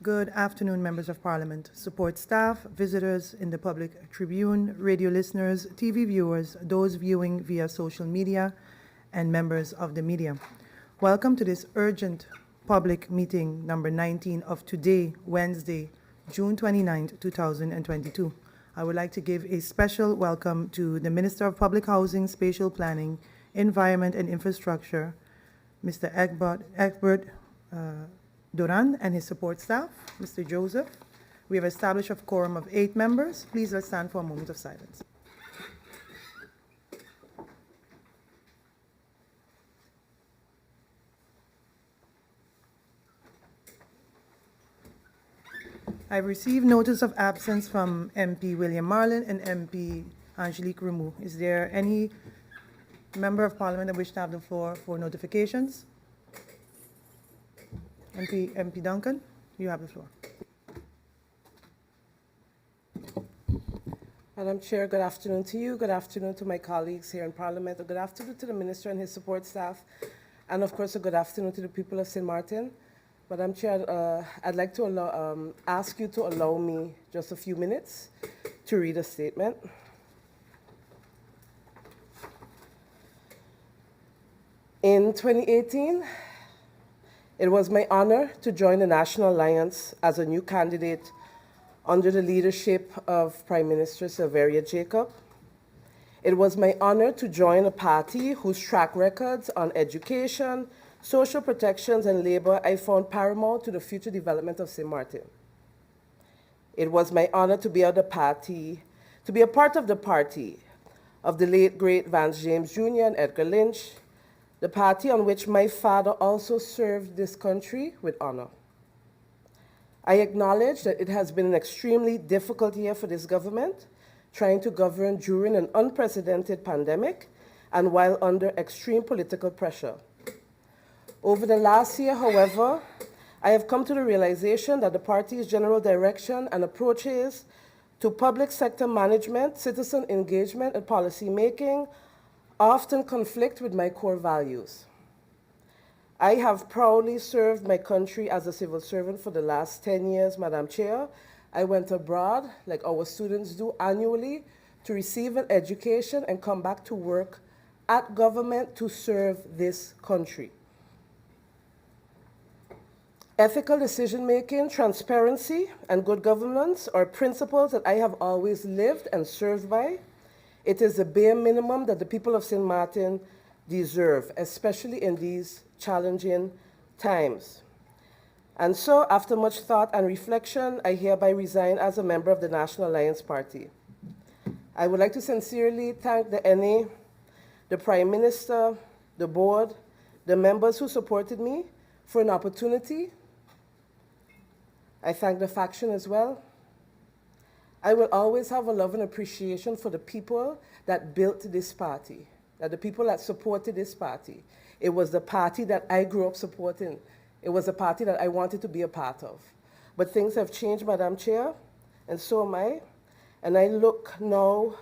Good afternoon, members of Parliament, support staff, visitors in the public tribune, radio listeners, TV viewers, those viewing via social media, and members of the media. Welcome to this urgent public meeting number 19 of today, Wednesday, June 29, 2022. I would like to give a special welcome to the Minister of Public Housing, Spatial Planning, Environment and Infrastructure, Mr. Egbert Duran, and his support staff, Mr. Joseph. We have established a quorum of 8 members. Please let's stand for a moment of silence. I've received notice of absence from MP William Marlin and MP Angelique Rameau. Is there any member of Parliament that wishes to have the floor for notifications? MP Duncan, you have the floor. Madam Chair, good afternoon to you, good afternoon to my colleagues here in Parliament, a good afternoon to the Minister and his support staff, and of course a good afternoon to the people of St. Martin. Madam Chair, I'd like to ask you to allow me just a few minutes to read a statement. In 2018, it was my honor to join the National Alliance as a new candidate under the leadership of Prime Minister Sylveria Jacob. It was my honor to join a party whose track records on education, social protections, and labor I found paramount to the future development of St. Martin. It was my honor to be a part of the party of the late great Vance James Jr. and Edgar Lynch, the party on which my father also served this country with honor. I acknowledge that it has been an extremely difficult year for this government, trying to govern during an unprecedented pandemic and while under extreme political pressure. Over the last year, however, I have come to the realization that the party's general direction and approaches to public sector management, citizen engagement, and policy making often conflict with my core values. I have proudly served my country as a civil servant for the last 10 years, Madam Chair. I went abroad, like our students do annually, to receive an education and come back to work at government to serve this country. Ethical decision-making, transparency, and good governance are principles that I have always lived and served by. It is the bare minimum that the people of St. Martin deserve, especially in these challenging times. And so, after much thought and reflection, I hereby resign as a member of the National Alliance Party. I would like to sincerely thank the NA, the Prime Minister, the board, the members who supported me for an opportunity. I thank the faction as well. I will always have a love and appreciation for the people that built this party, the people that supported this party. It was the party that I grew up supporting. It was a party that I wanted to be a part of. But things have changed, Madam Chair, and so am I. And I look now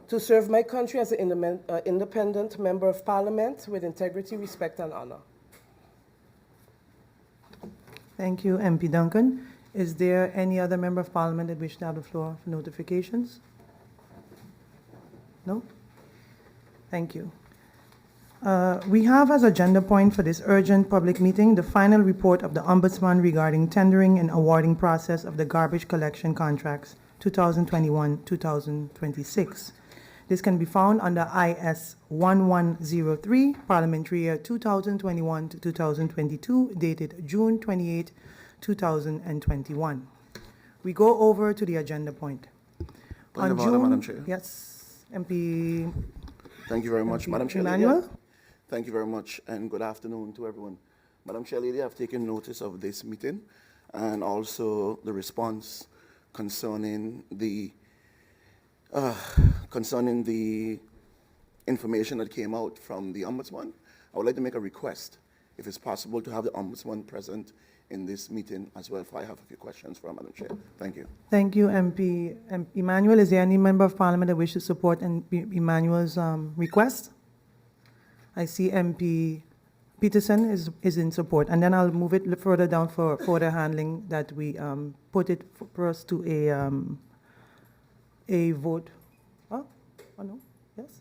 to serve my country as an independent member of Parliament with integrity, respect, and honor. Thank you, MP Duncan. Is there any other member of Parliament that wishes to have the floor for notifications? No? Thank you. We have as agenda point for this urgent public meeting the final report of the Ombudsman regarding tendering and awarding process of the garbage collection contracts 2021-2026. This can be found under IS 1103, Parliamentary Year 2021 to 2022, dated June 28, 2021. We go over to the agenda point. Point of order, Madam Chair. Yes, MP. Thank you very much, Madam Chair. Emmanuel. Thank you very much, and good afternoon to everyone. Madam Chair Lady, I've taken notice of this meeting and also the response concerning the information that came out from the Ombudsman. I would like to make a request, if it's possible, to have the Ombudsman present in this meeting as well, if I have a few questions for Madam Chair. Thank you. Thank you, MP. Emmanuel, is there any member of Parliament that wishes to support Emmanuel's request? I see MP Peterson is in support, and then I'll move it further down for further handling that we put it for us to a vote. Oh no, yes.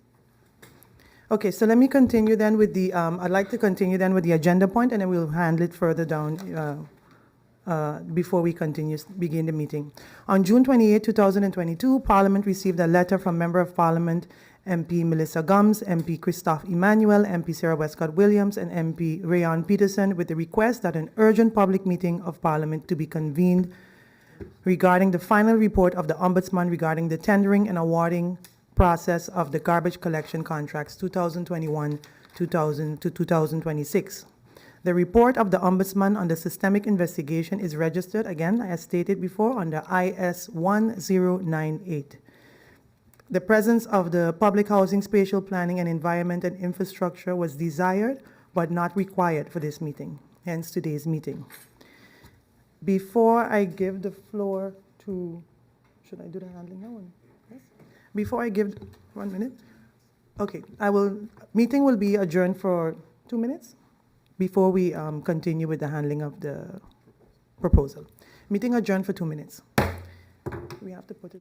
Okay, so let me continue then with the, I'd like to continue then with the agenda point, and then we'll handle it further down before we begin the meeting. On June 28, 2022, Parliament received a letter from Member of Parliament MP Melissa Gums, MP Christophe Emmanuel, MP Sarah Westcott Williams, and MP Rayon Peterson with the request that an urgent public meeting of Parliament to be convened regarding the final report of the Ombudsman regarding the tendering and awarding process of the garbage collection contracts 2021 to 2026. The report of the Ombudsman on the systemic investigation is registered, again, as stated before, under IS 1098. The presence of the Public Housing, Spatial Planning and Environment and Infrastructure was desired but not required for this meeting, hence today's meeting. Before I give the floor to, should I do the handling now? Yes? Before I give, 1 minute. Okay, meeting will be adjourned for 2 minutes before we continue with the handling of the proposal. Meeting adjourned for 2 minutes. We have to put it.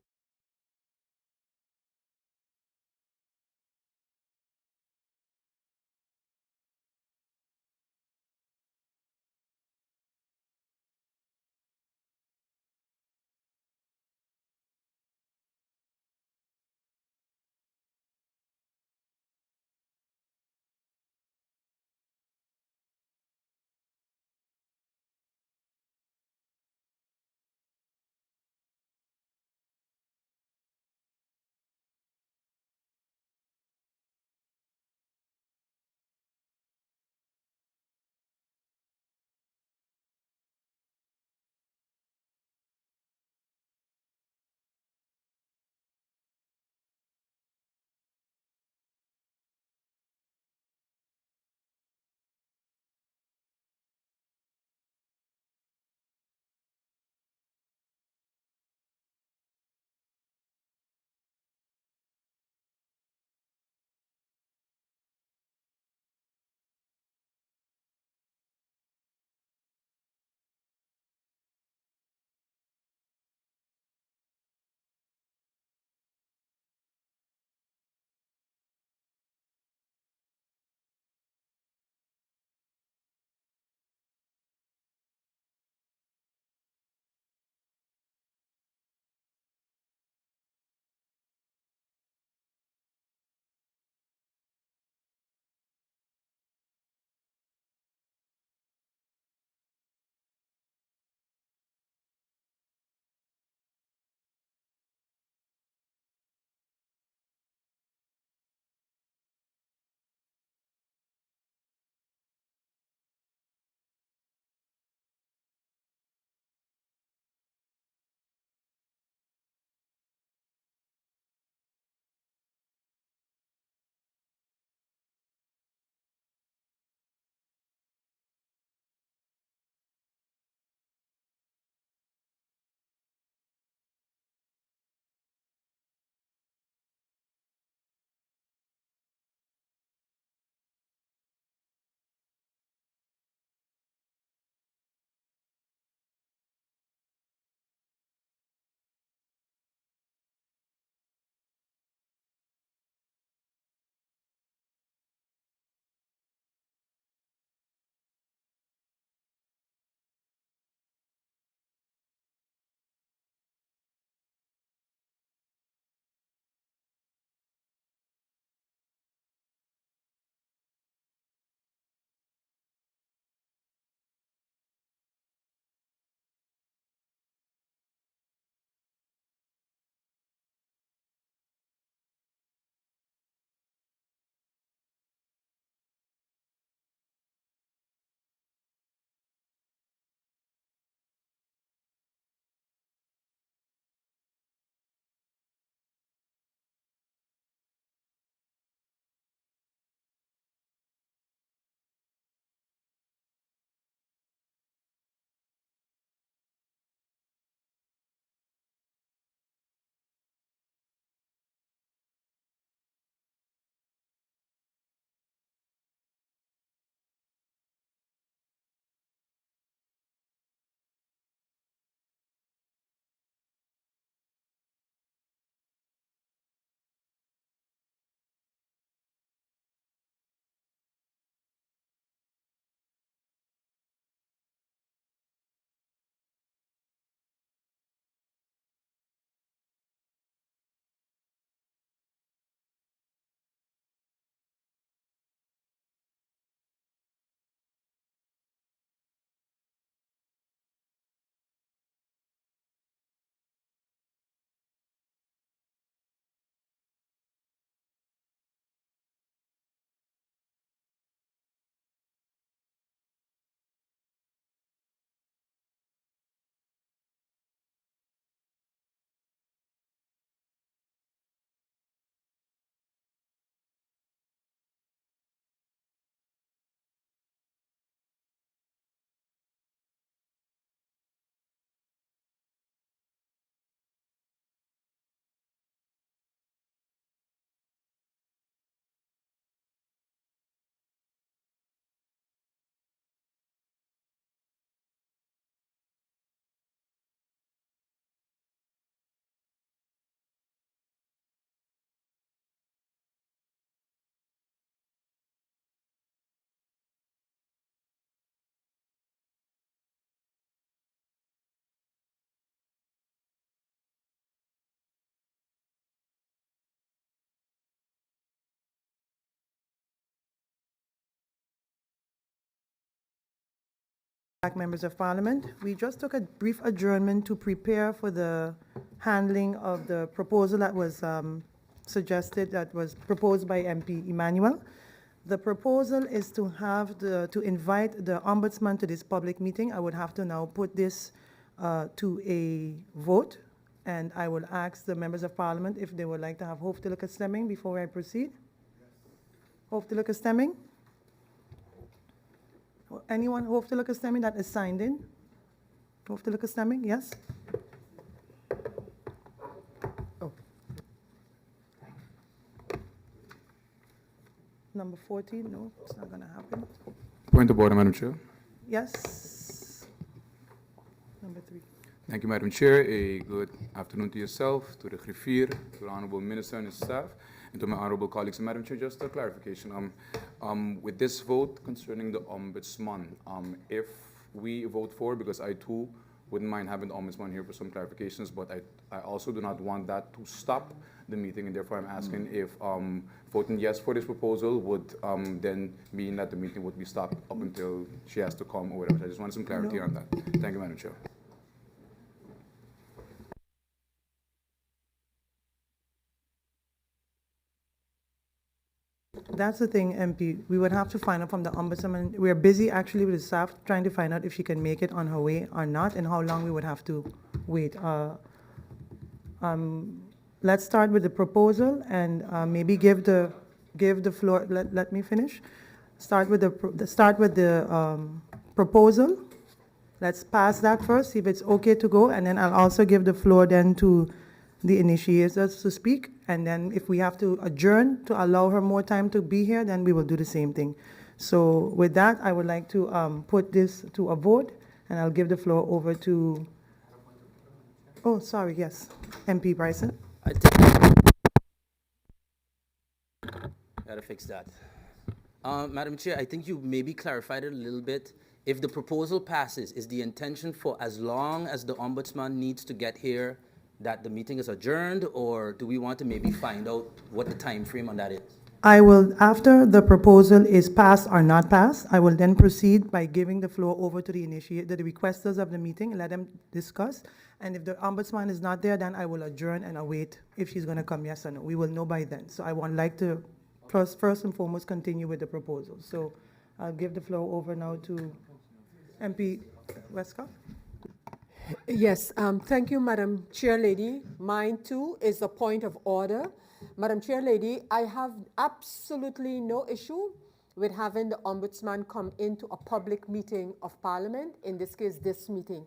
Back, members of Parliament. We just took a brief adjournment to prepare for the handling of the proposal that was suggested, that was proposed by MP Emmanuel. The proposal is to have to invite the Ombudsman to this public meeting. I would have to now put this to a vote, and I will ask the members of Parliament if they would like to have hoofdelijke stemming before I proceed. Hoofdelijke stemming? Anyone hoofdelijke stemming that is signed in? Hoofdelijke stemming, yes? Oh. Number 14, no, it's not going to happen. Point of order, Madam Chair. Yes. Number 3. Thank you, Madam Chair. A good afternoon to yourself, to the griffier, to the Honorable Minister and his staff, and to my honorable colleagues. And Madam Chair, just a clarification. With this vote concerning the Ombudsman, if we vote for, because I too wouldn't mind having the Ombudsman here for some clarifications, but I also do not want that to stop the meeting, and therefore I'm asking if voting yes for this proposal would then mean that the meeting would be stopped up until she has to come or whatever. So I just want some clarity on that. Thank you, Madam Chair. That's the thing, MP. We would have to find out from the Ombudsman. We're busy actually with the staff trying to find out if she can make it on her way or not, and how long we would have to wait. Let's start with the proposal and maybe give the floor. Let me finish. Start with the proposal. Let's pass that first, see if it's okay to go, and then I'll also give the floor then to the initiators to speak, and then if we have to adjourn to allow her more time to be here, then we will do the same thing. So with that, I would like to put this to a vote, and I'll give the floor over to, oh, sorry, yes, MP Bryson. Gotta fix that. Madam Chair, I think you maybe clarified it a little bit. If the proposal passes, is the intention for as long as the Ombudsman needs to get here that the meeting is adjourned, or do we want to maybe find out what the time frame on that is? I will, after the proposal is passed or not passed, I will then proceed by giving the floor over to the requesters of the meeting, let them discuss. And if the Ombudsman is not there, then I will adjourn and await if she's going to come, yes or no. We will know by then. So I would like to first and foremost continue with the proposal. So I'll give the floor over now to MP Westcott. Yes, thank you, Madam Chair Lady. Mine too is a point of order. Madam Chair Lady, I have absolutely no issue with having the Ombudsman come into a public meeting of Parliament, in this case, this meeting.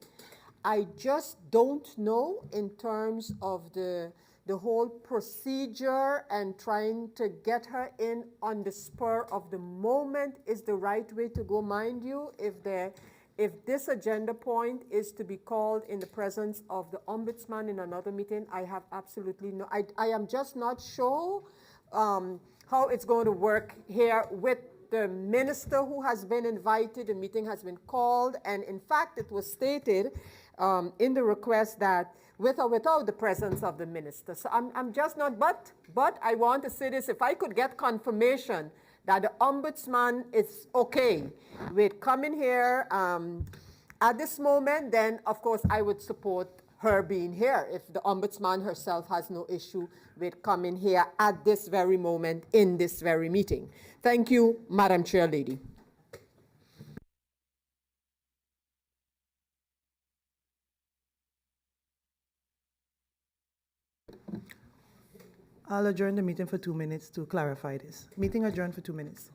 I just don't know in terms of the whole procedure and trying to get her in on the spur of the moment is the right way to go. Mind you, if this agenda point is to be called in the presence of the Ombudsman in another meeting, I have absolutely no, I am just not sure how it's going to work here with the minister who has been invited. The meeting has been called, and in fact, it was stated in the request that with or without the presence of the minister. So I'm just not, but I want to say this, if I could get confirmation that the Ombudsman is okay with coming here at this moment, then of course I would support her being here if the Ombudsman herself has no issue with coming here at this very moment in this very meeting. Thank you, Madam Chair Lady. I'll adjourn the meeting for 2 minutes to clarify this. Meeting adjourned for 2 minutes.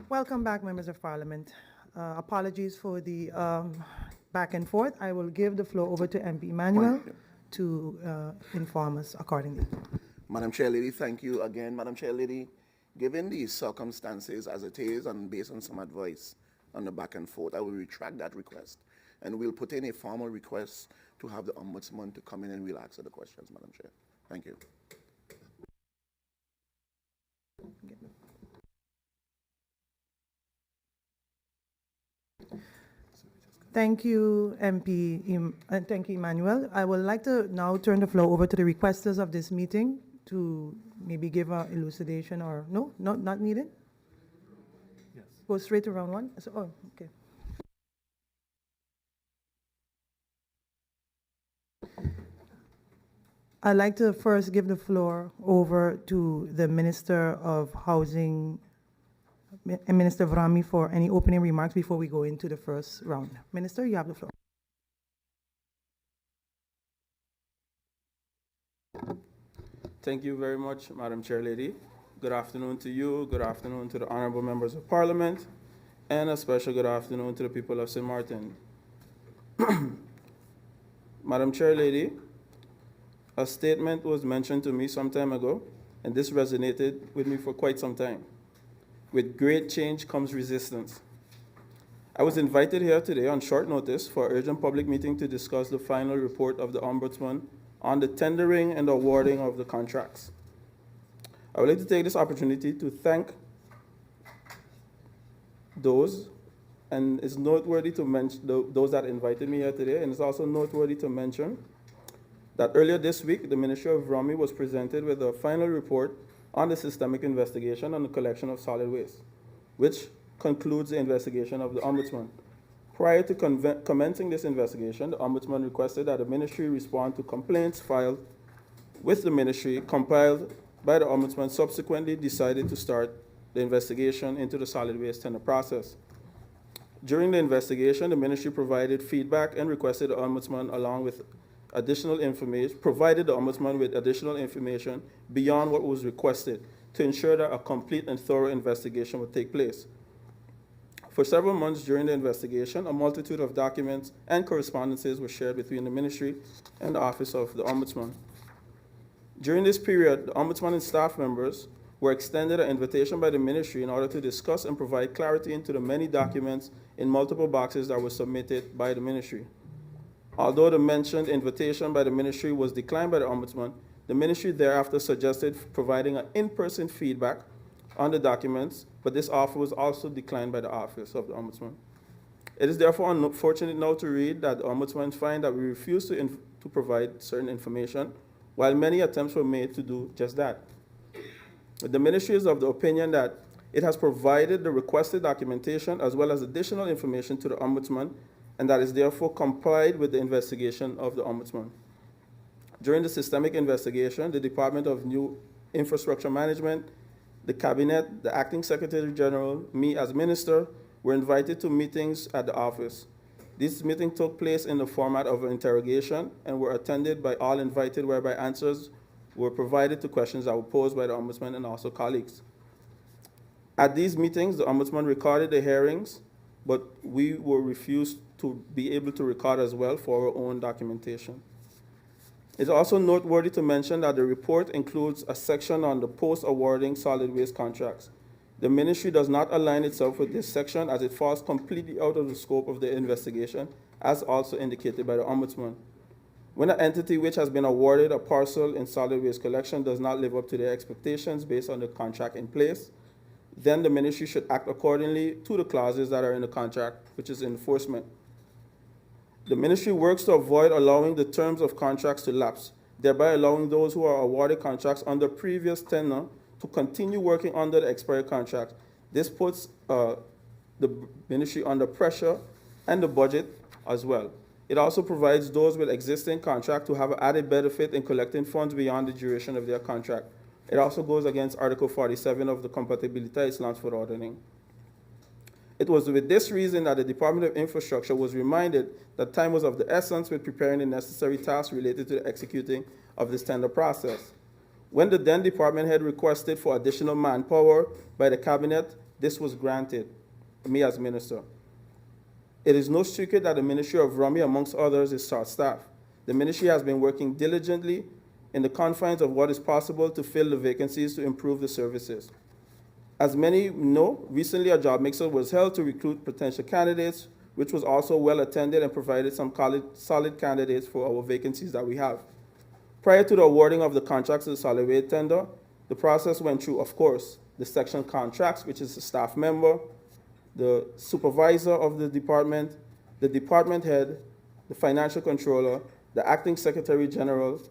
Welcome back, members of parliament. Apologies for the back and forth. I will give the floor over to MP Emmanuel to inform us accordingly. Madam Chair Lady, thank you again. Madam Chair Lady, given these circumstances as it is and based on some advice on the back and forth, I will retract that request and we'll put in a formal request to have the Ombudsman to come in and we'll answer the questions, Madam Chair. Thank you. Thank you, MP, and thank you, Emmanuel. I would like to now turn the floor over to the requesters of this meeting to maybe give an elucidation or no, not needed? Yes. Go straight to round one? So, oh, okay. I'd like to first give the floor over to the Minister of Housing, Minister Vrami, for any opening remarks before we go into the first round. Minister, you have the floor. Thank you very much, Madam Chair Lady. Good afternoon to you, good afternoon to the honorable members of Parliament, and a special good afternoon to the people of St. Martin. Madam Chair Lady, a statement was mentioned to me some time ago, and this resonated with me for quite some time. With great change comes resistance. I was invited here today on short notice for an urgent public meeting to discuss the final report of the Ombudsman on the tendering and awarding of the contracts. I would like to take this opportunity to thank those, and it's noteworthy to mention those that invited me here today, and it's also noteworthy to mention that earlier this week, the Ministry of Vrami was presented with a final report on the systemic investigation on the collection of solid waste, which concludes the investigation of the Ombudsman. Prior to commencing this investigation, the Ombudsman requested that the Ministry respond to complaints filed with the Ministry, compiled by the Ombudsman, subsequently decided to start the investigation into the solid waste tender process. During the investigation, the Ministry provided feedback and requested the Ombudsman along with additional information, provided the Ombudsman with additional information beyond what was requested to ensure that a complete and thorough investigation would take place. For several months during the investigation, a multitude of documents and correspondences were shared between the Ministry and the Office of the Ombudsman. During this period, the Ombudsman and staff members were extended an invitation by the Ministry in order to discuss and provide clarity into the many documents in multiple boxes that were submitted by the Ministry. Although the mentioned invitation by the Ministry was declined by the Ombudsman, the Ministry thereafter suggested providing an in-person feedback on the documents, but this offer was also declined by the Office of the Ombudsman. It is therefore unfortunate now to read that the Ombudsman find that we refuse to provide certain information, while many attempts were made to do just that. The Ministry is of the opinion that it has provided the requested documentation as well as additional information to the Ombudsman, and that is therefore complied with the investigation of the Ombudsman. During the systemic investigation, the Department of New Infrastructure Management, the Cabinet, the Acting Secretary General, me as Minister, were invited to meetings at the office. This meeting took place in the format of an interrogation and were attended by all invited, whereby answers were provided to questions that were posed by the Ombudsman and also colleagues. At these meetings, the Ombudsman recorded the hearings, but we were refused to be able to record as well for our own documentation. It's also noteworthy to mention that the report includes a section on the post-awarding solid waste contracts. The Ministry does not align itself with this section as it falls completely out of the scope of the investigation, as also indicated by the Ombudsman. When an entity which has been awarded a parcel in solid waste collection does not live up to their expectations based on the contract in place, then the Ministry should act accordingly to the clauses that are in the contract, which is enforcement. The Ministry works to avoid allowing the terms of contracts to lapse, thereby allowing those who are awarded contracts under previous tenure to continue working under the expired contract. This puts the Ministry under pressure and the budget as well. It also provides those with existing contract to have an added benefit in collecting funds beyond the duration of their contract. It also goes against Article 47 of the Compatibility Islands for Ordering. It was with this reason that the Department of Infrastructure was reminded that time was of the essence with preparing the necessary tasks related to the executing of this tender process. When the then department head requested for additional manpower by the Cabinet this was granted, me as minister. It is no secret that the Ministry of Rummy, amongst others, is short-staffed. The ministry has been working diligently in the confines of what is possible to fill the vacancies to improve the services. As many know, recently a job mixer was held to recruit potential candidates, which was also well attended and provided some solid candidates for our vacancies that we have. Prior to the awarding of the contracts to the solid waste tender, the process went through, of course, the section contracts, which is the staff member, the supervisor of the department head, the financial controller, the acting secretary general.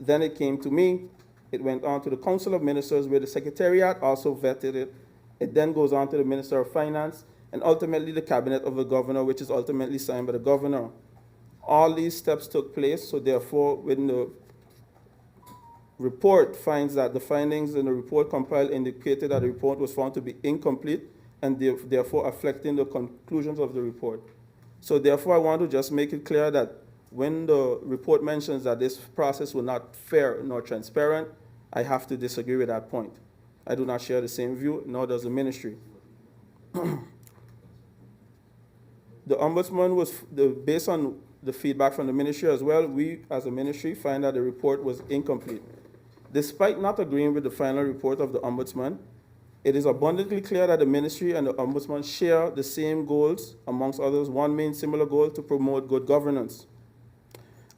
Then it came to me. It went on to the Council of Ministers, where the Secretariat also vetted it. It then goes on to the Minister of Finance, and ultimately the Cabinet of the Governor, which is ultimately signed by the Governor. All these steps took place, so therefore, when the report finds that the findings in the report compiled indicated that the report was found to be incomplete, and therefore affecting the conclusions of the report. So therefore, I want to just make it clear that when the report mentions that this process was not fair nor transparent, I have to disagree with that point. I do not share the same view, nor does the ministry. The Ombudsman was, based on the feedback from the ministry as well, we as a ministry find that the report was incomplete. Despite not agreeing with the final report of the Ombudsman, it is abundantly clear that the ministry and the Ombudsman share the same goals, amongst others, one main similar goal: to promote good governance.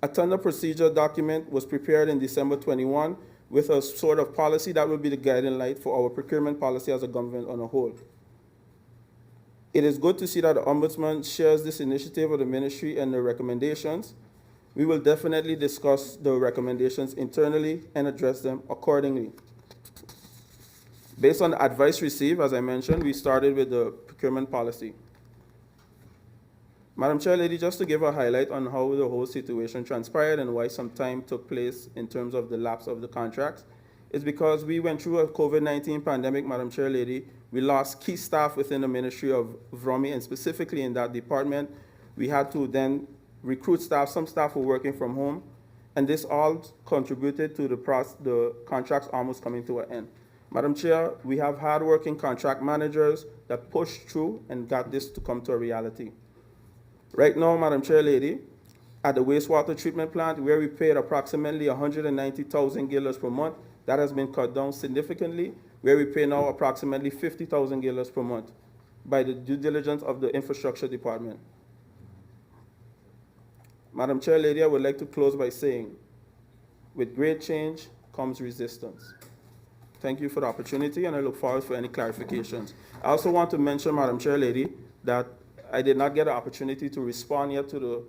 A tender procedure document was prepared in December 21 with a sort of policy that will be the guiding light for our procurement policy as a government on a whole. It is good to see that the Ombudsman shares this initiative of the ministry and the recommendations. We will definitely discuss the recommendations internally and address them accordingly. Based on the advice received, as I mentioned, we started with the procurement policy. Madam Chair Lady, just to give a highlight on how the whole situation transpired and why some time took place in terms of the lapse of the contracts, is because we went through a COVID-19 pandemic, Madam Chair Lady. We lost key staff within the Ministry of Vrommy, and specifically in that department. We had to then recruit staff. Some staff were working from home, and this all contributed to the contracts almost coming to an end. Madam Chair, we have hard-working contract managers that pushed through and got this to come to a reality. Right now, Madam Chair Lady, at the wastewater treatment plant, where we paid approximately 190,000 guilders per month, that has been cut down significantly, where we pay now approximately 50,000 guilders per month by the due diligence of the infrastructure department. Madam Chair Lady, I would like to close by saying, with great change comes resistance. Thank you for the opportunity, and I look forward for any clarifications. I also want to mention, Madam Chair Lady, that I did not get an opportunity to respond yet to the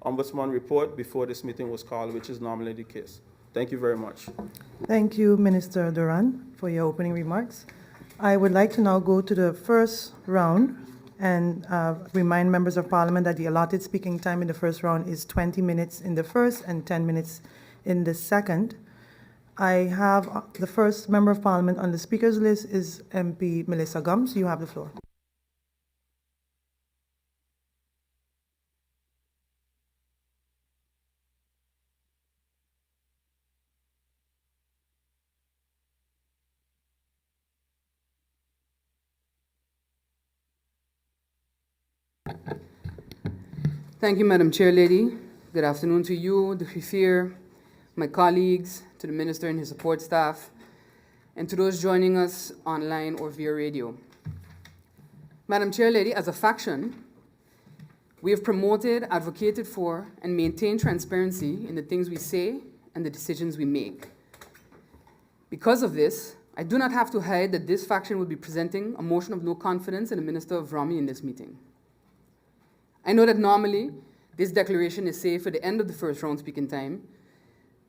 Ombudsman report before this meeting was called, which is normally the case. Thank you very much. Thank you, Minister Duran, for your opening remarks. I would like to now go to the first round and remind members of Parliament that the allotted speaking time in the first round is 20 minutes in the first and 10 minutes in the second. I have the first member of Parliament on the speakers list is MP Melissa Gums. You have the floor. Thank you, Madam Chair Lady. Good afternoon to you, the Griffier, my colleagues, to the Minister and his support staff, and to those joining us online or via radio. Madam Chair Lady, as a faction, we have promoted, advocated for, and maintained transparency in the things we say and the decisions we make. Because of this, I do not have to hide that this faction will be presenting a motion of no confidence in the Minister of Vrommy in this meeting. I know that normally this declaration is saved for the end of the first round speaking time,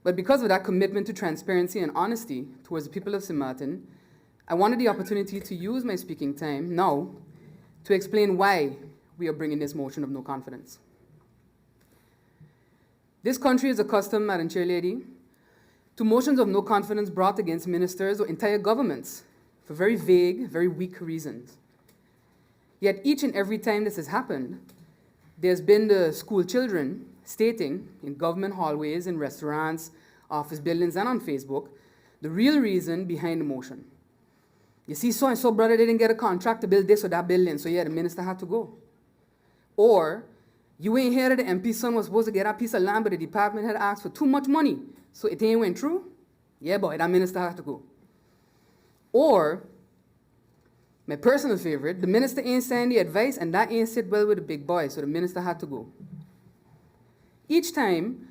but because of that commitment to transparency and honesty towards the people of St. Martin, I wanted the opportunity to use my speaking time now to explain why we are bringing this motion of no confidence. This country is accustomed, Madam Chair Lady, to motions of no confidence brought against ministers or entire governments for very vague, very weak reasons. Yet each and every time this has happened, there's been the school children stating in government hallways, in restaurants, office buildings, and on Facebook, the real reason behind the motion. You see, so-and-so brother didn't get a contract to build this or that building, so yeah, the minister had to go. Or, you ain't hear that the MP's son was supposed to get a piece of land, but the department had asked for too much money, so it ain't went through. Yeah, boy, that minister had to go. Or, my personal favorite, the minister ain't saying the advice, and that ain't sit well with the big boys, so the minister had to go. Each time,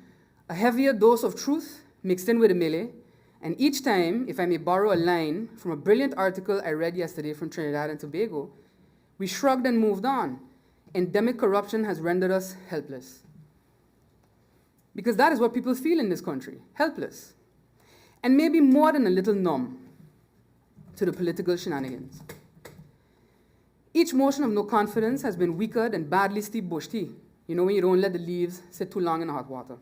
a heavier dose of truth mixed in with a melee, and each time, if I may borrow a line from a brilliant article I read yesterday from Trinidad and Tobago, we shrugged and moved on. Endemic corruption has rendered us helpless. Because that is what people feel in this country, helpless. And maybe more than a little numb to the political shenanigans. Each motion of no confidence has been weaker than badly steeped bush tea. You know when you don't let the leaves sit too long in hot water.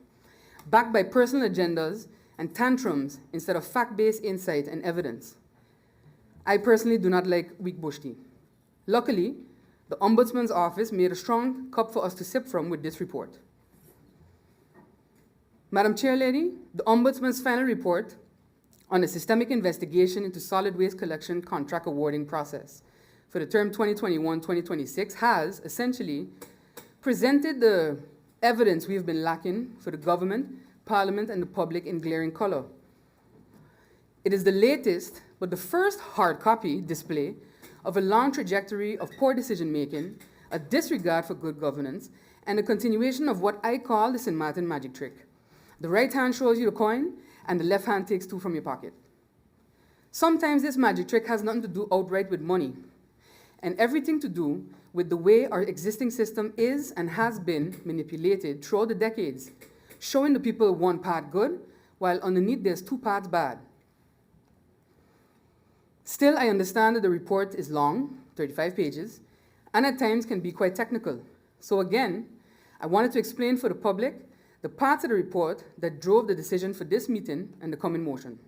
Backed by personal agendas and tantrums instead of fact-based insight and evidence. I personally do not like weak bush tea. Luckily, the Ombudsman's office made a strong cup for us to sip from with this report. Madam Chair Lady, the Ombudsman's final report on a systemic investigation into solid waste collection contract awarding process for the term 2021-2026 has essentially presented the evidence we have been lacking for the government, Parliament, and the public in glaring color. It is the latest, but the first hard copy display of a long trajectory of poor decision-making, a disregard for good governance, and a continuation of what I call the St. Martin magic trick. The right hand shows you the coin, and the left hand takes two from your pocket. Sometimes this magic trick has nothing to do outright with money, and everything to do with the way our existing system is and has been manipulated throughout the decades, showing the people one part good, while underneath there's two parts bad. Still, I understand that the report is long, 35 pages, and at times can be quite technical. So again, I wanted to explain for the public the parts of the report that drove the decision for this meeting and the coming motion.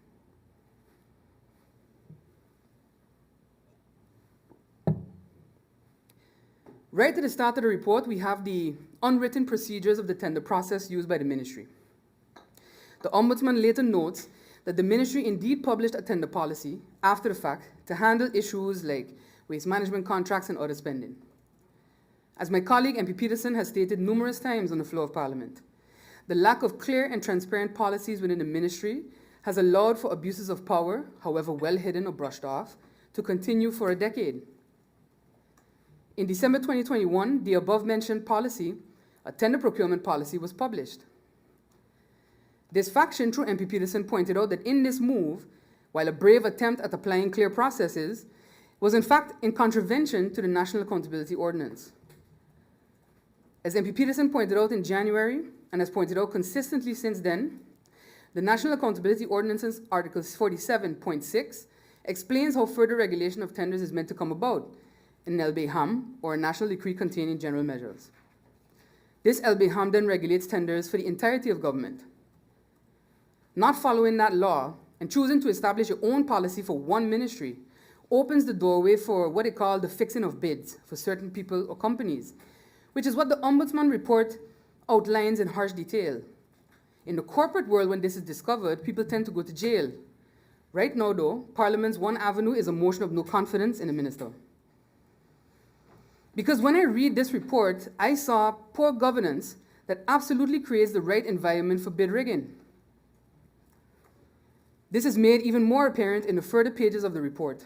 Right at the start of the report, we have the unwritten procedures of the tender process used by the ministry. The Ombudsman later notes that the ministry indeed published a tender policy after the fact to handle issues like waste management contracts and other spending. As my colleague MP Peterson has stated numerous times on the floor of Parliament, the lack of clear and transparent policies within the ministry has allowed for abuses of power, however well hidden or brushed off, to continue for a decade. In December 2021, the above-mentioned policy, a tender procurement policy, was published. This faction, through MP Peterson, pointed out that in this move, while a brave attempt at applying clear processes, was in fact in contravention to the National Accountability Ordinance. As MP Peterson pointed out in January, and has pointed out consistently since then, the National Accountability Ordinance's Article 47.6 explains how further regulation of tenders is meant to come about, in LBHAM, or a national decree containing general measures. This LBHAM then regulates tenders for the entirety of government. Not following that law and choosing to establish your own policy for one ministry opens the doorway for what they call the fixing of bids for certain people or companies, which is what the Ombudsman report outlines in harsh detail. In the corporate world, when this is discovered, people tend to go to jail. Right now, though, Parliament's one avenue is a motion of no confidence in the minister. Because when I read this report, I saw poor governance that absolutely creates the right environment for bid rigging. This is made even more apparent in the further pages of the report.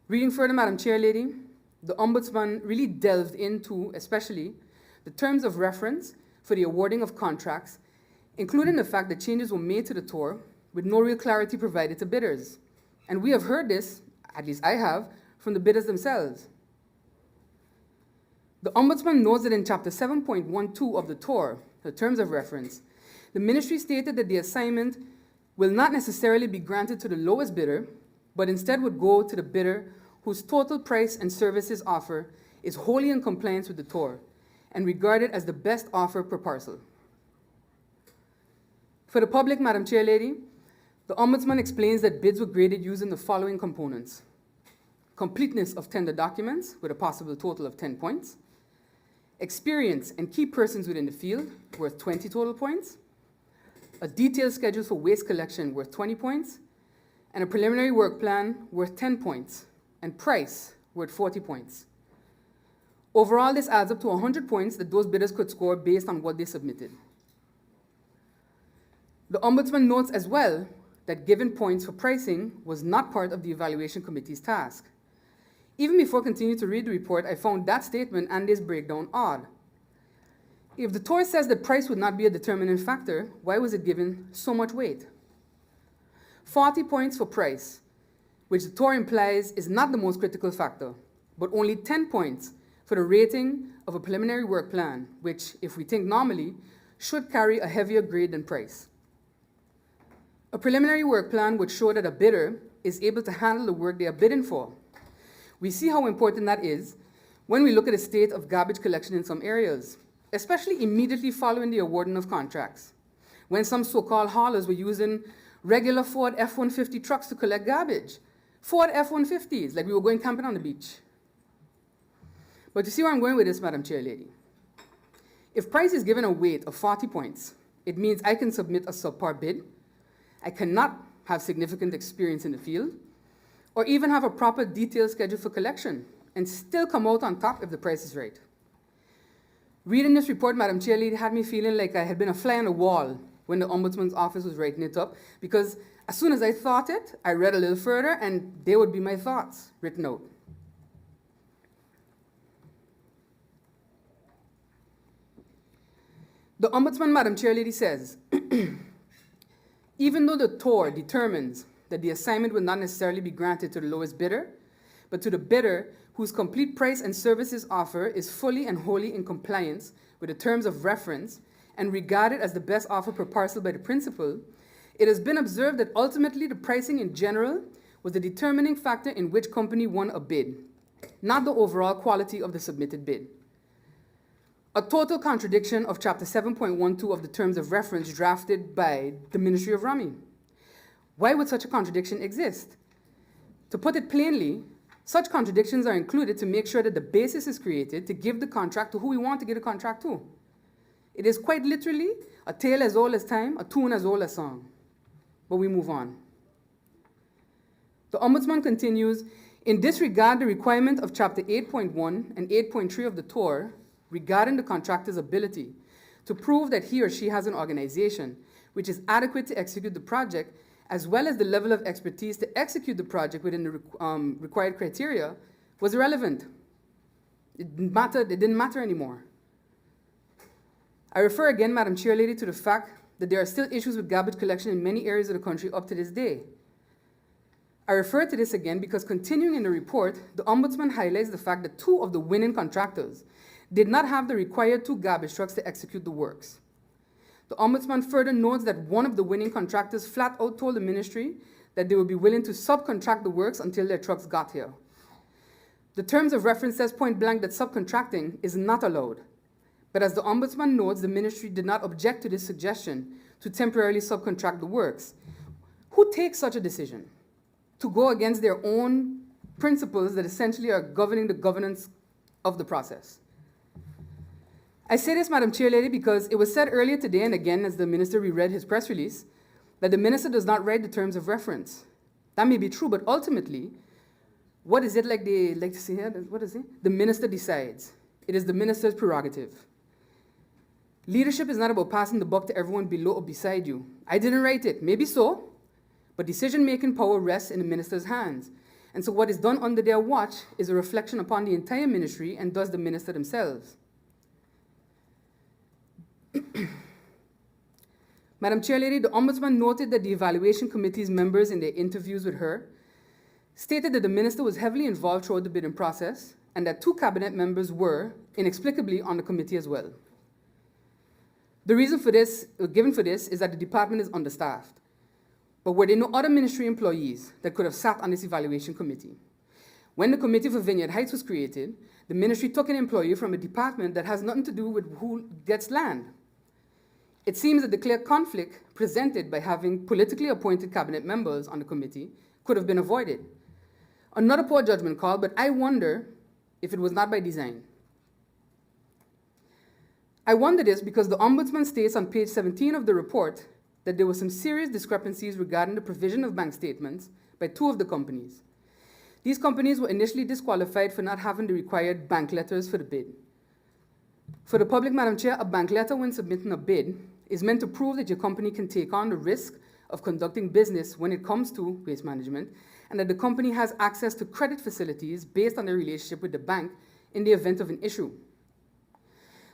Reading further, Madam Chair Lady, the Ombudsman really delved into, especially, the terms of reference for the awarding of contracts, including the fact that changes were made to the TOR with no real clarity provided to bidders. And we have heard this, at least I have, from the bidders themselves. The Ombudsman notes that in Chapter 7.12 of the TOR, the terms of reference, the ministry stated that the assignment will not necessarily be granted to the lowest bidder, but instead would go to the bidder whose total price and services offer is wholly in compliance with the TOR and regarded as the best offer per parcel. For the public, Madam Chair Lady, the Ombudsman explains that bids were graded using the following components: completeness of tender documents with a possible total of 10 points, experience and key persons within the field worth 20 total points, a detailed schedule for waste collection worth 20 points, and a preliminary work plan worth 10 points, and price worth 40 points. Overall, this adds up to 100 points that those bidders could score based on what they submitted. The Ombudsman notes as well that giving points for pricing was not part of the evaluation committee's task. Even before continuing to read the report, I found that statement and this breakdown odd. If the TOR says that price would not be a determining factor, why was it given so much weight? 40 points for price, which the TOR implies is not the most critical factor, but only 10 points for the rating of a preliminary work plan, which, if we think normally, should carry a heavier grade than price. A preliminary work plan would show that a bidder is able to handle the work they are bidding for. We see how important that is when we look at the state of garbage collection in some areas, especially immediately following the awarding of contracts, when some so-called haulers were using regular Ford F-150 trucks to collect garbage. Ford F-150s, like we were going camping on the beach. But you see where I'm going with this, Madam Chair Lady. If price is given a weight of 40 points, it means I can submit a subpar bid, I cannot have significant experience in the field, or even have a proper detailed schedule for collection, and still come out on top if the price is right. Reading this report, Madam Chair Lady, had me feeling like I had been a fly on the wall when the Ombudsman's office was writing it up, because as soon as I thought it, I read a little further, and there would be my thoughts written out. The Ombudsman, Madam Chair Lady, says, even though the TOR determines that the assignment will not necessarily be granted to the lowest bidder, but to the bidder whose complete price and services offer is fully and wholly in compliance with the terms of reference and regarded as the best offer per parcel by the principal, it has been observed that ultimately the pricing in general was the determining factor in which company won a bid, not the overall quality of the submitted bid. A total contradiction of Chapter 7.12 of the Terms of Reference drafted by the Ministry of Rami. Why would such a contradiction exist? To put it plainly, such contradictions are included to make sure that the basis is created to give the contract to who we want to give the contract to. It is quite literally a tale as old as time, a tune as old as song. But we move on. The Ombudsman continues, in disregard the requirement of Chapter 8.1 and 8.3 of the TOR regarding the contractor's ability to prove that he or she has an organization which is adequate to execute the project, as well as the level of expertise to execute the project within the required criteria, was irrelevant. It didn't matter anymore. I refer again, Madam Chair Lady, to the fact that there are still issues with garbage collection in many areas of the country up to this day. I refer to this again because continuing in the report, the Ombudsman highlights the fact that 2 of the winning contractors did not have the required 2 garbage trucks to execute the works. The Ombudsman further notes that one of the winning contractors flat out told the ministry that they would be willing to subcontract the works until their trucks got here. The Terms of Reference says point blank that subcontracting is not allowed. But as the Ombudsman notes, the ministry did not object to this suggestion to temporarily subcontract the works. Who takes such a decision to go against their own principles that essentially are governing the governance of the process? I say this, Madam Chair Lady, because it was said earlier today, and again as the minister reread his press release, that the minister does not write the terms of reference. That may be true, but ultimately, what is it like they like to say here? What is it? The minister decides. It is the minister's prerogative. Leadership is not about passing the buck to everyone below or beside you. I didn't write it. Maybe so, but decision-making power rests in the minister's hands. And so what is done under their watch is a reflection upon the entire ministry and thus the minister themselves. Madam Chair Lady, the Ombudsman noted that the evaluation committee's members in their interviews with her stated that the minister was heavily involved throughout the bidding process and that 2 cabinet members were, inexplicably, on the committee as well. The reason for this, given for this, is that the department is understaffed. But were there no other ministry employees that could have sat on this evaluation committee? When the Committee for Vineyard Heights was created, the ministry took an employee from a department that has nothing to do with who gets land. It seems that the clear conflict presented by having politically appointed cabinet members on the committee could have been avoided. Another poor judgment call, but I wonder if it was not by design. I wonder this because the Ombudsman states on page 17 of the report that there were some serious discrepancies regarding the provision of bank statements by 2 of the companies. These companies were initially disqualified for not having the required bank letters for the bid. For the public, Madam Chair, a bank letter when submitting a bid is meant to prove that your company can take on the risk of conducting business when it comes to waste management, and that the company has access to credit facilities based on their relationship with the bank in the event of an issue.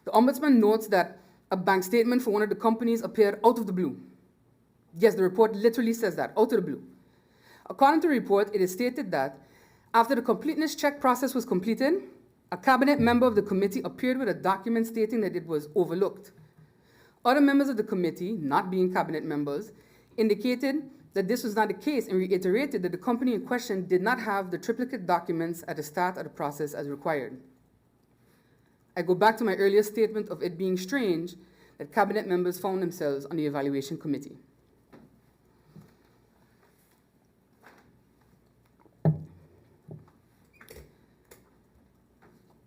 The Ombudsman notes that a bank statement for one of the companies appeared out of the blue. Yes, the report literally says that, out of the blue. According to the report, it is stated that after the completeness check process was completed, a cabinet member of the committee appeared with a document stating that it was overlooked. Other members of the committee, not being cabinet members, indicated that this was not the case and reiterated that the company in question did not have the triplicate documents at the start of the process as required. I go back to my earlier statement of it being strange that cabinet members found themselves on the evaluation committee.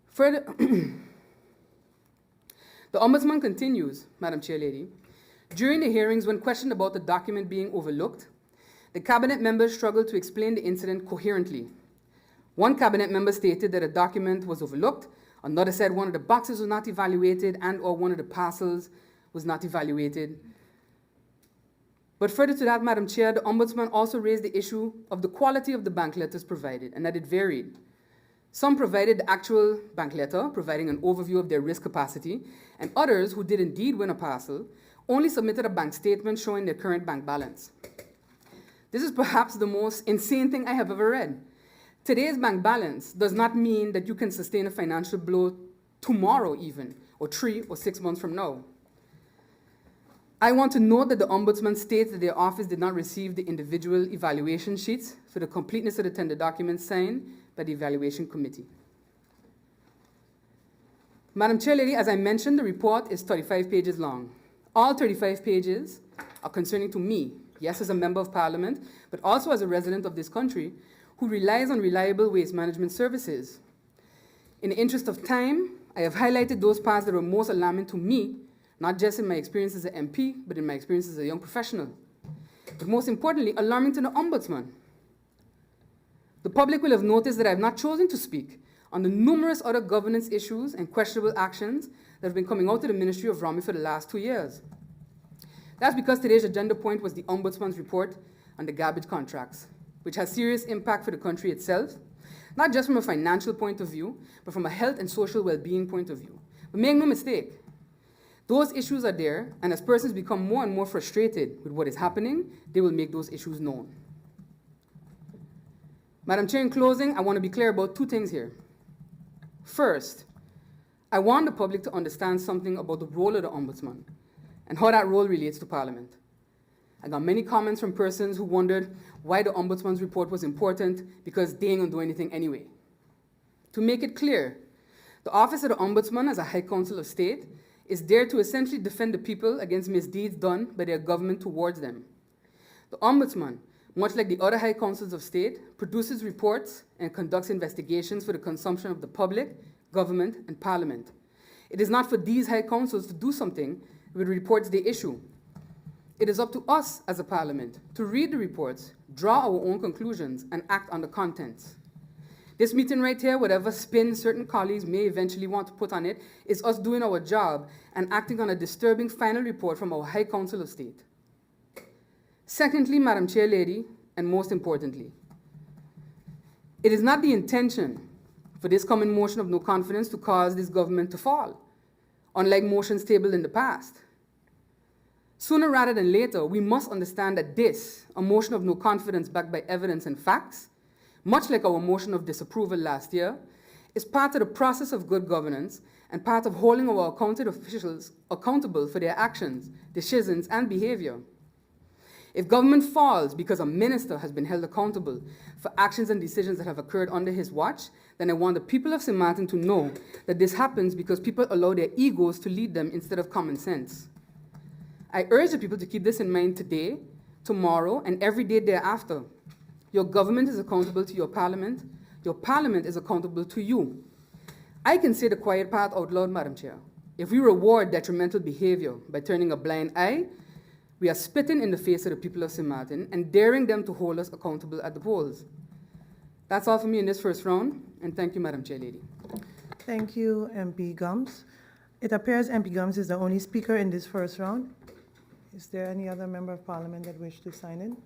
Further, the Ombudsman continues, Madam Chair Lady, during the hearings when questioned about the document being overlooked, the cabinet members struggled to explain the incident coherently. One cabinet member stated that a document was overlooked, another said one of the boxes was not evaluated and or one of the parcels was not evaluated. But further to that, Madam Chair, the Ombudsman also raised the issue of the quality of the bank letters provided and that it varied. Some provided the actual bank letter, providing an overview of their risk capacity, and others, who did indeed win a parcel, only submitted a bank statement showing their current bank balance. This is perhaps the most insane thing I have ever read. Today's bank balance does not mean that you can sustain a financial blow tomorrow even, or 3 or 6 months from now. I want to note that the Ombudsman states that their office did not receive the individual evaluation sheets for the completeness of the tender documents signed by the evaluation committee. Madam Chair Lady, as I mentioned, the report is 35 pages long. All 35 pages are concerning to me, yes, as a member of parliament, but also as a resident of this country who relies on reliable waste management services. In the interest of time, I have highlighted those parts that were most alarming to me, not just in my experience as an MP, but in my experience as a young professional. But most importantly, alarming to the Ombudsman. The public will have noticed that I have not chosen to speak on the numerous other governance issues and questionable actions that have been coming out of the Ministry of Rami for the last 2 years. That's because today's agenda point was the Ombudsman's report on the garbage contracts, which has serious impact for the country itself, not just from a financial point of view, but from a health and social well-being point of view. But make no mistake, those issues are there, and as persons become more and more frustrated with what is happening, they will make those issues known. Madam Chair, in closing, I want to be clear about 2 things here. First, I want the public to understand something about the role of the Ombudsman and how that role relates to Parliament. I got many comments from persons who wondered why the Ombudsman's report was important because they ain't gonna do anything anyway. To make it clear, the Office of the Ombudsman as a High Council of State is there to essentially defend the people against misdeeds done by their government towards them. The Ombudsman, much like the other High Councils of State, produces reports and conducts investigations for the consumption of the public, government, and Parliament. It is not for these High Councils to do something with reports they issue. It is up to us as a Parliament to read the reports, draw our own conclusions, and act on the contents. This meeting right here, whatever spin certain colleagues may eventually want to put on it, is us doing our job and acting on a disturbing final report from our High Council of State. Secondly, Madam Chair Lady, and most importantly, it is not the intention for this coming motion of no confidence to cause this government to fall, unlike motions tabled in the past. Sooner rather than later, we must understand that this, a motion of no confidence backed by evidence and facts, much like our motion of disapproval last year, is part of the process of good governance and part of holding our elected officials accountable for their actions, decisions, and behavior. If government falls because a minister has been held accountable for actions and decisions that have occurred under his watch, then I want the people of St. Martin to know that this happens because people allow their egos to lead them instead of common sense. I urge the people to keep this in mind today, tomorrow, and every day thereafter. Your government is accountable to your parliament. Your parliament is accountable to you. I can say the quiet part out loud, Madam Chair. If we reward detrimental behavior by turning a blind eye, We are spitting in the face of the people of St. Martin and daring them to hold us accountable at the polls. That's all for me in this first round, and thank you, Madam Chair Lady. Thank you, MP Gums. It appears MP Gums is the only speaker in this first round. Is there any other member of parliament that wish to sign in?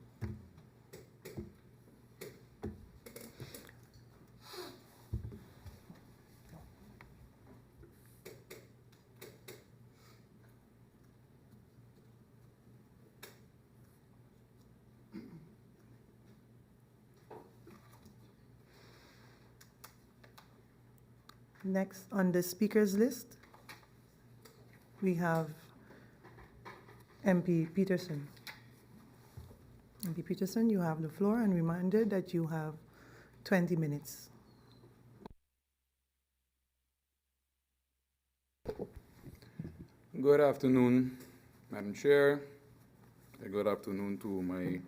Next on the speakers list, we have MP Peterson. MP Peterson, you have the floor, and reminder that you have 20 minutes. Good afternoon, Madam Chair. Good afternoon to my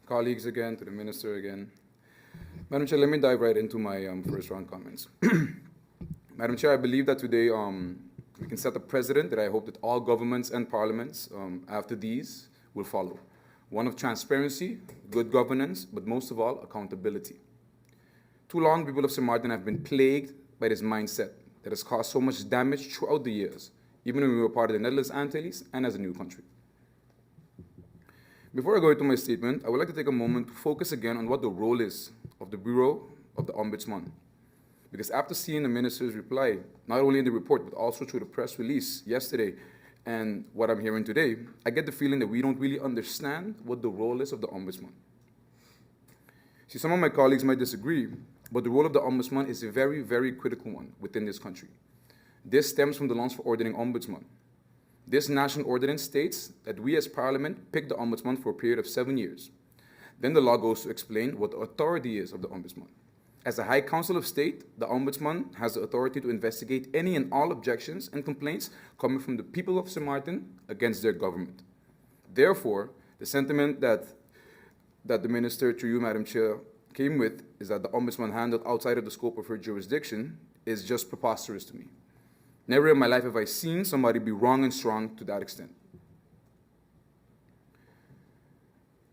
colleagues again, to the Minister again. Madam Chair, let me dive right into my first round comments. Madam Chair, I believe that today we can set a precedent that I hope that all governments and parliaments after these will follow. One of transparency, good governance, but most of all, accountability. Too long, people of St. Martin have been plagued by this mindset that has caused so much damage throughout the years, even when we were part of the Netherlands Antilles and as a new country. Before I go into my statement, I would like to take a moment to focus again on what the role is of the Bureau of the Ombudsman. Because after seeing the minister's reply, not only in the report, but also through the press release yesterday and what I'm hearing today, I get the feeling that we don't really understand what the role is of the Ombudsman. See, some of my colleagues might disagree, but the role of the Ombudsman is a very, very critical one within this country. This stems from the laws for ordaining Ombudsman. This national ordinance states that we as Parliament pick the Ombudsman for a period of 7 years. Then the law goes to explain what the authority is of the Ombudsman. As the High Council of State, the Ombudsman has the authority to investigate any and all objections and complaints coming from the people of St. Martin against their government. Therefore, the sentiment that the Minister, through you, Madam Chair, came with is that the Ombudsman handled outside of the scope of her jurisdiction is just preposterous to me. Never in my life have I seen somebody be wrong and strong to that extent.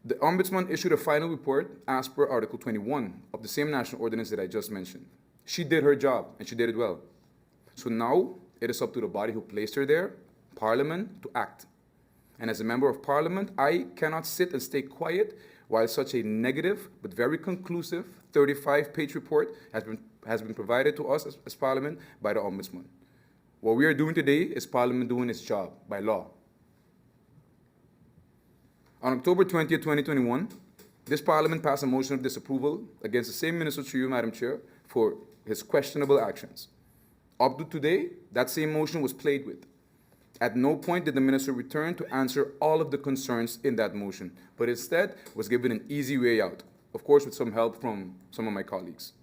The Ombudsman issued a final report as per Article 21 of the same national ordinance that I just mentioned. She did her job, and she did it well. So now it is up to the body who placed her there, Parliament, to act. And as a member of Parliament, I cannot sit and stay quiet while such a negative but very conclusive 35-page report has been provided to us as Parliament by the Ombudsman. What we are doing today is Parliament doing its job by law. On October 20th, 2021, this Parliament passed a motion of disapproval against the same Minister, through you, Madam Chair, for his questionable actions. Up to today, that same motion was played with. At no point did the Minister return to answer all of the concerns in that motion, but instead was given an easy way out, of course with some help from some of my colleagues.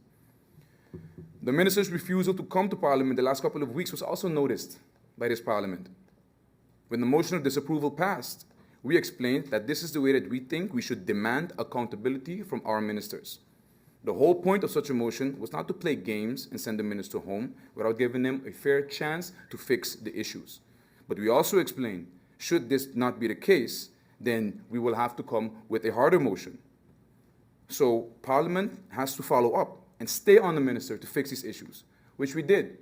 The Minister's refusal to come to Parliament the last couple of weeks was also noticed by this Parliament. When the motion of disapproval passed, we explained that this is the way that we think we should demand accountability from our ministers. The whole point of such a motion was not to play games and send the minister home without giving him a fair chance to fix the issues. But we also explained, should this not be the case, then we will have to come with a harder motion. So Parliament has to follow up and stay on the minister to fix these issues, which we did.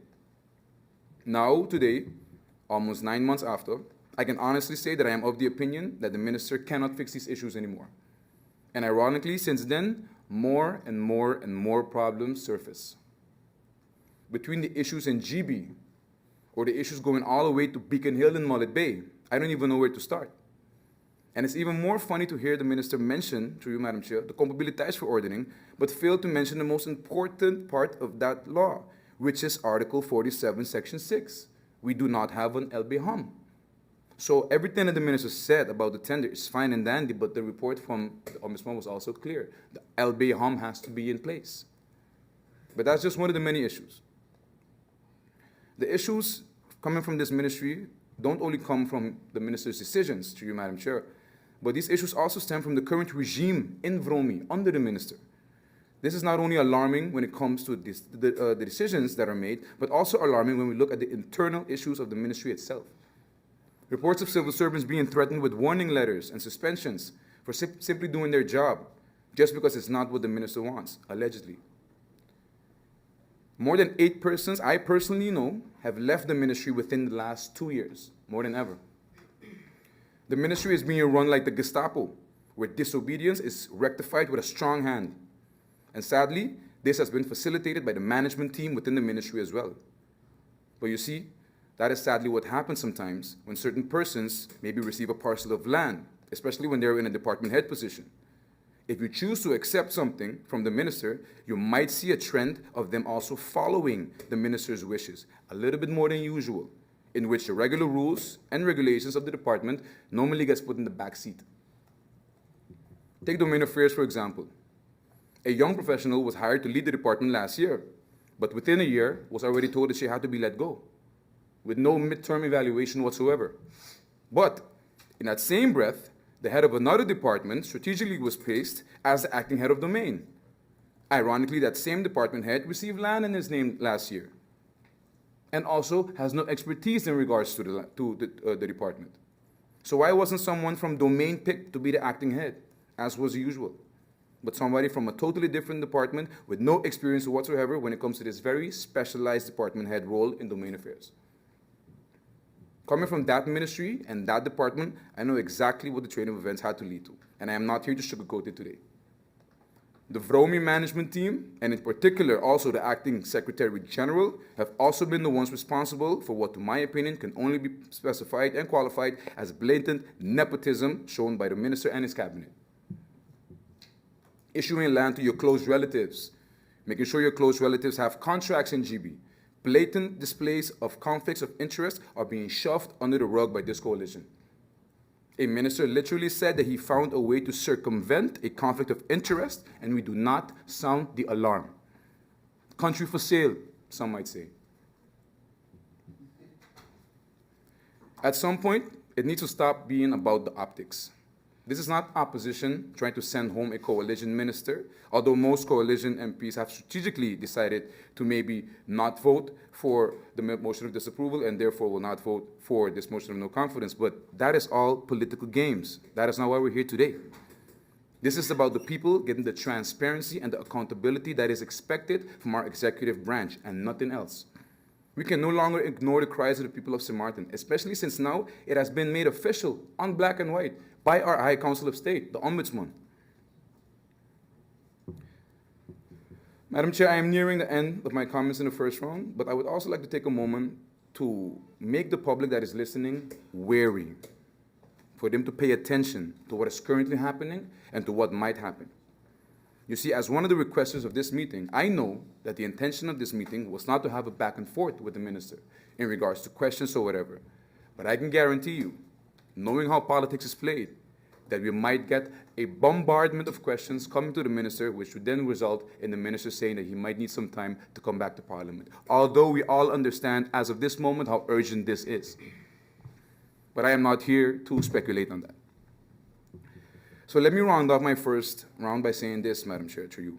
Now, today, almost 9 months after, I can honestly say that I am of the opinion that the minister cannot fix these issues anymore. And ironically, since then, more and more problems surface. Between the issues in GB, or the issues going all the way to Beacon Hill and Mullet Bay, I don't even know where to start. And it's even more funny to hear the minister mention, through you, Madam Chair, the compatibiliteitsverordening, but fail to mention the most important part of that law, which is Article 47, Section 6. We do not have an LB-HUM. So everything that the minister said about the tender is fine and dandy, but the report from the Ombudsman was also clear. The LB-HUM has to be in place. But that's just one of the many issues. The issues coming from this ministry don't only come from the minister's decisions, through you, Madam Chair, but these issues also stem from the current regime in Vromi, under the minister. This is not only alarming when it comes to the decisions that are made, but also alarming when we look at the internal issues of the ministry itself. Reports of civil servants being threatened with warning letters and suspensions for simply doing their job, just because it's not what the minister wants, allegedly. More than 8 persons I personally know have left the ministry within the last 2 years, more than ever. The ministry is being run like the Gestapo, where disobedience is rectified with a strong hand. And sadly, this has been facilitated by the management team within the ministry as well. But you see, that is sadly what happens sometimes when certain persons maybe receive a parcel of land, especially when they're in a department head position. If you choose to accept something from the minister, you might see a trend of them also following the minister's wishes, a little bit more than usual, in which the regular rules and regulations of the department normally gets put in the back seat. Take domain affairs, for example. A young professional was hired to lead the department last year, but within a year was already told that she had to be let go, with no midterm evaluation whatsoever. But in that same breath, the head of another department strategically was placed as the acting head of domain. Ironically, that same department head received land in his name last year, and also has no expertise in regards to the department. So why wasn't someone from domain picked to be the acting head, as was usual, but somebody from a totally different department with no experience whatsoever when it comes to this very specialized department head role in domain affairs? Coming from that ministry and that department, I know exactly what the train of events had to lead to, and I am not here to sugarcoat it today. The VROMI management team, and in particular also the acting secretary general, have also been the ones responsible for what, to my opinion, can only be specified and qualified as blatant nepotism shown by the minister and his cabinet. Issuing land to your close relatives, making sure your close relatives have contracts in GB. Blatant displays of conflicts of interest are being shoved under the rug by this coalition. A minister literally said that he found a way to circumvent a conflict of interest, and we do not sound the alarm. Country for sale, some might say. At some point, it needs to stop being about the optics. This is not opposition trying to send home a coalition minister, although most coalition MPs have strategically decided to maybe not vote for the motion of disapproval and therefore will not vote for this motion of no confidence. But that is all political games. That is not why we're here today. This is about the people getting the transparency and the accountability that is expected from our executive branch and nothing else. We can no longer ignore the cries of the people of St. Martin, especially since now it has been made official on black and white by our High Council of State, the Ombudsman. Madam Chair, I am nearing the end of my comments in the first round, but I would also like to take a moment to make the public that is listening wary, for them to pay attention to what is currently happening and to what might happen. You see, as one of the requesters of this meeting, I know that the intention of this meeting was not to have a back and forth with the minister in regards to questions or whatever. But I can guarantee you, knowing how politics is played, that we might get a bombardment of questions coming to the minister, which would then result in the minister saying that he might need some time to come back to Parliament. Although we all understand, as of this moment, how urgent this is. But I am not here to speculate on that. So let me round off my first round by saying this, Madam Chair, to you.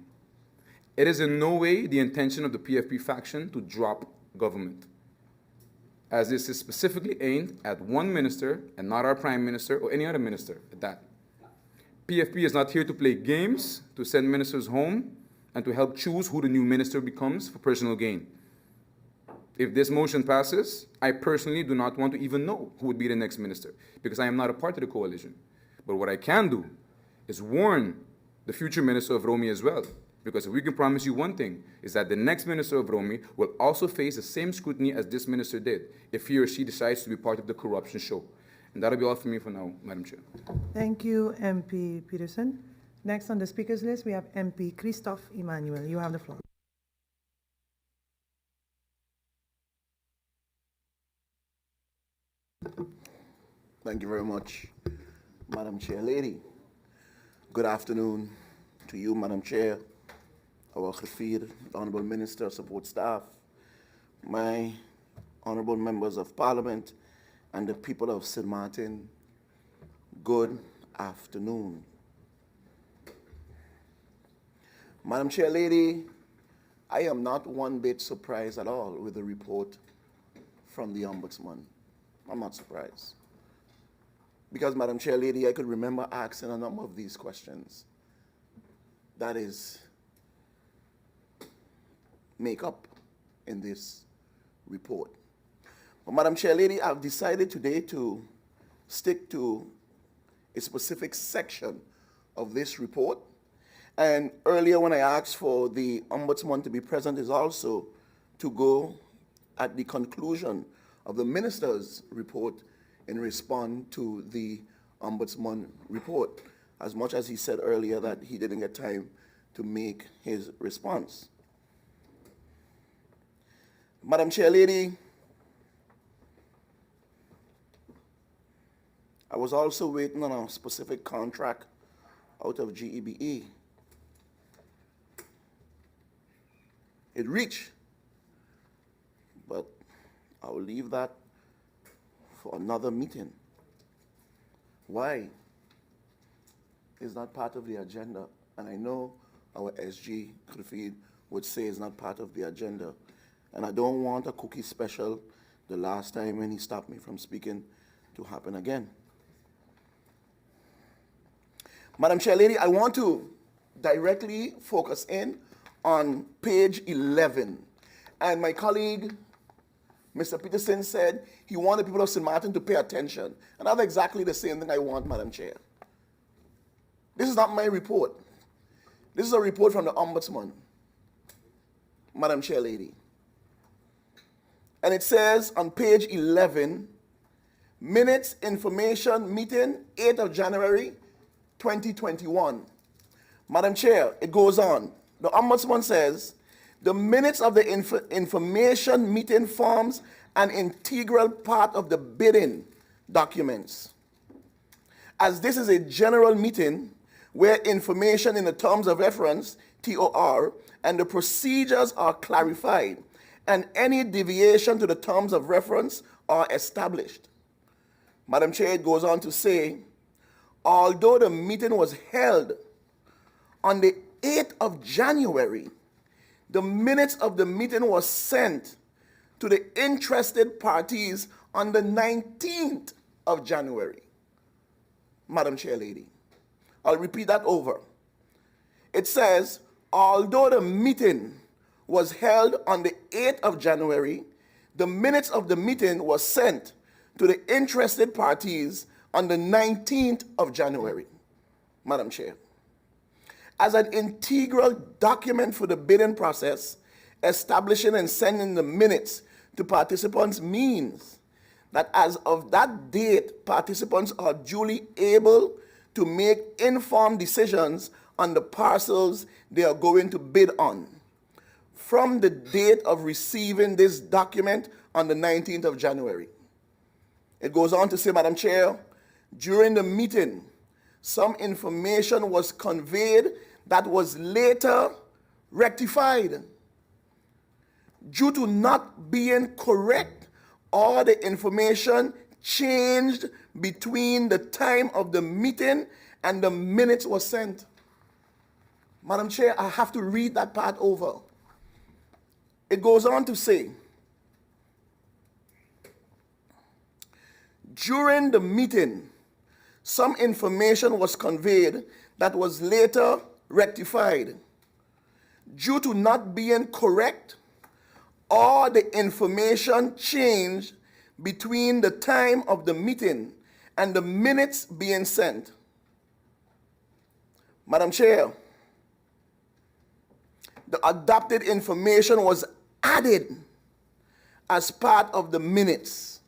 It is in no way the intention of the PFP faction to drop government, as this is specifically aimed at one minister and not our Prime Minister or any other minister at that. PFP is not here to play games, to send ministers home, and to help choose who the new minister becomes for personal gain. If this motion passes, I personally do not want to even know who would be the next minister, because I am not a part of the coalition. But what I can do is warn the future minister of Romi as well, because if we can promise you one thing, is that the next minister of Romi will also face the same scrutiny as this minister did, if he or she decides to be part of the corruption show. And that'll be all for me for now, Madam Chair. Thank you, MP Peterson. Next on the speakers list, we have MP Christophe Emmanuel. You have the floor. Thank you very much, Madam Chair Lady. Good afternoon to you, Madam Chair, our Khafir, Honorable Minister, support staff, my honorable members of Parliament, and the people of St. Martin. Good afternoon. Madam Chair Lady, I am not one bit surprised at all with the report from the Ombudsman. I'm not surprised. Because, Madam Chair Lady, I could remember asking a number of these questions. That is make up in this report. But, Madam Chair Lady, I've decided today to stick to a specific section of this report. And earlier when I asked for the Ombudsman to be present is also to go at the conclusion of the Minister's report in response to the Ombudsman report, as much as he said earlier that he didn't get time to make his response. Madam Chair Lady, I was also waiting on a specific contract out of GEBE. It reached, but I'll leave that for another meeting. Why is not part of the agenda? And I know our SG, Krifid, would say it's not part of the agenda. And I don't want a cookie special the last time when he stopped me from speaking to happen again. Madam Chair Lady, I want to directly focus in on page 11. And my colleague, Mr. Peterson, said he wanted people of St. Martin to pay attention. And that's exactly the same thing I want, Madam Chair. This is not my report. This is a report from the Ombudsman, Madam Chair Lady. And it says on page 11, minutes information meeting, 8th of January, 2021. Madam Chair, it goes on. The Ombudsman says, the minutes of the information meeting forms an integral part of the bidding documents. As this is a general meeting where information in the terms of reference, TOR, and the procedures are clarified, and any deviation to the terms of reference are established. Madam Chair, it goes on to say, although the meeting was held on the 8th of January, the minutes of the meeting was sent to the interested parties on the 19th of January. Madam Chair Lady, I'll repeat that over. It says, although the meeting was held on the 8th of January, the minutes of the meeting was sent to the interested parties on the 19th of January. Madam Chair, as an integral document for the bidding process, establishing and sending the minutes to participants means that as of that date, participants are duly able to make informed decisions on the parcels they are going to bid on from the date of receiving this document on the 19th of January. It goes on to say, Madam Chair, during the meeting, some information was conveyed that was later rectified. Due to not being correct, or the information changed between the time of the meeting and the minutes were sent. Madam Chair, I have to read that part over. It goes on to say, during the meeting, some information was conveyed that was later rectified. Due to not being correct, or the information changed between the time of the meeting and the minutes being sent. Madam Chair, the adopted information was added as part of the minutes.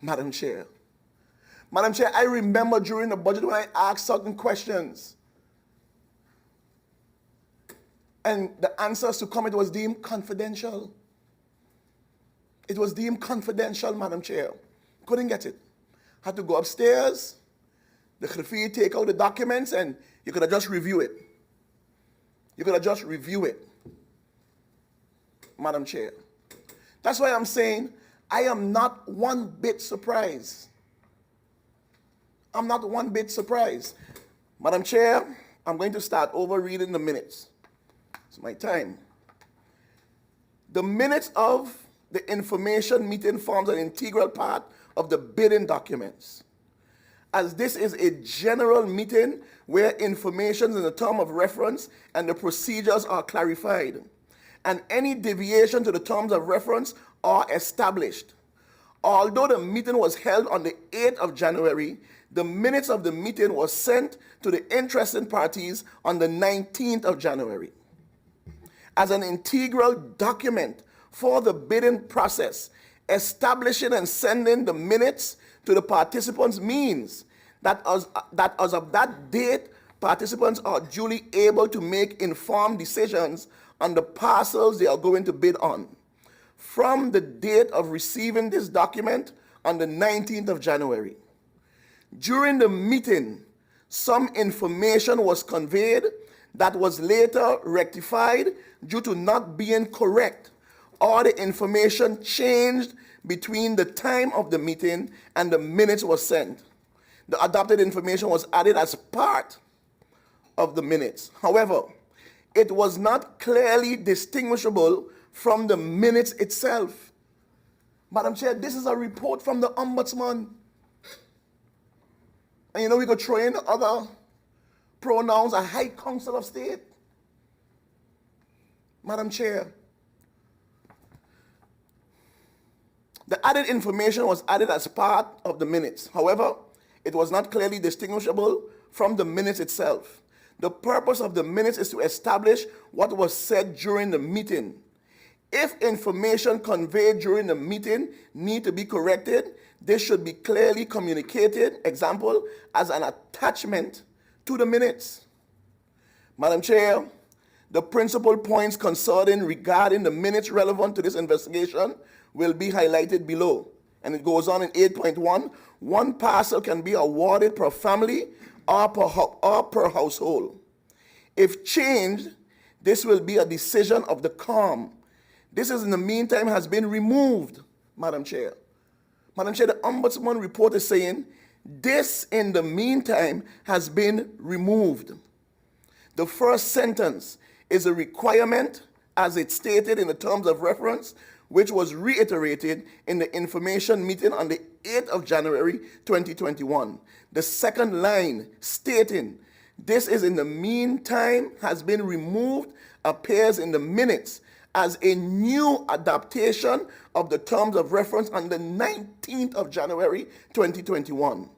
Madam Chair. Madam Chair, I remember during the budget when I asked certain questions and the answers to come, it was deemed confidential. It was deemed confidential, Madam Chair. Couldn't get it. Had to go upstairs, the Khrifi take out the documents, and you could have just review it. You could have just review it, Madam Chair. That's why I'm saying I am not one bit surprised. I'm not one bit surprised. Madam Chair, I'm going to start over reading the minutes. It's my time. The minutes of the information meeting forms an integral part of the bidding documents. as this is a general meeting where information in the term of reference and the procedures are clarified, and any deviation to the terms of reference are established. Although the meeting was held on the 8th of January, the minutes of the meeting was sent to the interested parties on the 19th of January. As an integral document for the bidding process, establishing and sending the minutes to the participants means that as of that date, participants are duly able to make informed decisions on the parcels they are going to bid on. From the date of receiving this document on the 19th of January. During the meeting, some information was conveyed that was later rectified due to not being correct, or the information changed between the time of the meeting and the minutes were sent. The adopted information was added as part of the minutes. However, it was not clearly distinguishable from the minutes itself. Madam Chair, this is a report from the Ombudsman. And you know, we could throw in other pronouns, a High Council of State. Madam Chair, the added information was added as part of the minutes. However, it was not clearly distinguishable from the minutes itself. The purpose of the minutes is to establish what was said during the meeting. If information conveyed during the meeting need to be corrected, this should be clearly communicated, example, as an attachment to the minutes. Madam Chair, the principal points concerning regarding the minutes relevant to this investigation will be highlighted below. And it goes on in 8.1, one parcel can be awarded per family or per household. If changed, this will be a decision of the COM. This is in the meantime has been removed, Madam Chair. Madam Chair, the Ombudsman report is saying this in the meantime has been removed. The first sentence is a requirement as it stated in the terms of reference, which was reiterated in the information meeting on the 8th of January 2021. The second line stating this is in the meantime has been removed appears in the minutes as a new adaptation of the terms of reference on the 19th of January 2021.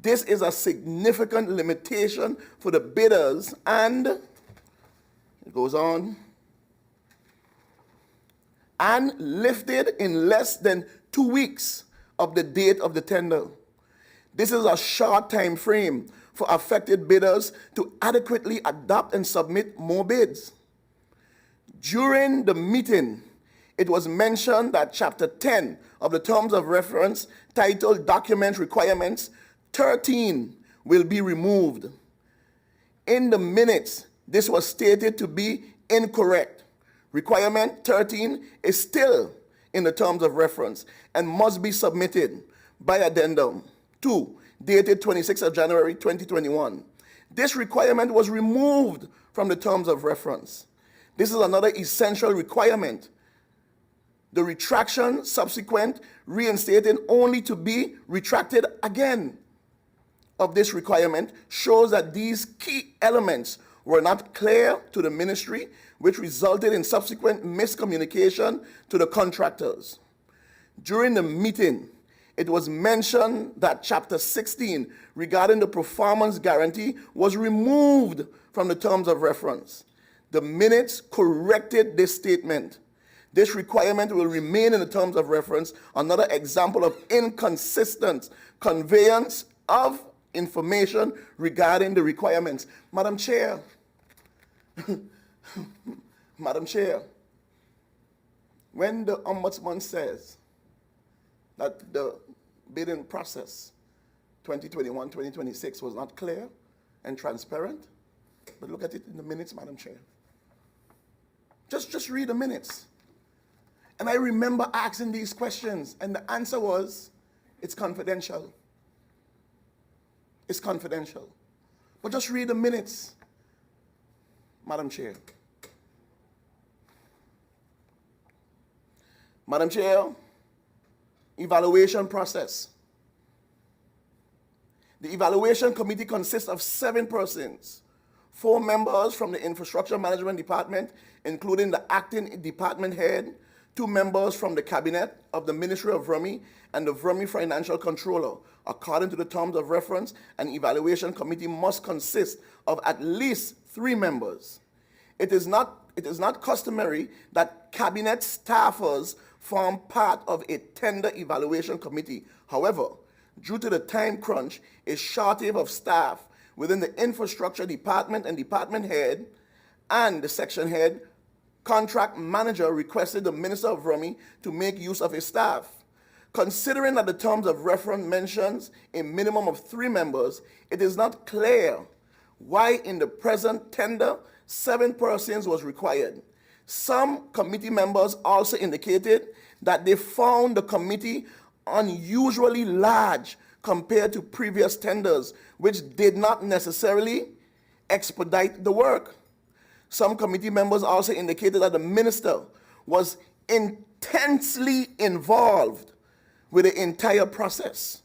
This is a significant limitation for the bidders and, it goes on, and lifted in less than 2 weeks of the date of the tender. This is a short time frame for affected bidders to adequately adapt and submit more bids. During the meeting, it was mentioned that Chapter 10 of the Terms of Reference, titled Document Requirements 13, will be removed. In the minutes, this was stated to be incorrect. Requirement 13 is still in the Terms of Reference and must be submitted by addendum 2, dated 26th of January 2021. This requirement was removed from the Terms of Reference. This is another essential requirement. The retraction subsequent reinstated only to be retracted again of this requirement shows that these key elements were not clear to the ministry, which resulted in subsequent miscommunication to the contractors. During the meeting, it was mentioned that Chapter 16 regarding the performance guarantee was removed from the Terms of Reference. The minutes corrected this statement. This requirement will remain in the Terms of Reference, another example of inconsistent conveyance of information regarding the requirements. Madam Chair, Madam Chair, when the Ombudsman says that the bidding process 2021-2026 was not clear and transparent, but look at it in the minutes, Madam Chair. Just read the minutes. And I remember asking these questions, and the answer was, it's confidential. It's confidential. But just read the minutes, Madam Chair. Madam Chair, evaluation process. The evaluation committee consists of 7 persons, 4 members from the Infrastructure Management Department, including the acting department head, 2 members from the cabinet of the Ministry of Vrummy, and the Vrummy Financial Controller. According to the terms of reference, an evaluation committee must consist of at least 3 members. It is not customary that cabinet staffers form part of a tender evaluation committee. However, due to the time crunch, a shortage of staff within the infrastructure department and department head and the section head, contract manager requested the Minister of Vrummy to make use of his staff. Considering that the terms of reference mentions a minimum of 3 members, it is not clear why in the present tender 7 persons was required. Some committee members also indicated that they found the committee unusually large compared to previous tenders, which did not necessarily expedite the work. Some committee members also indicated that the minister was intensely involved with the entire process.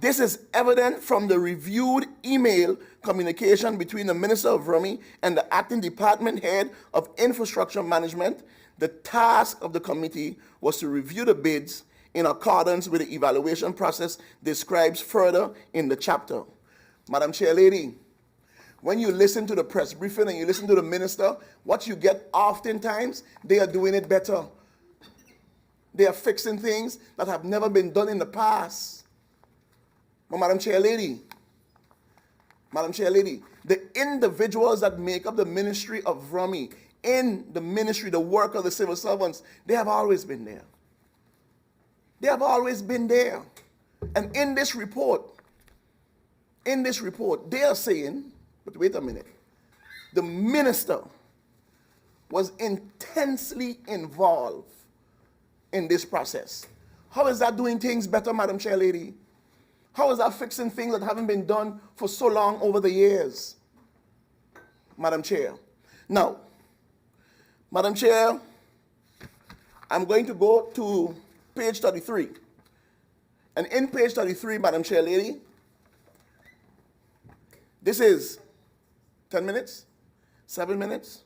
This is evident from the reviewed email communication between the Minister of Vrummy and the acting department head of infrastructure management. The task of the committee was to review the bids in accordance with the evaluation process described further in the chapter. Madam Chair Lady, when you listen to the press briefing and you listen to the minister, what you get oftentimes, they are doing it better. They are fixing things that have never been done in the past. But Madam Chair Lady, the individuals that make up the Ministry of Vrummy, in the ministry, the work of the civil servants, they have always been there. They have always been there. And in this report, they are saying, but wait a minute, the minister was intensely involved in this process. How is that doing things better, Madam Chair Lady? How is that fixing things that haven't been done for so long over the years? Madam Chair. Now, Madam Chair, I'm going to go to page 33. And in page 33, Madam Chair Lady, this is 10 minutes? 7 minutes?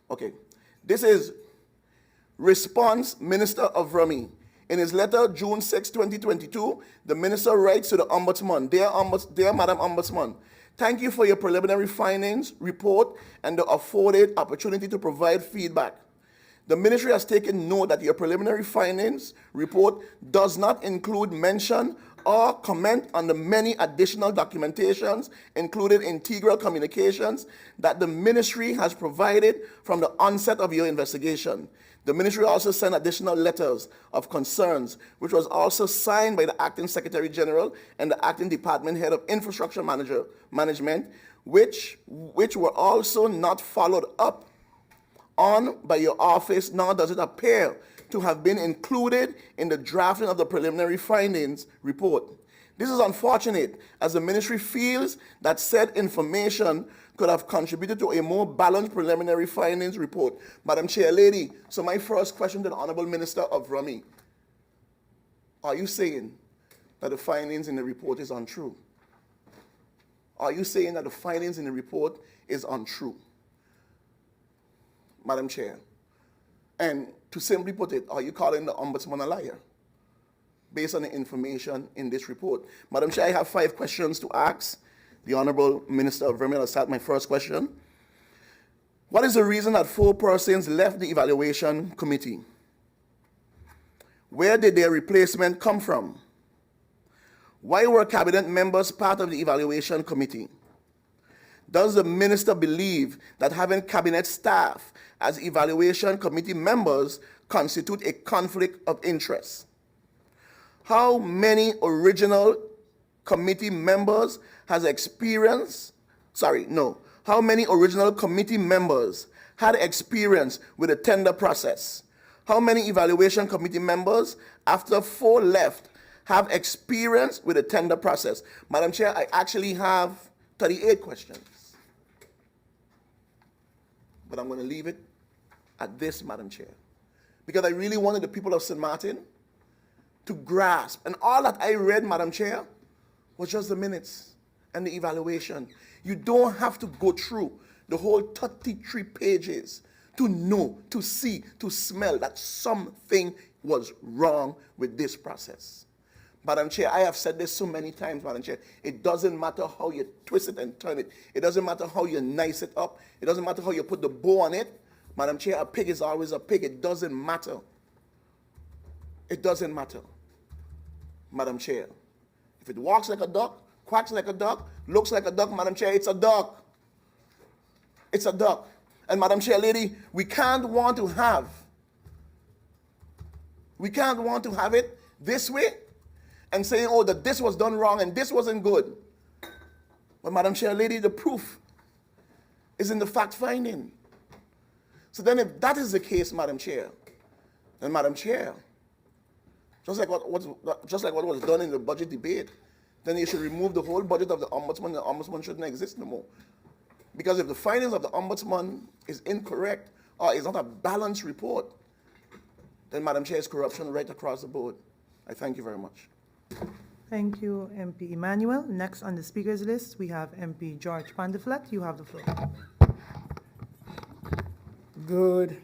Okay. This is response, Minister of Vrummy. In his letter, June 6, 2022, the minister writes to the Ombudsman, Dear Madam Ombudsman, thank you for your preliminary findings, report, and the afforded opportunity to provide feedback. The ministry has taken note that your preliminary findings report does not include mention or comment on the many additional documentations, including integral communications, that the ministry has provided from the onset of your investigation. The ministry also sent additional letters of concerns, which was also signed by the acting Secretary General and the acting Department Head of Infrastructure Management, which were also not followed up on by your office, nor does it appear to have been included in the drafting of the preliminary findings report. This is unfortunate, as the ministry feels that said information could have contributed to a more balanced preliminary findings report. Madam Chair Lady, so my first question to the Honorable Minister of Vrummy, are you saying that the findings in the report is untrue? Are you saying that the findings in the report is untrue? Madam Chair, and to simply put it, are you calling the Ombudsman a liar based on the information in this report? Madam Chair, I have 5 questions to ask the Honorable Minister of Vrummy. I'll start my first question. What is the reason that 4 persons left the evaluation committee? Where did their replacement come from? Why were cabinet members part of the evaluation committee? Does the minister believe that having cabinet staff as evaluation committee members constitute a conflict of interest? How many original committee members has experience, how many original committee members had experience with the tender process? How many evaluation committee members, after 4 left, have experience with the tender process? Madam Chair, I actually have 38 questions. But I'm going to leave it at this, Madam Chair, because I really wanted the people of St. Martin to grasp. And all that I read, Madam Chair, was just the minutes and the evaluation. You don't have to go through the whole 33 pages to know, to see, to smell that something was wrong with this process. Madam Chair, I have said this so many times, Madam Chair. It doesn't matter how you twist it and turn it. It doesn't matter how you nice it up. It doesn't matter how you put the bow on it. Madam Chair, a pig is always a pig. It doesn't matter. It doesn't matter. Madam Chair, if it walks like a duck, quacks like a duck, looks like a duck, Madam Chair, it's a duck. It's a duck. And Madam Chair lady, we can't want to have it this way and saying, oh, that this was done wrong and this wasn't good. But Madam Chair lady, the proof is in the fact finding. So then if that is the case, Madam Chair, then Madam Chair, just like what was done in the budget debate, then you should remove the whole budget of the Ombudsman. The Ombudsman shouldn't exist no more. Because if the findings of the Ombudsman is incorrect or is not a balanced report, then Madam Chair, is corruption right across the board. I thank you very much. Thank you, MP Emmanuel. Next on the speakers list, we have MP George Pandeflat. You have the floor. Good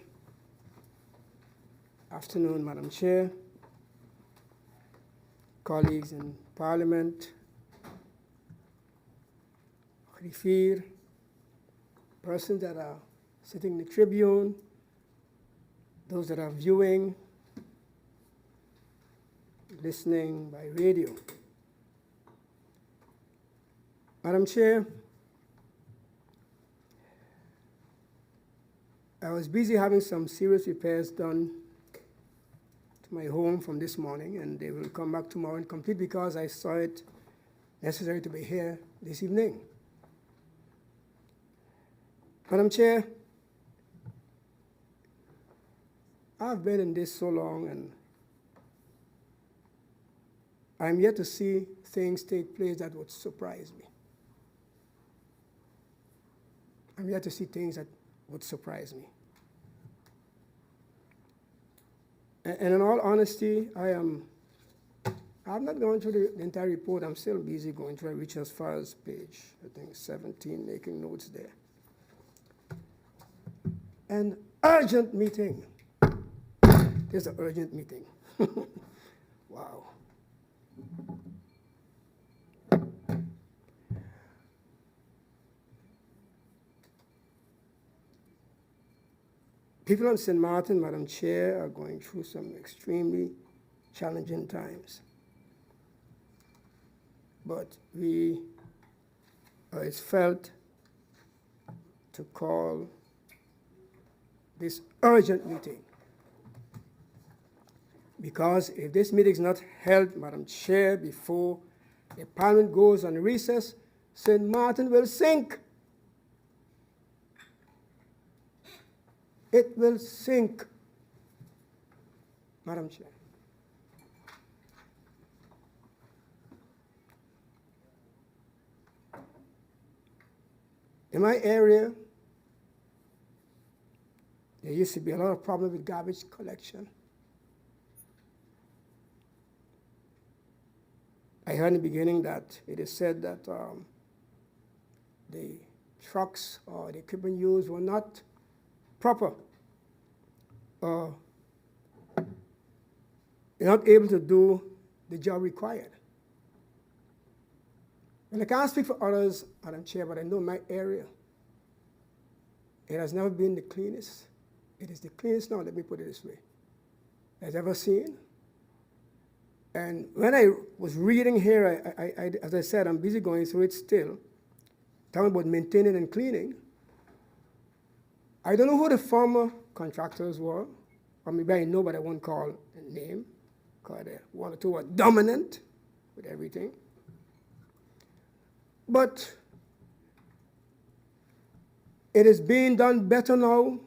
afternoon, Madam Chair, colleagues in Parliament, Khifir, persons that are sitting in the tribune, those that are viewing, listening by radio. Madam Chair, I was busy having some serious repairs done to my home from this morning, and they will come back tomorrow and complete because I saw it necessary to be here this evening. Madam Chair, I've been in this so long, and I'm yet to see things take place that would surprise me. I'm yet to see things that would surprise me. And in all honesty, I've not gone through the entire report. I'm still busy going through. I reached as far as page, I think, 17, making notes there. An urgent meeting. There's an urgent meeting. Wow. People on St. Martin, Madam Chair, are going through some extremely challenging times. But it's felt to call this urgent meeting. Because if this meeting is not held, Madam Chair, before the Parliament goes on recess, St. Martin will sink. It will sink, Madam Chair. In my area, there used to be a lot of problems with garbage collection. I heard in the beginning that it is said that the trucks or the equipment used were not proper. They're not able to do the job required. And I can't speak for others, Madam Chair, but I know my area, it has never been the cleanest. It is the cleanest now, let me put it this way, I've ever seen. And when I was reading here, I, as I said, I'm busy going through it still, talking about maintaining and cleaning. I don't know who the former contractors were, or maybe I know, but I won't call a name, because one or two were dominant with everything. But it is being done better now,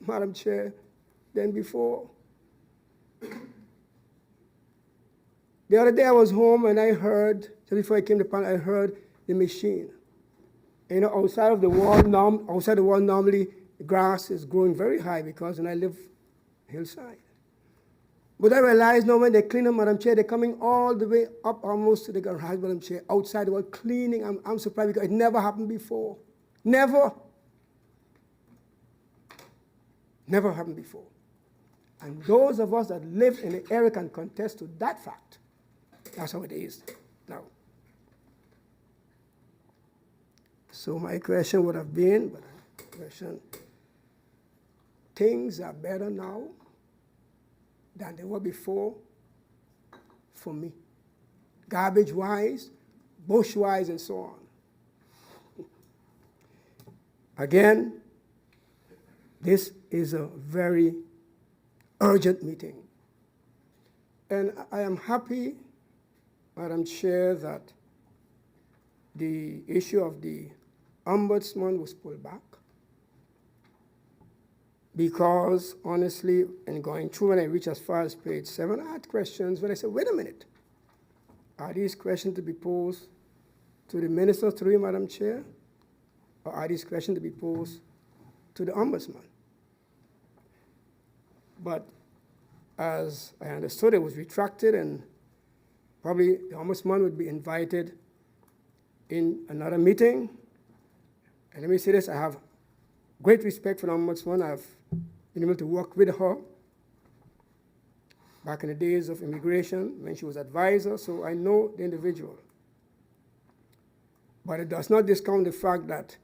Madam Chair, than before. The other day I was home and I heard, just before I came to Parliament, I heard the machine. And, you know, outside the wall normally the grass is growing very high because when I live hillside. But I realize now when they clean up, Madam Chair, they're coming all the way up almost to the garage, Madam Chair, outside the wall, cleaning. I'm surprised because it never happened before. Never. Never happened before. And those of us that live in the area can contest to that fact. That's how it is now. So my question would have been, things are better now than they were before for me. Garbage-wise, bush-wise, and so on. Again, this is a very urgent meeting. And I am happy, Madam Chair, that the issue of the Ombudsman was pulled back. Because, honestly, in going through, when I reached as far as page 7, I had questions when I said, wait a minute. Are these questions to be posed to the Minister through you, Madam Chair? Or are these questions to be posed to the Ombudsman? But as I understood, it was retracted, and probably the Ombudsman would be invited in another meeting. And let me say this, I have great respect for the Ombudsman. I've been able to work with her back in the days of immigration when she was advisor, so I know the individual. But it does not discount the fact that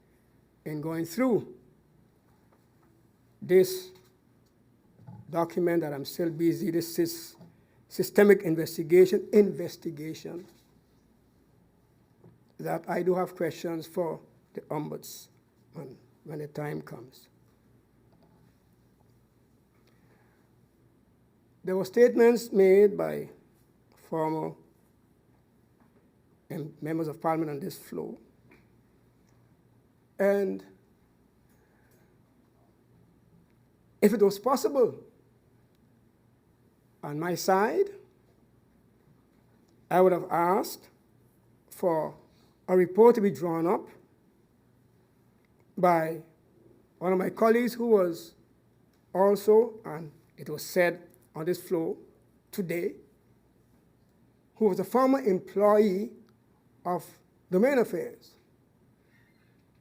in going through this document that I'm still busy, this systemic investigation, that I do have questions for the Ombudsman when the time comes. There were statements made by former members of Parliament on this floor. And if it was possible, on my side, I would have asked for a report to be drawn up by one of my colleagues who was also, and it was said on this floor today, who was a former employee of Domain Affairs.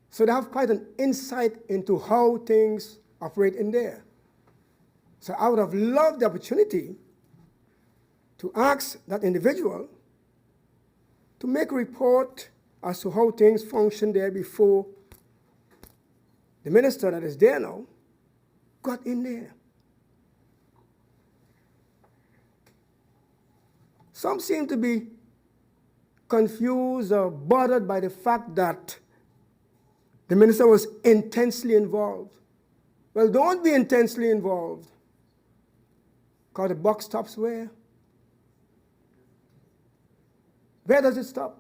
So they have quite an insight into how things operate in there. So I would have loved the opportunity to ask that individual to make a report as to how things function there before the minister that is there now got in there. Some seem to be confused or bothered by the fact that the minister was intensely involved. Well, don't be intensely involved, because the buck stops where? Where does it stop?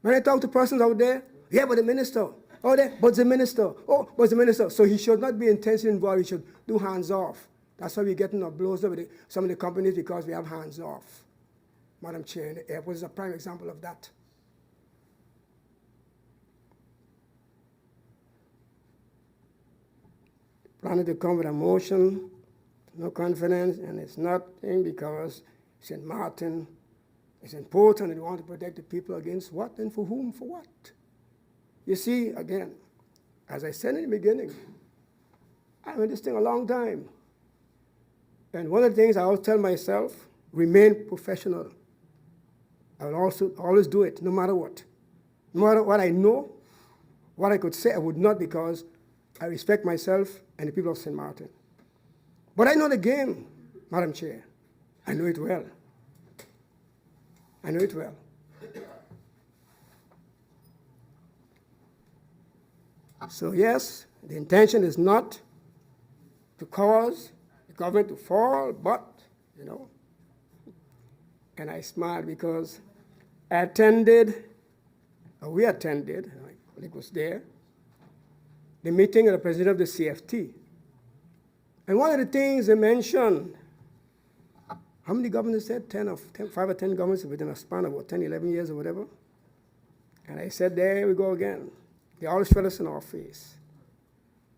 When I talk to persons out there, yeah, but the minister. Oh, there, but the minister. Oh, but the minister. So he should not be intensely involved. He should do hands off. That's why we're getting our blows up with some of the companies, because we have hands off. Madam Chair, the airport is a prime example of that. Planning to come with a motion, no confidence, and it's nothing because St. Martin is important and we want to protect the people against what and for whom, for what? You see, again, as I said in the beginning, I've been this thing a long time. And one of the things I always tell myself, remain professional. I will also always do it, no matter what. No matter what I know, what I could say, I would not, because I respect myself and the people of St. Martin. But I know the game, Madam Chair. I know it well. I know it well. So yes, the intention is not to cause the government to fall, but, and I smiled because we attended, my colleague was there, the meeting of the president of the CFT. And one of the things they mentioned, how many governors said? 5 or 10 governments within a span of about 10, 11 years or whatever. And I said, there we go again. They always fell us in our face.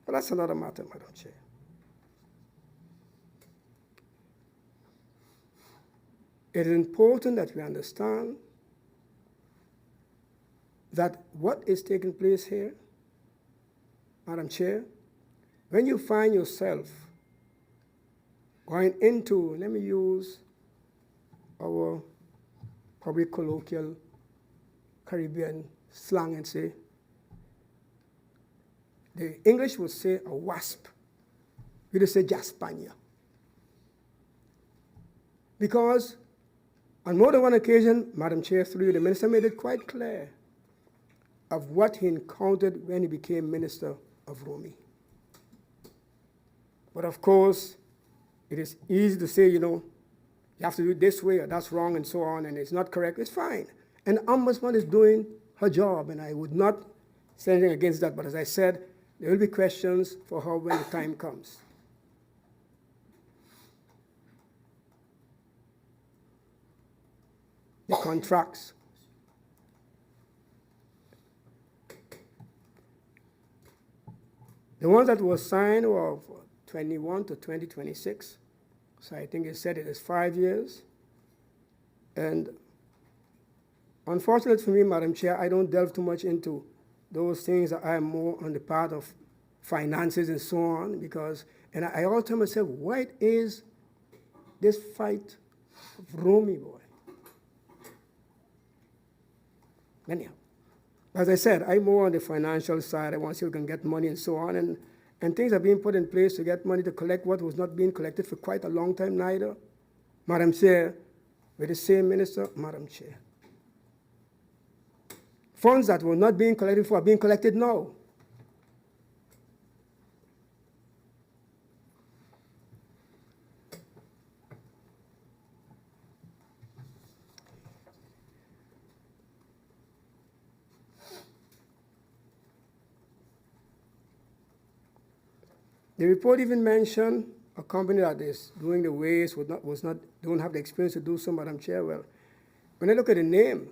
But that's another matter, Madam Chair. it is important that we understand that what is taking place here, Madam Chair, when you find yourself going into, let me use our probably colloquial Caribbean slang and say, the English would say a wasp. We would say jaspania. Because on more than one occasion, Madam Chair, through you, the minister made it quite clear of what he encountered when he became Minister of Romy. But of course, it is easy to say, you know, you have to do it this way or that's wrong and so on, and it's not correct. It's fine. And the Ombudsman is doing her job, and I would not say anything against that. But as I said, there will be questions for her when the time comes. The contracts. The ones that were signed were 21 to 2026. So I think it said it is 5 years. And unfortunately for me, Madam Chair, I don't delve too much into those things that are more on the part of finances and so on, because, and I always tell myself, what is this fight of Romy, boy? Anyhow, as I said, I'm more on the financial side. I want to see if we can get money and so on. And things are being put in place to get money to collect what was not being collected for quite a long time neither. Madam Chair, with the same minister, Madam Chair. Funds that were not being collected for are being collected now. The report even mentioned a company that is doing the waste don't have the experience to do so, Madam Chair. Well, when I look at the name,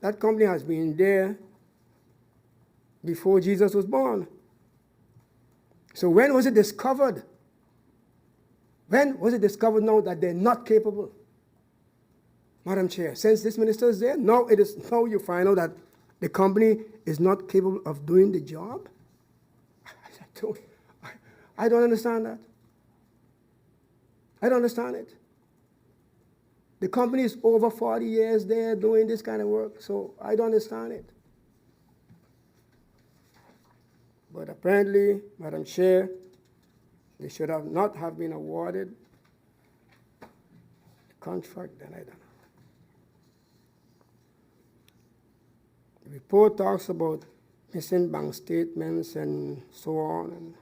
that company has been there before Jesus was born. So when was it discovered? When was it discovered now that they're not capable? Madam Chair, since this minister is there, now you find out that the company is not capable of doing the job? I don't understand that. I don't understand it. The company is over 40 years there doing this kind of work, so I don't understand it. But apparently, Madam Chair, they should have not have been awarded the contract, then I don't know. The report talks about missing bank statements and so on, and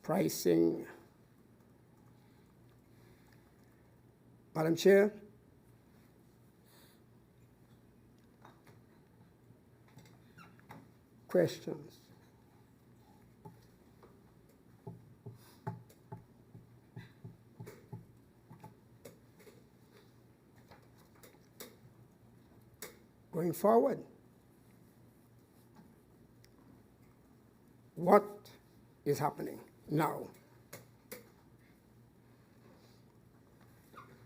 pricing. Madam Chair, questions? Going forward, what is happening now?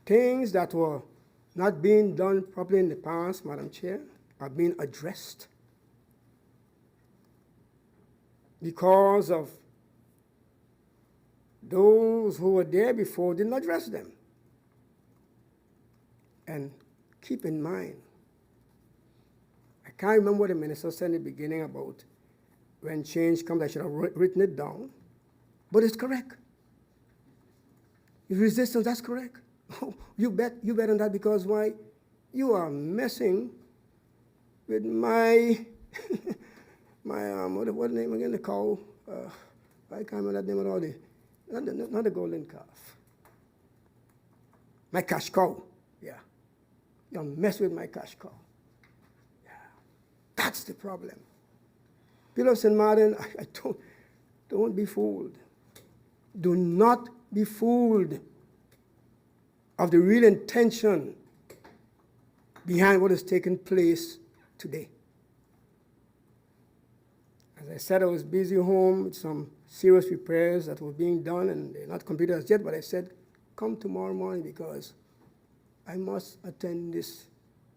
Things that were not being done properly in the past, Madam Chair, are being addressed because of those who were there before didn't address them. And keep in mind, I can't remember what the minister said in the beginning about when change comes, I should have written it down, but it's correct. Resistance, that's correct. You bet on that, because why? You are messing with my what name again? The cow. I can't remember that name at all. Not the golden calf. My cash cow. Yeah. You're messing with my cash cow. Yeah. That's the problem. People of St. Martin, I don't be fooled. Do not be fooled of the real intention behind what is taking place today. As I said, I was busy home with some serious repairs that were being done, and they're not completed as yet, but I said, come tomorrow morning because I must attend this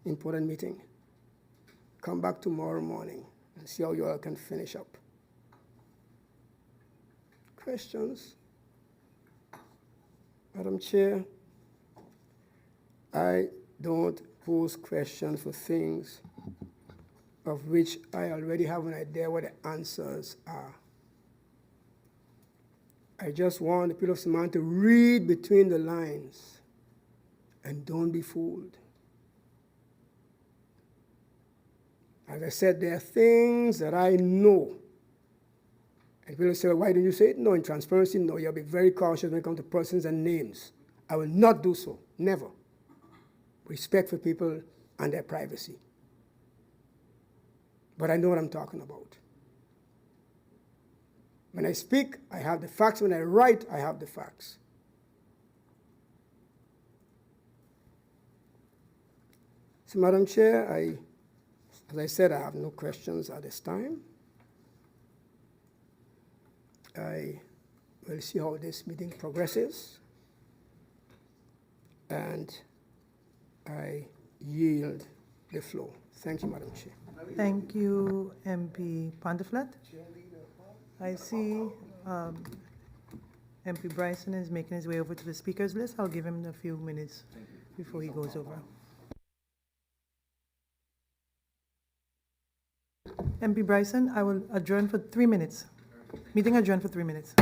important meeting. Come back tomorrow morning and see how you all can finish up. Questions? Madam Chair, I don't pose questions for things of which I already have an idea what the answers are. I just want the people of Samana to read between the lines and don't be fooled. As I said, there are things that I know. And people say, well, why didn't you say it? No, in transparency, no. You'll be very cautious when it comes to persons and names. I will not do so, never. Respect for people and their privacy. But I know what I'm talking about. When I speak, I have the facts. When I write, I have the facts. So, Madam Chair, as I said, I have no questions at this time. I will see how this meeting progresses. And I yield the floor. Thank you, Madam Chair. Thank you, MP Pontiflat. I see MP Bryson is making his way over to the speakers list. I'll give him a few minutes before he goes over. MP Bryson, I will adjourn for 3 minutes. Meeting adjourned for 3 minutes.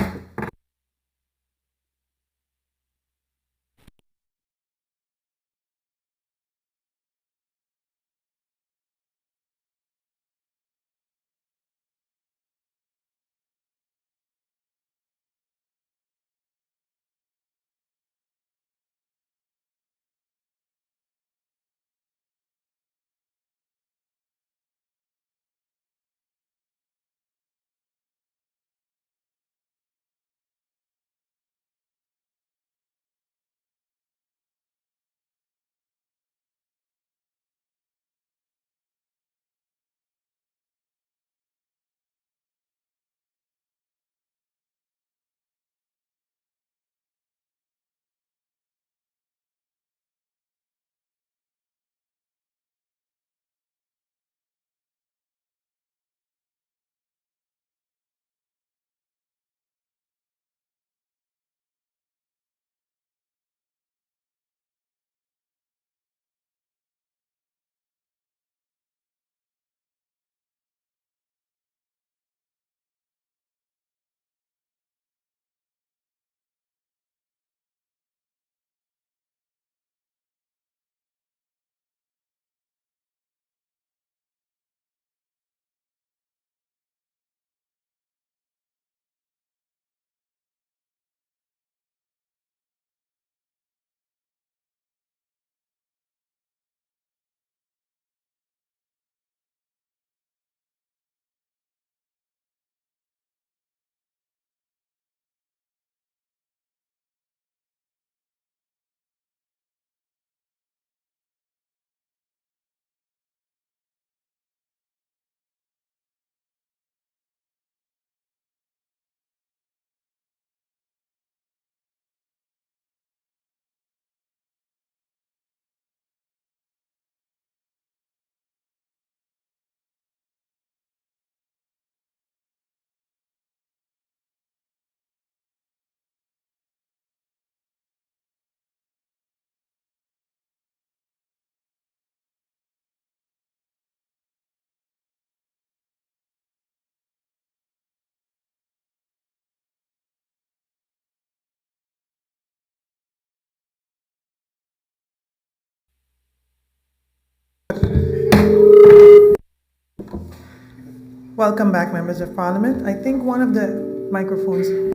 Welcome back, members of Parliament. I think one of the microphones.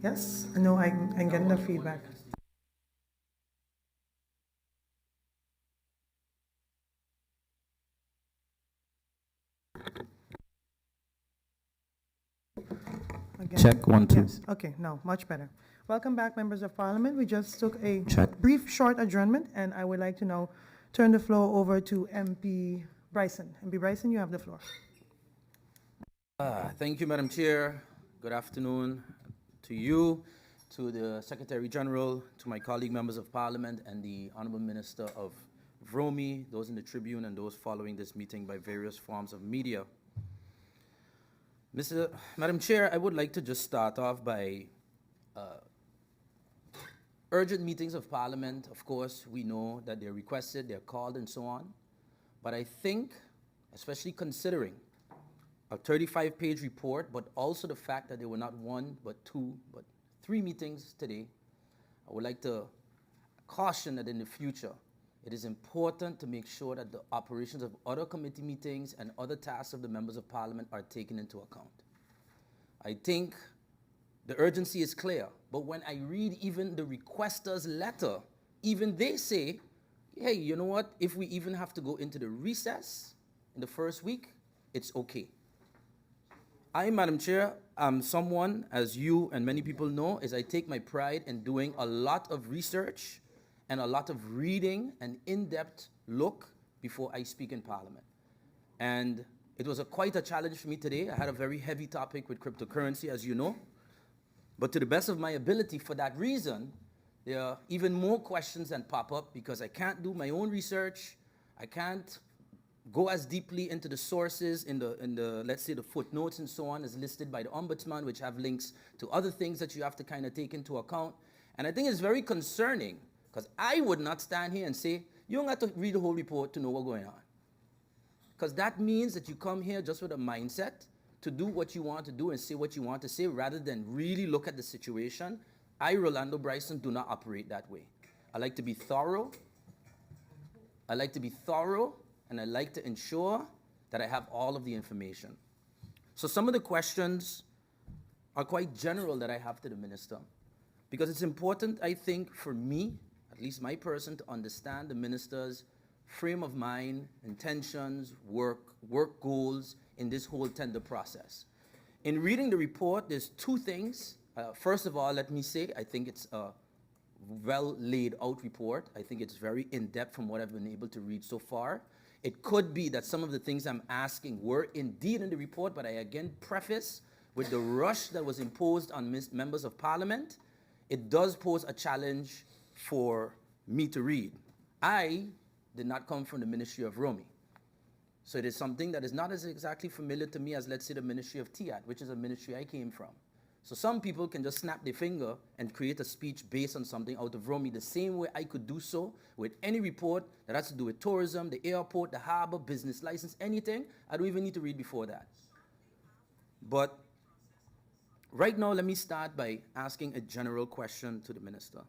Yes? No, I'm getting the feedback. Again. Check, 1, 2. Yes. Okay, now, much better. Welcome back, members of Parliament. We just took a Check. brief, short adjournment, and I would like to now turn the floor over to MP Bryson. MP Bryson, you have the floor. Thank you, Madam Chair. Good afternoon to you, to the Secretary General, to my colleague members of Parliament, and the Honorable Minister of Vromi, those in the Tribune, and those following this meeting by various forms of media. Madam Chair, I would like to just start off by urgent meetings of Parliament. Of course, we know that they're requested, they're called, and so on. But I think, especially considering a 35-page report, but also the fact that there were not one, but two, but three meetings today, I would like to caution that in the future, it is important to make sure that the operations of other committee meetings and other tasks of the members of Parliament are taken into account. I think the urgency is clear, but when I read even the requester's letter, even they say, hey, you know what, if we even have to go into the recess in the first week, it's okay. I, Madam Chair, am someone, as you and many people know, is I take my pride in doing a lot of research and a lot of reading and in-depth look before I speak in Parliament. And it was quite a challenge for me today. I had a very heavy topic with cryptocurrency, as you know. But to the best of my ability, for that reason, there are even more questions that pop up because I can't do my own research. I can't go as deeply into the sources in the let's say the footnotes and so on as listed by the Ombudsman, which have links to other things that you have to kind of take into account. And I think it's very concerning because I would not stand here and say, you don't have to read the whole report to know what's going on. Because that means that you come here just with a mindset to do what you want to do and say what you want to say rather than really look at the situation. I, Rolando Bryson, do not operate that way. I like to be thorough. And I like to ensure that I have all of the information. So some of the questions are quite general that I have to the minister, because it's important, I think, for me, at least my person, to understand the minister's frame of mind, intentions, work goals in this whole tender process. In reading the report, there's two things. First of all, let me say, I think it's a well laid out report. I think it's very in-depth from what I've been able to read so far. It could be that some of the things I'm asking were indeed in the report, but I again preface with the rush that was imposed on members of Parliament. It does pose a challenge for me to read. I did not come from the Ministry of Vromi. So it is something that is not as exactly familiar to me as, let's say, the Ministry of Tiat, which is a ministry I came from. So some people can just snap their finger and create a speech based on something out of Vromi the same way I could do so with any report that has to do with tourism, the airport, the harbor, business license, anything. I don't even need to read before that. But right now, let me start by asking a general question to the minister.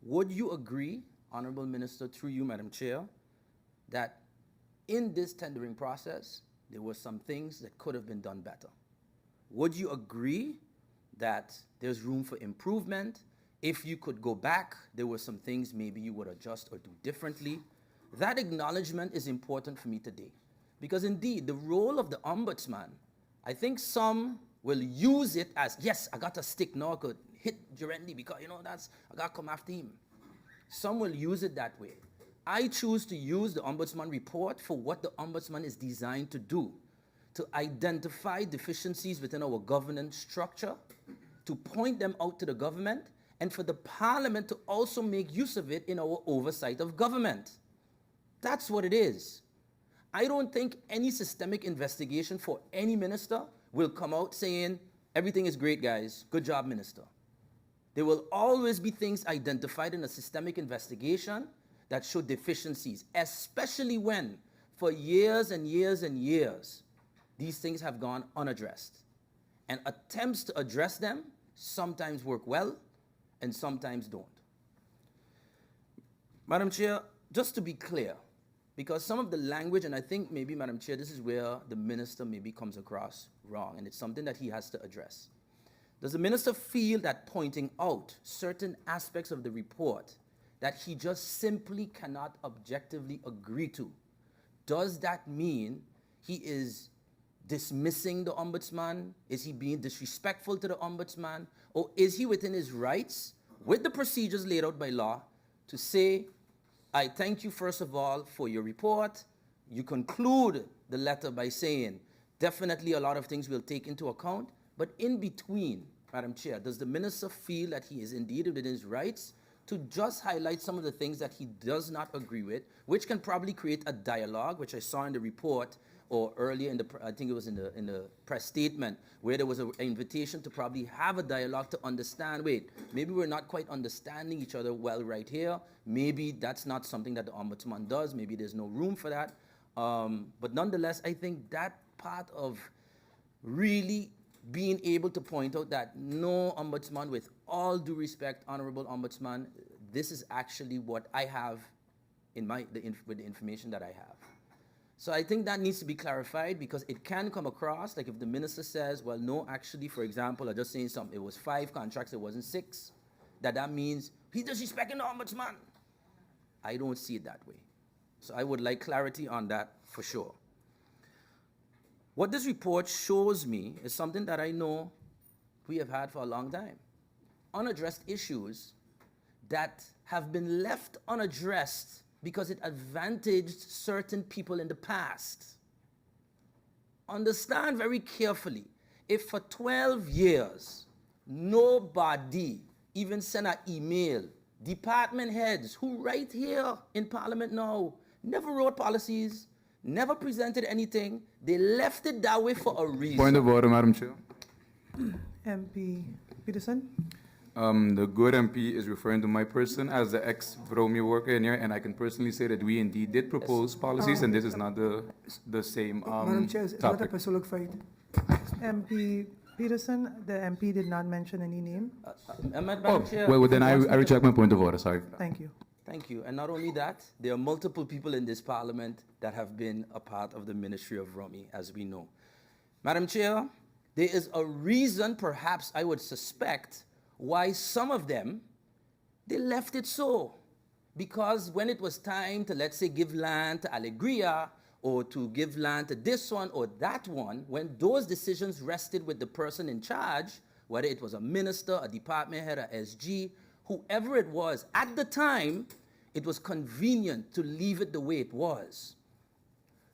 Would you agree, Honorable Minister, through you, Madam Chair, that in this tendering process, there were some things that could have been done better? Would you agree that there's room for improvement? If you could go back, there were some things maybe you would adjust or do differently. That acknowledgement is important for me today. Because indeed, the role of the Ombudsman, I think some will use it as, yes, I got a stick now, I could hit Gerendi because, I got to come after him. Some will use it that way. I choose to use the Ombudsman report for what the Ombudsman is designed to do, to identify deficiencies within our governance structure, to point them out to the government, and for the Parliament to also make use of it in our oversight of government. That's what it is. I don't think any systemic investigation for any minister will come out saying, everything is great, guys. Good job, minister. There will always be things identified in a systemic investigation that show deficiencies, especially when, for years and years and years, these things have gone unaddressed. And attempts to address them sometimes work well and sometimes don't. Madam Chair, just to be clear, because some of the language, and I think maybe, Madam Chair, this is where the minister maybe comes across wrong, and it's something that he has to address. Does the minister feel that pointing out certain aspects of the report that he just simply cannot objectively agree to, does that mean he is dismissing the Ombudsman? Is he being disrespectful to the Ombudsman? Or is he within his rights, with the procedures laid out by law, to say, I thank you, first of all, for your report. You conclude the letter by saying, definitely a lot of things we'll take into account, but in between, Madam Chair, does the minister feel that he is indeed within his rights to just highlight some of the things that he does not agree with, which can probably create a dialogue, which I saw in the report, or earlier in the, I think it was in the press statement, where there was an invitation to probably have a dialogue to understand, wait, maybe we're not quite understanding each other well right here. Maybe that's not something that the Ombudsman does. Maybe there's no room for that. But nonetheless, I think that part of really being able to point out that no, Ombudsman, with all due respect, Honorable Ombudsman, this is actually what I have in with the information that I have. So I think that needs to be clarified, because it can come across like if the minister says, well, no, actually, for example, I'm just saying something, it was 5 contracts, it wasn't 6, that means he's disrespecting the Ombudsman. I don't see it that way. So I would like clarity on that for sure. What this report shows me is something that I know we have had for a long time. Unaddressed issues that have been left unaddressed because it advantaged certain people in the past. Understand very carefully, if for 12 years, nobody even sent an email, department heads who right here in Parliament now never wrote policies, never presented anything, they left it that way for a reason. Point of order, Madam Chair. MP Peterson? The good MP is referring to my person as the ex-Vromia worker in here, and I can personally say that we indeed did propose policies, and this is not the same Madam Chair, it's not a topic. personal fight. MP Peterson, the MP did not mention any name. Madam Chair, Well, then I reject my point of order, sorry. Thank you. thank you. And not only that, there are multiple people in this Parliament that have been a part of the Ministry of Romy, as we know. Madam Chair, there is a reason, perhaps I would suspect, why some of them, they left it so. Because when it was time to, let's say, give land to Alegria, or to give land to this one or that one, when those decisions rested with the person in charge, whether it was a minister, a department head, a SG, whoever it was, at the time, it was convenient to leave it the way it was.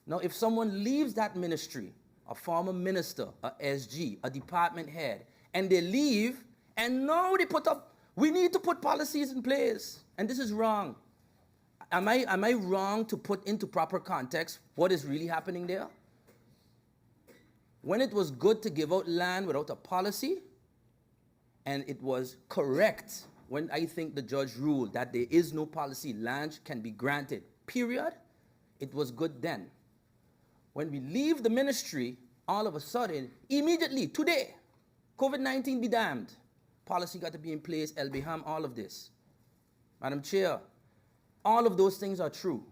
Now, if someone leaves that ministry, a former minister, a SG, a department head, and they leave, and now they put up, we need to put policies in place, and this is wrong. Am I wrong to put into proper context what is really happening there? When it was good to give out land without a policy, and it was correct when I think the judge ruled that there is no policy, land can be granted, period, it was good then. When we leave the ministry, all of a sudden, immediately, today, COVID-19 be damned. Policy got to be in place, LBHAM, all of this. Madam Chair, all of those things are true.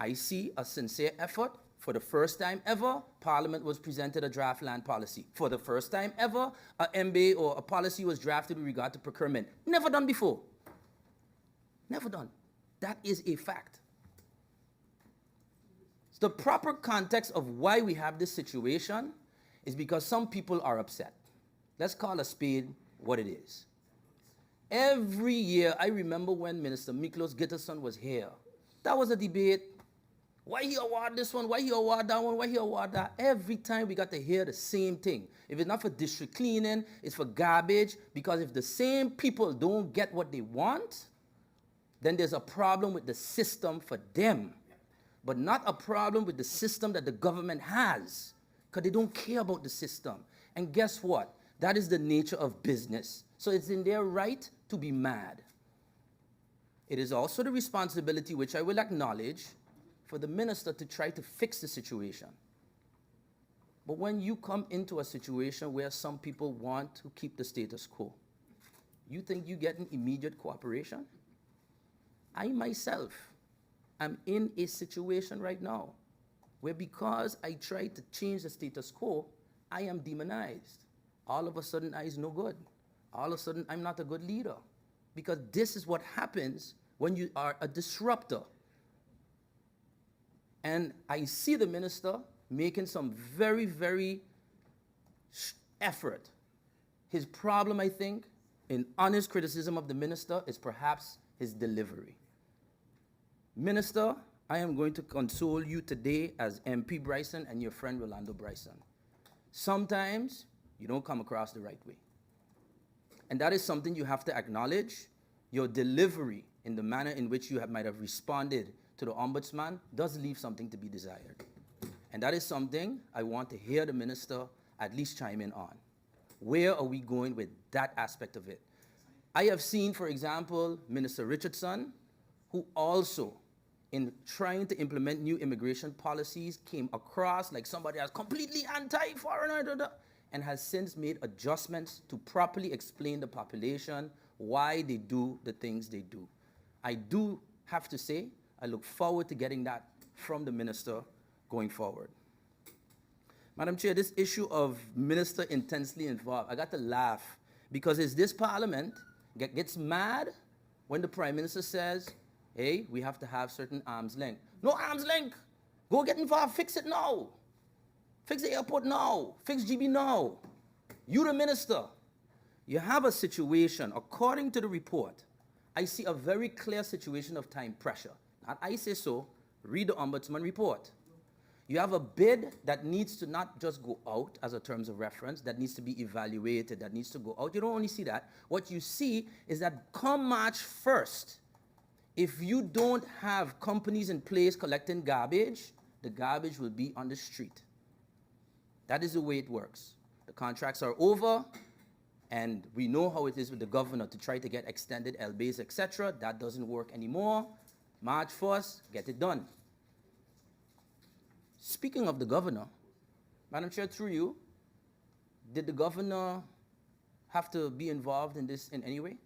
I see a sincere effort. For the first time ever, Parliament was presented a draft land policy. For the first time ever, a MBA or a policy was drafted with regard to procurement. Never done before. Never done. That is a fact. The proper context of why we have this situation is because some people are upset. Let's call a spade what it is. Every year, I remember when Minister Miklos Gitterson was here, that was a debate. Why he award this one? Why he award that one? Why he award that? Every time we got to hear the same thing. If it's not for district cleaning, it's for garbage, because if the same people don't get what they want, then there's a problem with the system for them, but not a problem with the system that the government has, because they don't care about the system. And guess what? That is the nature of business. So it's in their right to be mad. It is also the responsibility, which I will acknowledge, for the minister to try to fix the situation. But when you come into a situation where some people want to keep the status quo, you think you get an immediate cooperation? I myself am in a situation right now where, because I tried to change the status quo, I am demonized. All of a sudden, I is no good. All of a sudden, I'm not a good leader. Because this is what happens when you are a disruptor. And I see the minister making some very, very effort. His problem, I think, in honest criticism of the minister, is perhaps his delivery. Minister, I am going to console you today as MP Bryson and your friend Rolando Bryson. Sometimes you don't come across the right way. And that is something you have to acknowledge. Your delivery in the manner in which you might have responded to the Ombudsman does leave something to be desired. And that is something I want to hear the minister at least chime in on. Where are we going with that aspect of it? I have seen, for example, Minister Richardson, who also, in trying to implement new immigration policies, came across like somebody that's completely anti-foreigner and has since made adjustments to properly explain the population why they do the things they do. I do have to say, I look forward to getting that from the minister going forward. Madam Chair, this issue of minister intensely involved, I got to laugh because it's this parliament gets mad when the Prime Minister says, hey, we have to have certain arm's length. No arm's length. Go get involved, fix it now. Fix the airport now. Fix GB now. You the minister. You have a situation, according to the report, I see a very clear situation of time pressure. Not I say so, read the Ombudsman report. You have a bid that needs to not just go out as a terms of reference, that needs to be evaluated, that needs to go out. You don't only see that. What you see is that come March 1st, if you don't have companies in place collecting garbage, the garbage will be on the street. That is the way it works. The contracts are over, and we know how it is with the governor to try to get extended LBs, etc. That doesn't work anymore. March 1st, get it done. Speaking of the governor, Madam Chair, through you, did the governor have to be involved in this in any way?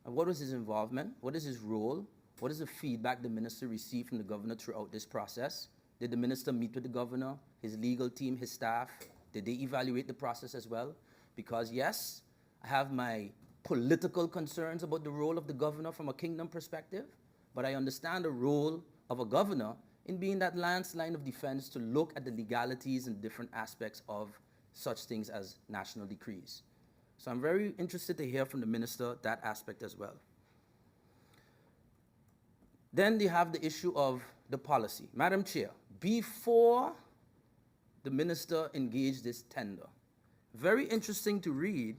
And what was his involvement? What is his role? What is the feedback the minister received from the governor throughout this process? Did the minister meet with the governor, his legal team, his staff? Did they evaluate the process as well? Because yes, I have my political concerns about the role of the governor from a kingdom perspective, but I understand the role of a governor in being that last line of defense to look at the legalities and different aspects of such things as national decrees. So I'm very interested to hear from the minister that aspect as well. Then they have the issue of the policy. Madam Chair, before the minister engaged this tender, very interesting to read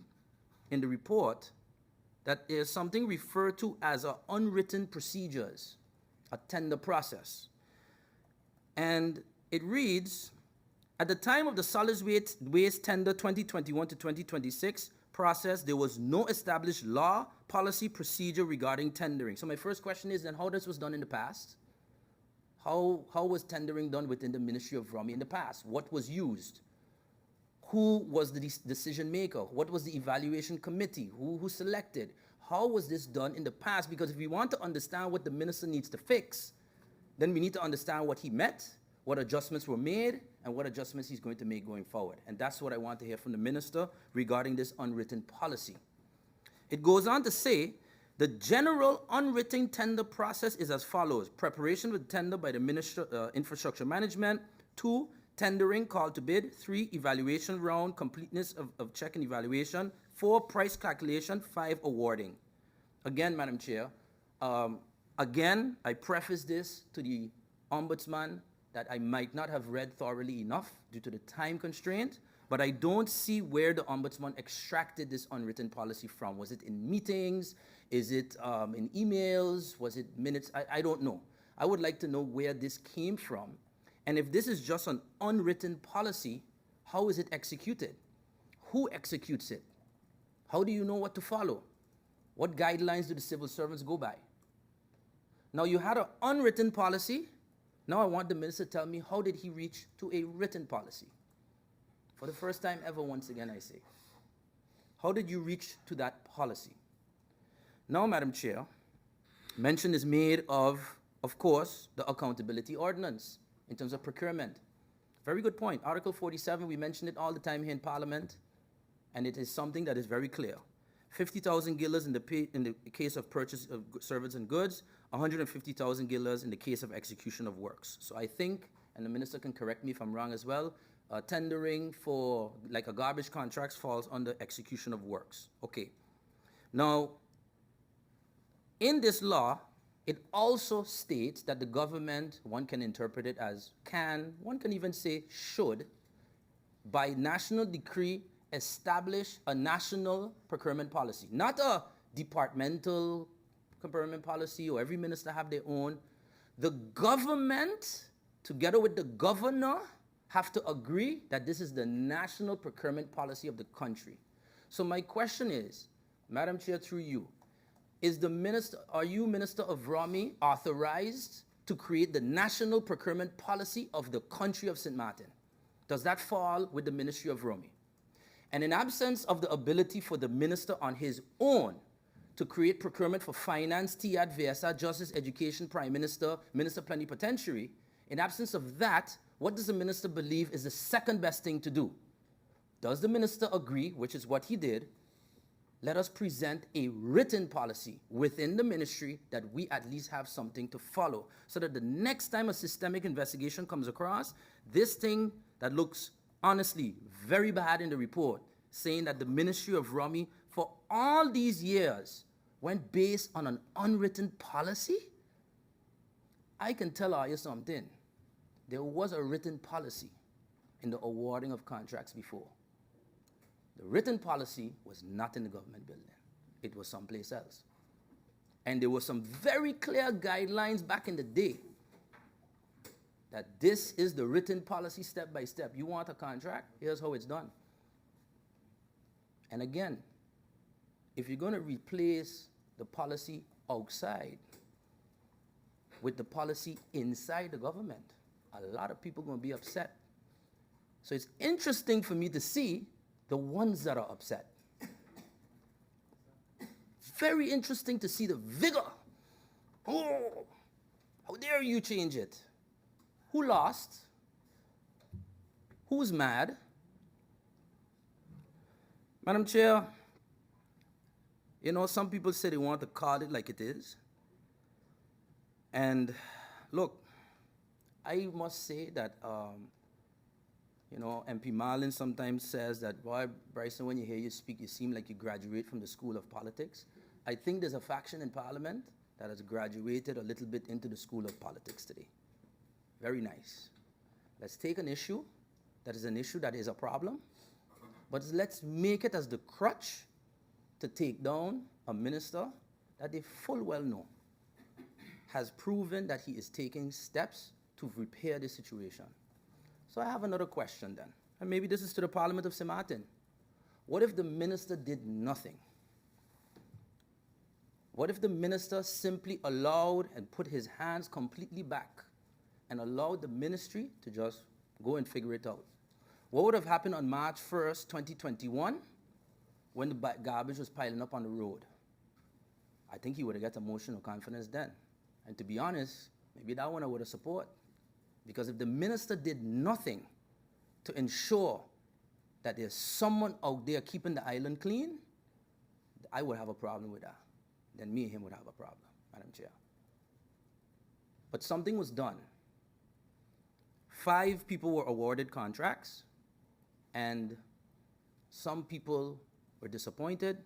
in the report that there's something referred to as unwritten procedures, a tender process. And it reads, at the time of the solid waste tender 2021 to 2026 process, there was no established law, policy, procedure regarding tendering. So my first question is then how this was done in the past? How was tendering done within the Ministry of Romy in the past? What was used? Who was the decision maker? What was the evaluation committee? Who selected? How was this done in the past? Because if we want to understand what the minister needs to fix, then we need to understand what he meant, what adjustments were made, and what adjustments he's going to make going forward. And that's what I want to hear from the minister regarding this unwritten policy. It goes on to say, the general unwritten tender process is as follows. Preparation with tender by the Ministry of Infrastructure Management. 2, tendering, call to bid. 3, evaluation round, completeness of check and evaluation. 4, price calculation. 5, awarding. Again, Madam Chair, again, I preface this to the Ombudsman that I might not have read thoroughly enough due to the time constraint, but I don't see where the Ombudsman extracted this unwritten policy from. Was it in meetings? Is it in emails? Was it minutes? I don't know. I would like to know where this came from. And if this is just an unwritten policy, how is it executed? Who executes it? How do you know what to follow? What guidelines do the civil servants go by? Now you had an unwritten policy. Now I want the minister to tell me how did he reach to a written policy? For the first time ever, once again I say. How did you reach to that policy? Now, Madam Chair, mention is made of course, the accountability ordinance in terms of procurement. Very good point. Article 47, we mention it all the time here in Parliament, and it is something that is very clear. 50,000 guilders in the case of purchase of services and goods, 150,000 guilders in the case of execution of works. So I think, and the minister can correct me if I'm wrong as well, tendering for like a garbage contracts falls under execution of works. Okay. Now, in this law, It also states that the government, one can interpret it as can, one can even say should, by national decree, establish a national procurement policy, not a departmental procurement policy or every minister have their own. The government, together with the governor, have to agree that this is the national procurement policy of the country. So my question is, Madam Chair, through you, are you, Minister of Rami, authorized to create the national procurement policy of the country of St. Martin? Does that fall with the Ministry of Rami? And in absence of the ability for the minister on his own to create procurement for finance, TIAD, VSA, justice, education, prime minister, minister plenipotentiary, in absence of that, what does the minister believe is the second best thing to do? Does the minister agree, which is what he did, let us present a written policy within the ministry that we at least have something to follow, so that the next time a systemic investigation comes across, this thing that looks honestly very bad in the report, saying that the Ministry of Rami for all these years went based on an unwritten policy, I can tell you something. There was a written policy in the awarding of contracts before. The written policy was not in the government building. It was someplace else. And there were some very clear guidelines back in the day that this is the written policy step by step. You want a contract? Here's how it's done. And again, if you're going to replace the policy outside with the policy inside the government, a lot of people are going to be upset. So it's interesting for me to see the ones that are upset. Very interesting to see the vigor. Oh, how dare you change it? Who lost? Who's mad? Madam Chair, you know, some people say they want to call it like it is. And look, I must say that, you know, MP Marlin sometimes says that, boy, Bryson, when you hear you speak, you seem like you graduate from the school of politics. I think there's a faction in Parliament that has graduated a little bit into the school of politics today. Very nice. Let's take an issue that is a problem, but let's make it as the crutch to take down a minister that they full well know has proven that he is taking steps to repair the situation. So I have another question then, and maybe this is to the Parliament of St. Martin. What if the minister did nothing? What if the minister simply allowed and put his hands completely back and allowed the ministry to just go and figure it out? What would have happened on March 1st, 2021, when the garbage was piling up on the road? I think he would have got a motion of confidence then. And to be honest, maybe that one I would have support. Because if the minister did nothing to ensure that there's someone out there keeping the island clean, I would have a problem with that. Then me and him would have a problem, Madam Chair. But something was done. 5 people were awarded contracts, and some people were disappointed.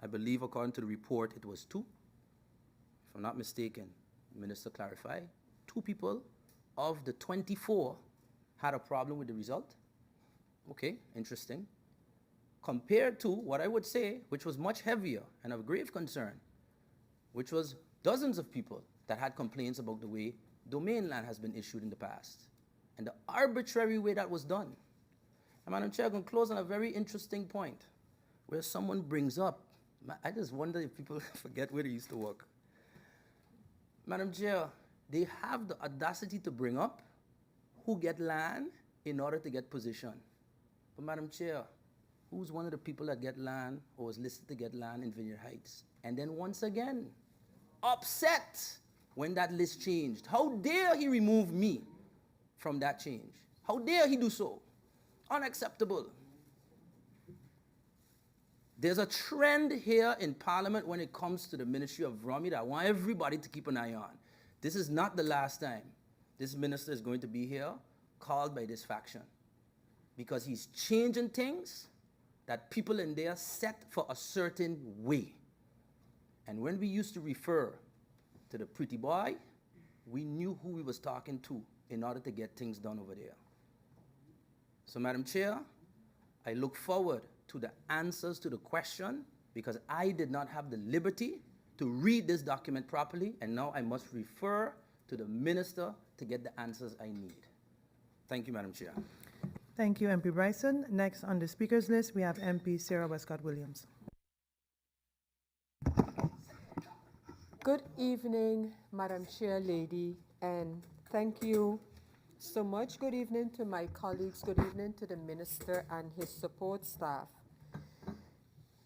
I believe, according to the report, it was 2. If I'm not mistaken, the minister clarified. 2 people of the 24 had a problem with the result. Okay, interesting. Compared to what I would say, which was much heavier and of grave concern, which was dozens of people that had complaints about the way domain land has been issued in the past and the arbitrary way that was done. And Madam Chair, I'm going to close on a very interesting point where someone brings up, I just wonder if people forget where they used to work. Madam Chair, they have the audacity to bring up who get land in order to get position. But Madam Chair, who's one of the people that get land or was listed to get land in Vineyard Heights? And then once again, upset when that list changed. How dare he remove me from that change? How dare he do so? Unacceptable. There's a trend here in Parliament when it comes to the Ministry of Rami that I want everybody to keep an eye on. This is not the last time this minister is going to be here called by this faction, because he's changing things that people in there set for a certain way. And when we used to refer to the pretty boy, we knew who we was talking to in order to get things done over there. So, Madam Chair, I look forward to the answers to the question because I did not have the liberty to read this document properly, and now I must refer to the minister to get the answers I need. Thank you, Madam Chair. Thank you, MP Bryson. Next on the speakers list, we have MP Sarah Westcott-Williams. Good evening, Madam Chair Lady, and thank you so much. Good evening to my colleagues. Good evening to the Minister and his support staff.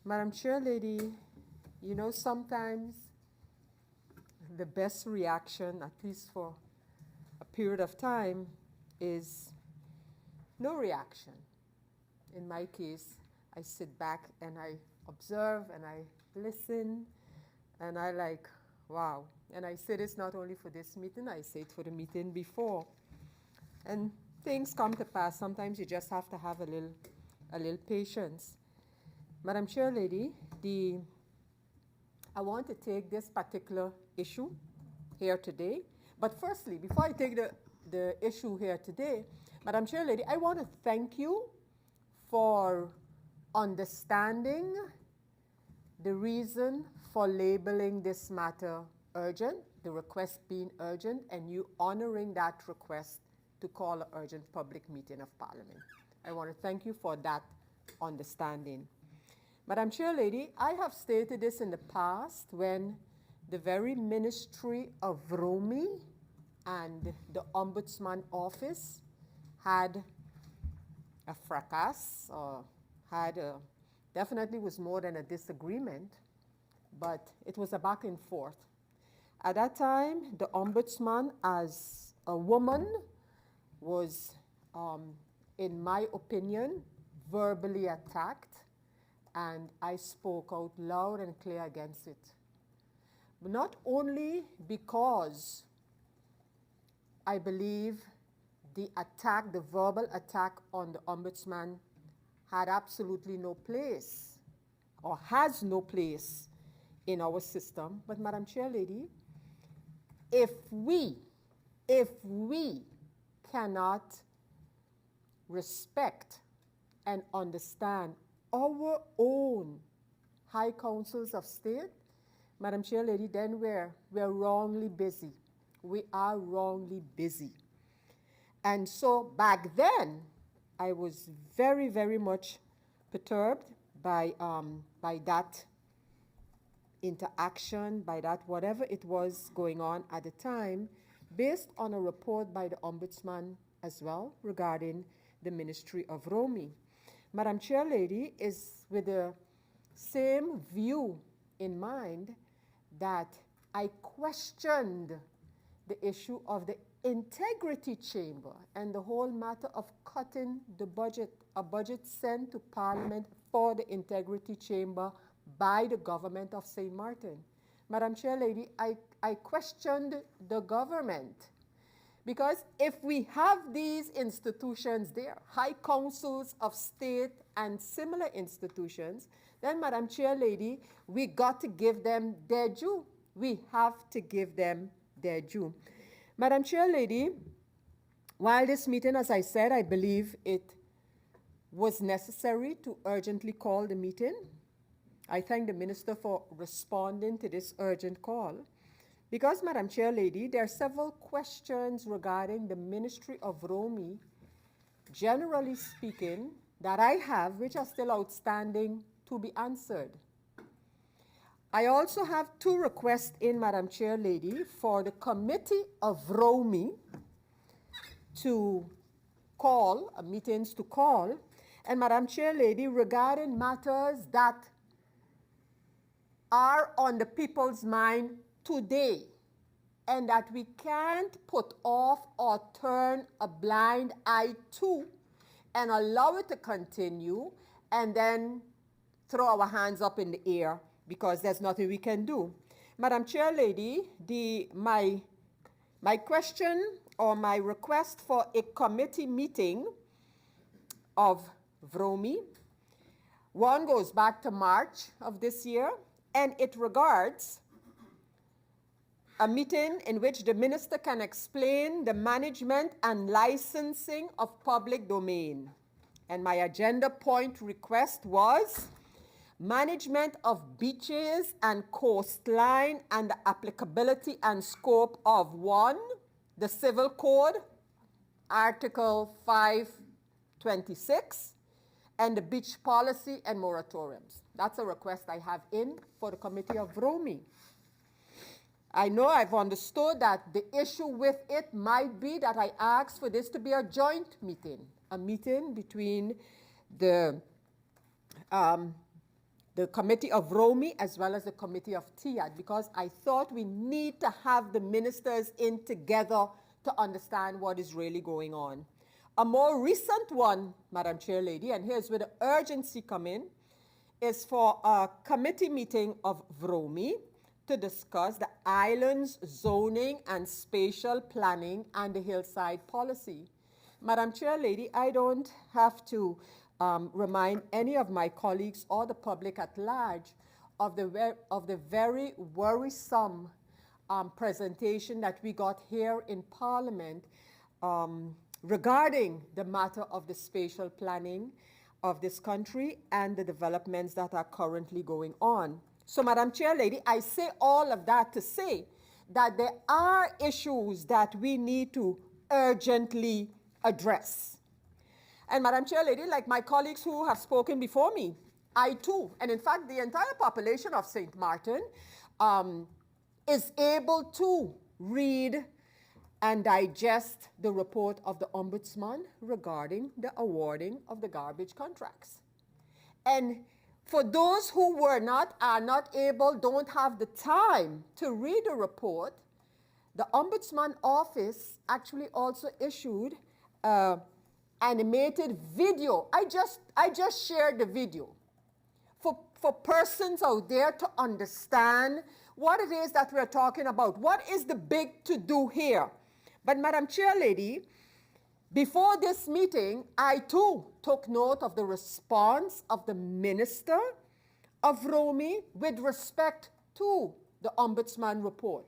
Madam Chair Lady, you know, sometimes the best reaction, at least for a period of time, is no reaction. In my case, I sit back and I observe and I listen and I like, wow. And I say this not only for this meeting, I say it for the meeting before. And things come to pass. Sometimes you just have to have a little patience. Madam Chair Lady, I want to take this particular issue here today. But firstly, before I take the issue here today, Madam Chair Lady, I want to thank you for understanding the reason for labeling this matter urgent, the request being urgent, and you honoring that request to call an urgent public meeting of Parliament. I want to thank you for that understanding. Madam Chair Lady, I have stated this in the past when the very Ministry of Romy and the Ombudsman Office had a fracas, or definitely was more than a disagreement, but it was a back and forth. At that time, the Ombudsman, as a woman, was, in my opinion, verbally attacked, and I spoke out loud and clear against it. But not only because I believe the attack, the verbal attack on the Ombudsman had absolutely no place, or has no place in our system, but Madam Chair Lady, if we cannot respect and understand our own high councils of state, Madam Chair Lady, then we're wrongly busy. We are wrongly busy. And so back then, I was very, very much perturbed by that interaction, by that whatever it was going on at the time, based on a report by the Ombudsman as well regarding the Ministry of Romy. Madam Chair Lady is with the same view in mind that I questioned the issue of the integrity chamber and the whole matter of cutting the budget, a budget sent to Parliament for the integrity chamber by the government of St. Martin. Madam Chair Lady, I questioned the government because if we have these institutions there, high councils of state and similar institutions, then Madam Chair Lady, we got to give them their due. We have to give them their due. Madam Chair Lady, while this meeting, as I said, I believe it was necessary to urgently call the meeting. I thank the Minister for responding to this urgent call. Because, Madam Chair Lady, there are several questions regarding the Ministry of Romy, generally speaking, that I have, which are still outstanding to be answered. I also have two requests in, Madam Chair Lady, for the Committee of Romy to call, meetings to call, and Madam Chair Lady, regarding matters that are on the people's mind today and that we can't put off or turn a blind eye to and allow it to continue and then throw our hands up in the air because there's nothing we can do. Madam Chair Lady, my question or my request for a committee meeting of VROMI, one goes back to March of this year, and it regards a meeting in which the minister can explain the management and licensing of public domain. And my agenda point request was management of beaches and coastline and the applicability and scope of 1, the Civil Code, Article 526, and the beach policy and moratoriums. That's a request I have in for the Committee of Rome. I know I've understood that the issue with it might be that I asked for this to be a joint meeting, a meeting between the Committee of Rome as well as the Committee of TIAD, because I thought we need to have the ministers in together to understand what is really going on. A more recent one, Madam Chair Lady, and here's where the urgency come in, is for a committee meeting of Rome to discuss the island's zoning and spatial planning and the hillside policy. Madam Chair Lady, I don't have to remind any of my colleagues or the public at large of the very worrisome presentation that we got here in Parliament regarding the matter of the spatial planning of this country and the developments that are currently going on. So, Madam Chair Lady, I say all of that to say that there are issues that we need to urgently address. And Madam Chair Lady, like my colleagues who have spoken before me, I too, and in fact the entire population of St. Martin is able to read and digest the report of the Ombudsman regarding the awarding of the garbage contracts. And for those who are not able, don't have the time to read the report, the Ombudsman office actually also issued animated video. I just shared the video for persons out there to understand what it is that we're talking about. What is the big to-do here? But Madam Chair Lady, before this meeting, I too took note of the response of the Minister of Rome with respect to the Ombudsman report.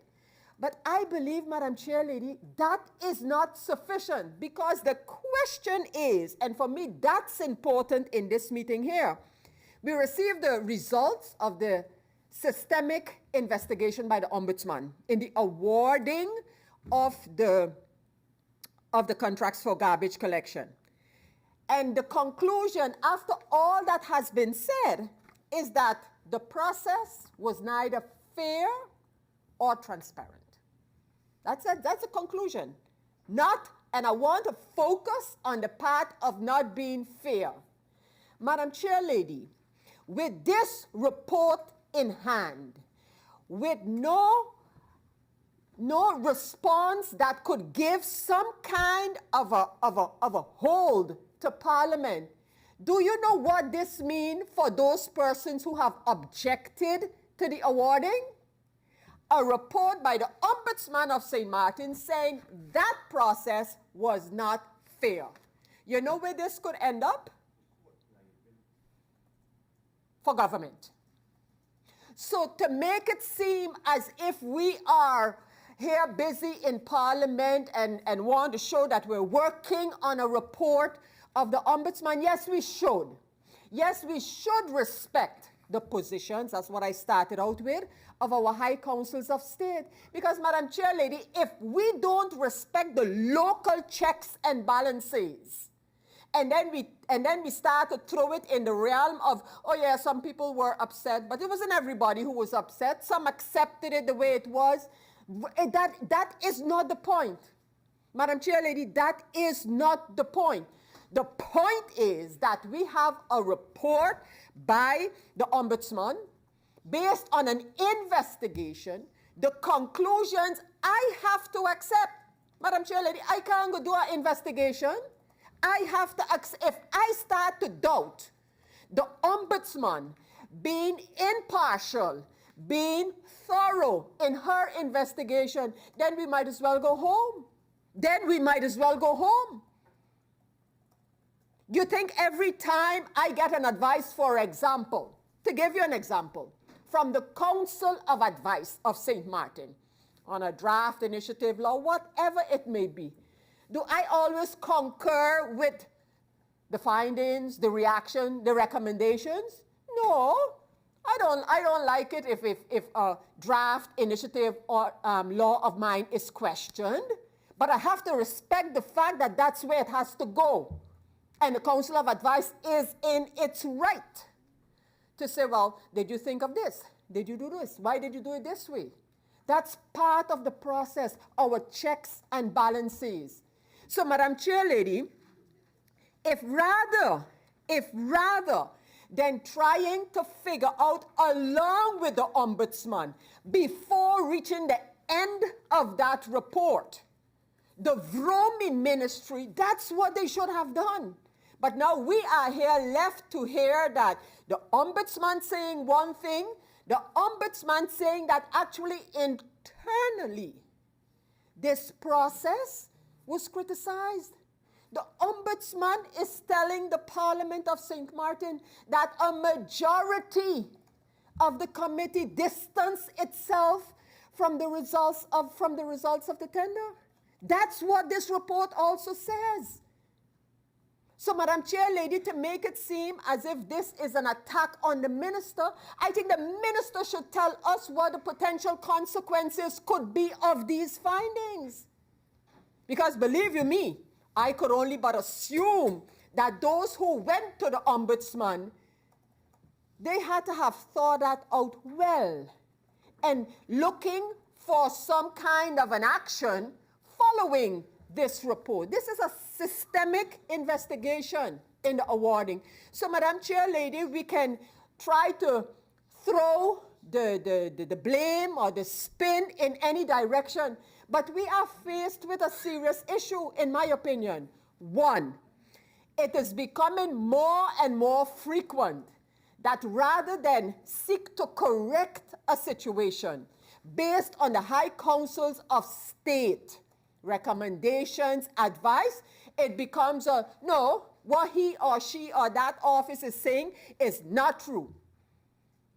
But I believe, Madam Chair Lady, that is not sufficient, because the question is, and for me that's important in this meeting here, we received the results of the systemic investigation by the Ombudsman in the awarding of the contracts for garbage collection. And the conclusion after all that has been said is that the process was neither fair or transparent. That's a conclusion. And I want to focus on the part of not being fair. Madam Chair Lady, with this report in hand, with no response that could give some kind of a hold to Parliament, do you know what this means for those persons who have objected to the awarding? A report by the Ombudsman of St. Martin saying that process was not fair. You know where this could end up? For government. So to make it seem as if we are here busy in Parliament and want to show that we're working on a report of the Ombudsman, yes, we should. Yes, we should respect the positions, that's what I started out with, of our high councils of state. Because, Madam Chair Lady, if we don't respect the local checks and balances, and then we start to throw it in the realm of, oh yeah, some people were upset, but it wasn't everybody who was upset. Some accepted it the way it was. That is not the point. Madam Chair Lady, that is not the point. The point is that we have a report by the Ombudsman based on an investigation. The conclusions I have to accept. Madam Chair Lady, I can't go do an investigation. I have to accept. If I start to doubt the Ombudsman being impartial, being thorough in her investigation, then we might as well go home. You think every time I get an advice, for example, to give you an example, from the Council of Advice of St. Martin on a draft initiative law, whatever it may be, do I always concur with the findings, the reaction, the recommendations? No, I don't like it if a draft initiative or law of mine is questioned, but I have to respect the fact that that's where it has to go. And the Council of Advice is in its right to say, well, did you think of this? Did you do this? Why did you do it this way? That's part of the process, our checks and balances. So, Madam Chair Lady, if rather than trying to figure out along with the Ombudsman before reaching the end of that report, the Vromi ministry, that's what they should have done. But now we are here left to hear that the Ombudsman saying one thing, the Ombudsman saying that actually internally this process was criticized. The Ombudsman is telling the Parliament of St. Martin that a majority of the committee distanced itself from the results of the tender. That's what this report also says. So, Madam Chair Lady, to make it seem as if this is an attack on the minister, I think the minister should tell us what the potential consequences could be of these findings. Because believe you me, I could only but assume that those who went to the Ombudsman, they had to have thought that out well and looking for some kind of an action following this report. This is a systemic investigation in the awarding. So, Madam Chair Lady, we can try to throw the blame or the spin in any direction, but we are faced with a serious issue, in my opinion. One, it is becoming more and more frequent that rather than seek to correct a situation based on the High Councils of State recommendations, advice, it becomes a, no, what he or she or that office is saying is not true.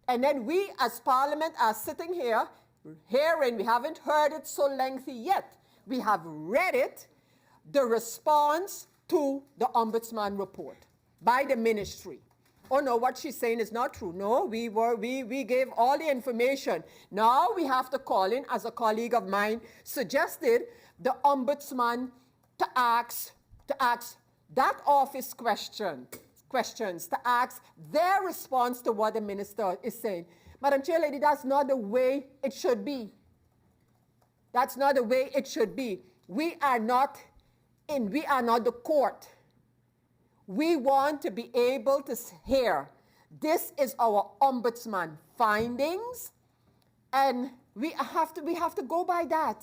And then we as Parliament are sitting here, hearing, we haven't heard it so lengthy yet. We have read it, the response to the Ombudsman report by the ministry. Oh no, what she's saying is not true. No, we gave all the information. Now we have to call in, as a colleague of mine suggested, the Ombudsman to ask that office questions, to ask their response to what the minister is saying. Madam Chair Lady, that's not the way it should be. That's not the way it should be. We are not the court. We want to be able to hear, this is our Ombudsman findings, and we have to go by that.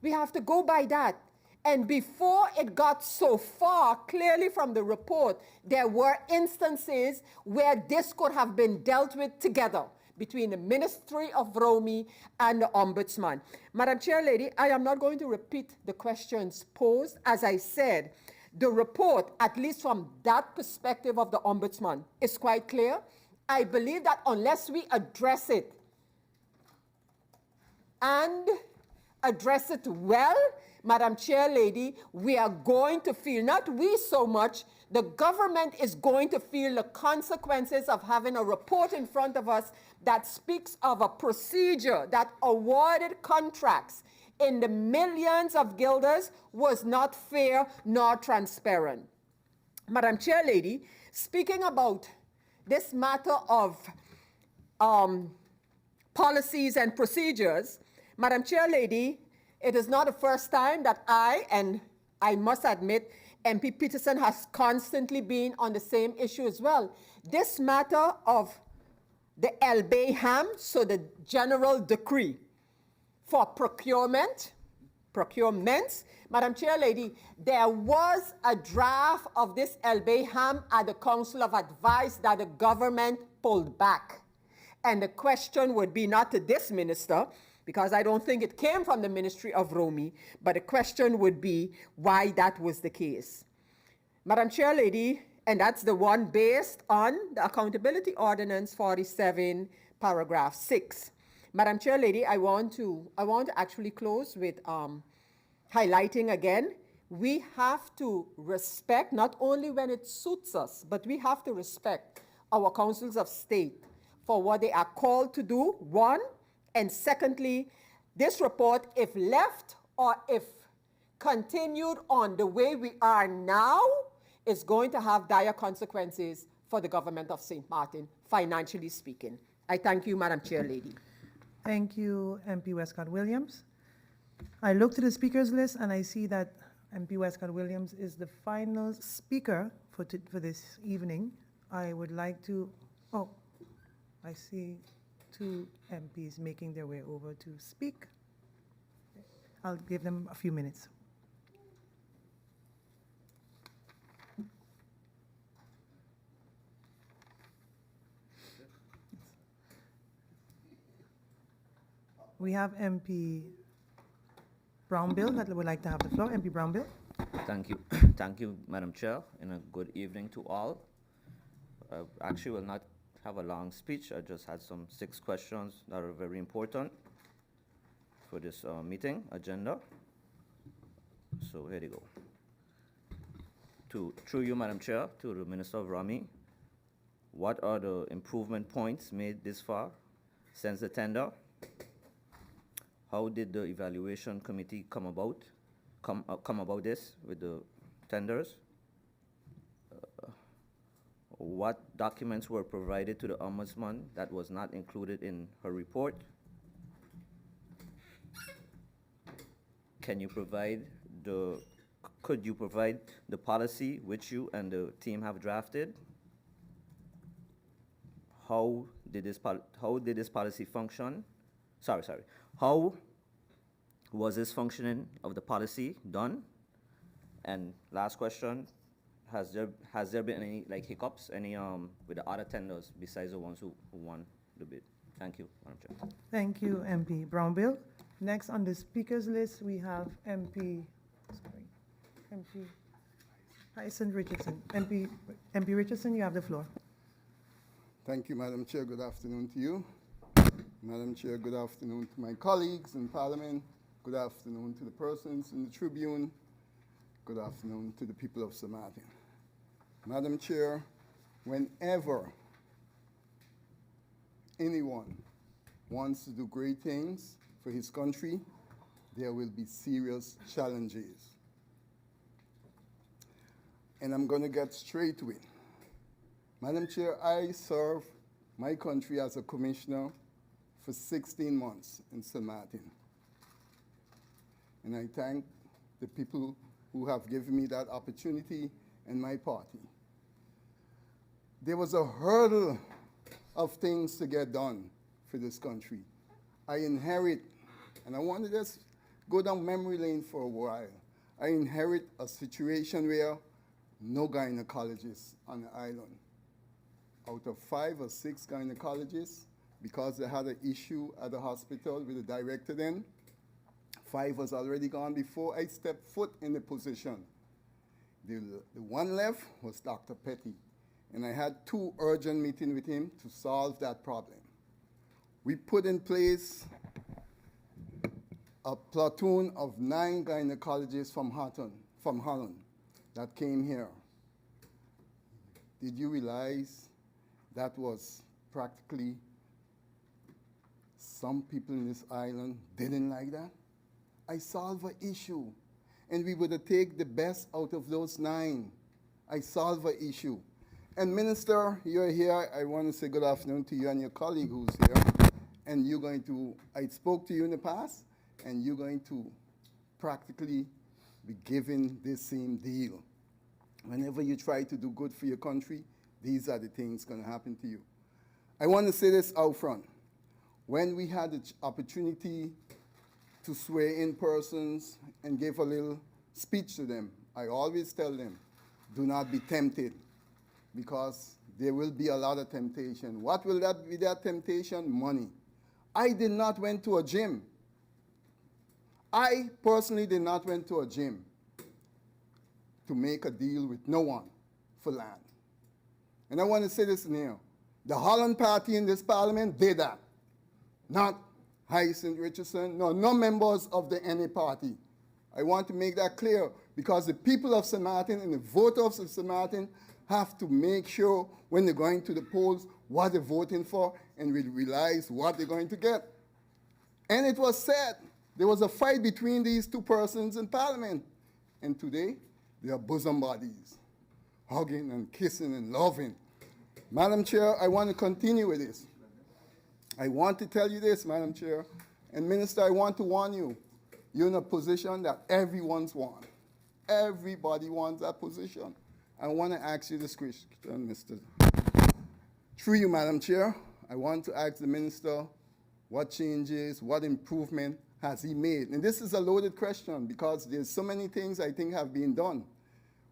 We have to go by that. And before it got so far, clearly from the report, there were instances where this could have been dealt with together between the Ministry of Romi and the Ombudsman. Madam Chair Lady, I am not going to repeat the questions posed. As I said, the report, at least from that perspective of the Ombudsman, is quite clear. I believe that unless we address it and address it well, Madam Chair Lady, we are going to feel, not we so much, the government is going to feel the consequences of having a report in front of us that speaks of a procedure that awarded contracts in the millions of guilders was not fair nor transparent. Madam Chair Lady, speaking about this matter of policies and procedures, Madam Chair Lady, it is not the first time that I must admit, MP Peterson has constantly been on the same issue as well. This matter of the LBHAM, so the general decree for procurements, Madam Chair Lady, there was a draft of this LBHAM at the Council of Advice that the government pulled back. And the question would be not to this minister, because I don't think it came from the Ministry of Romi, but the question would be why that was the case. Madam Chair Lady, and that's the one based on the Accountability Ordinance 47, paragraph 6. Madam Chair Lady, I want to actually close with highlighting again, we have to respect, not only when it suits us, but we have to respect our councils of state for what they are called to do, one, and secondly, this report, if left or if continued on the way we are now, is going to have dire consequences for the government of St. Martin, financially speaking. I thank you, Madam Chair Lady. Thank you, MP Westcott Williams. I look to the speakers list and I see that MP Westcott Williams is the final speaker for this evening. I would like to, I see two MPs making their way over to speak. I'll give them a few minutes. We have MP Brownbill that would like to have the floor. MP Brownbill. Thank you. Thank you, Madam Chair, and a good evening to all. Actually, will not have a long speech. I just had some 6 questions that are very important for this meeting agenda. So here you go. Through you, Madam Chair, to the Minister of Rami, what are the improvement points made this far since the tender? How did the evaluation committee come about this with the tenders? What documents were provided to the Ombudsman that was not included in her report? Could you provide the policy which you and the team have drafted? How did this policy function? How was this functioning of the policy done? And last question, has there been any hiccups with the other tenders besides the ones who won the bid? Thank you, Madam Chair. Thank you, MP Brownbill. Next on the speakers list, we have MP Hyson Richardson. MP Richardson, you have the floor. Thank you, Madam Chair. Good afternoon to you. Madam Chair, good afternoon to my colleagues in Parliament. Good afternoon to the persons in the Tribune. Good afternoon to the people of St. Martin. Madam Chair, whenever anyone wants to do great things for his country, there will be serious challenges. And I'm going to get straight to it. Madam Chair, I serve my country as a commissioner for 16 months in St. Martin. And I thank the people who have given me that opportunity and my party. There was a hurdle of things to get done for this country. I inherit, and I want to just go down memory lane for a while. I inherit a situation where no gynecologists on the island. Out of 5 or 6 gynecologists, because they had an issue at the hospital with the director then, 5 was already gone before I stepped foot in the position. The one left was Dr. Petty, and I had 2 urgent meetings with him to solve that problem. We put in place a platoon of 9 gynecologists from Holland that came here. Did you realize that was practically some people in this island didn't like that? I solved an issue, and we would have taken the best out of those 9. I solved an issue. And Minister, you're here. I want to say good afternoon to you and your colleague who's here. And you're going to, I spoke to you in the past, and you're going to practically be given this same deal. Whenever you try to do good for your country, these are the things going to happen to you. I want to say this out front. When we had the opportunity to swear in persons and give a little speech to them, I always tell them, do not be tempted, because there will be a lot of temptation. What will that be, that temptation? Money. I did not went to a gym. I personally did not went to a gym to make a deal with no one for land. And I want to say this now. The Holland Party in this parliament did that. Not Hyacinth Richardson, no members of the NA party. I want to make that clear because the people of St. Martin and the voters of St. Martin have to make sure when they're going to the polls what they're voting for and will realize what they're going to get. And it was said there was a fight between these two persons in Parliament. And today, they are bosom buddies, hugging and kissing and loving. Madam Chair, I want to continue with this. I want to tell you this, Madam Chair, and Minister, I want to warn you. You're in a position that everyone's wants. Everybody wants that position. I want to ask you this question, Mr. Through you, Madam Chair, I want to ask the Minister what changes, what improvement has he made? And this is a loaded question because there's so many things I think have been done.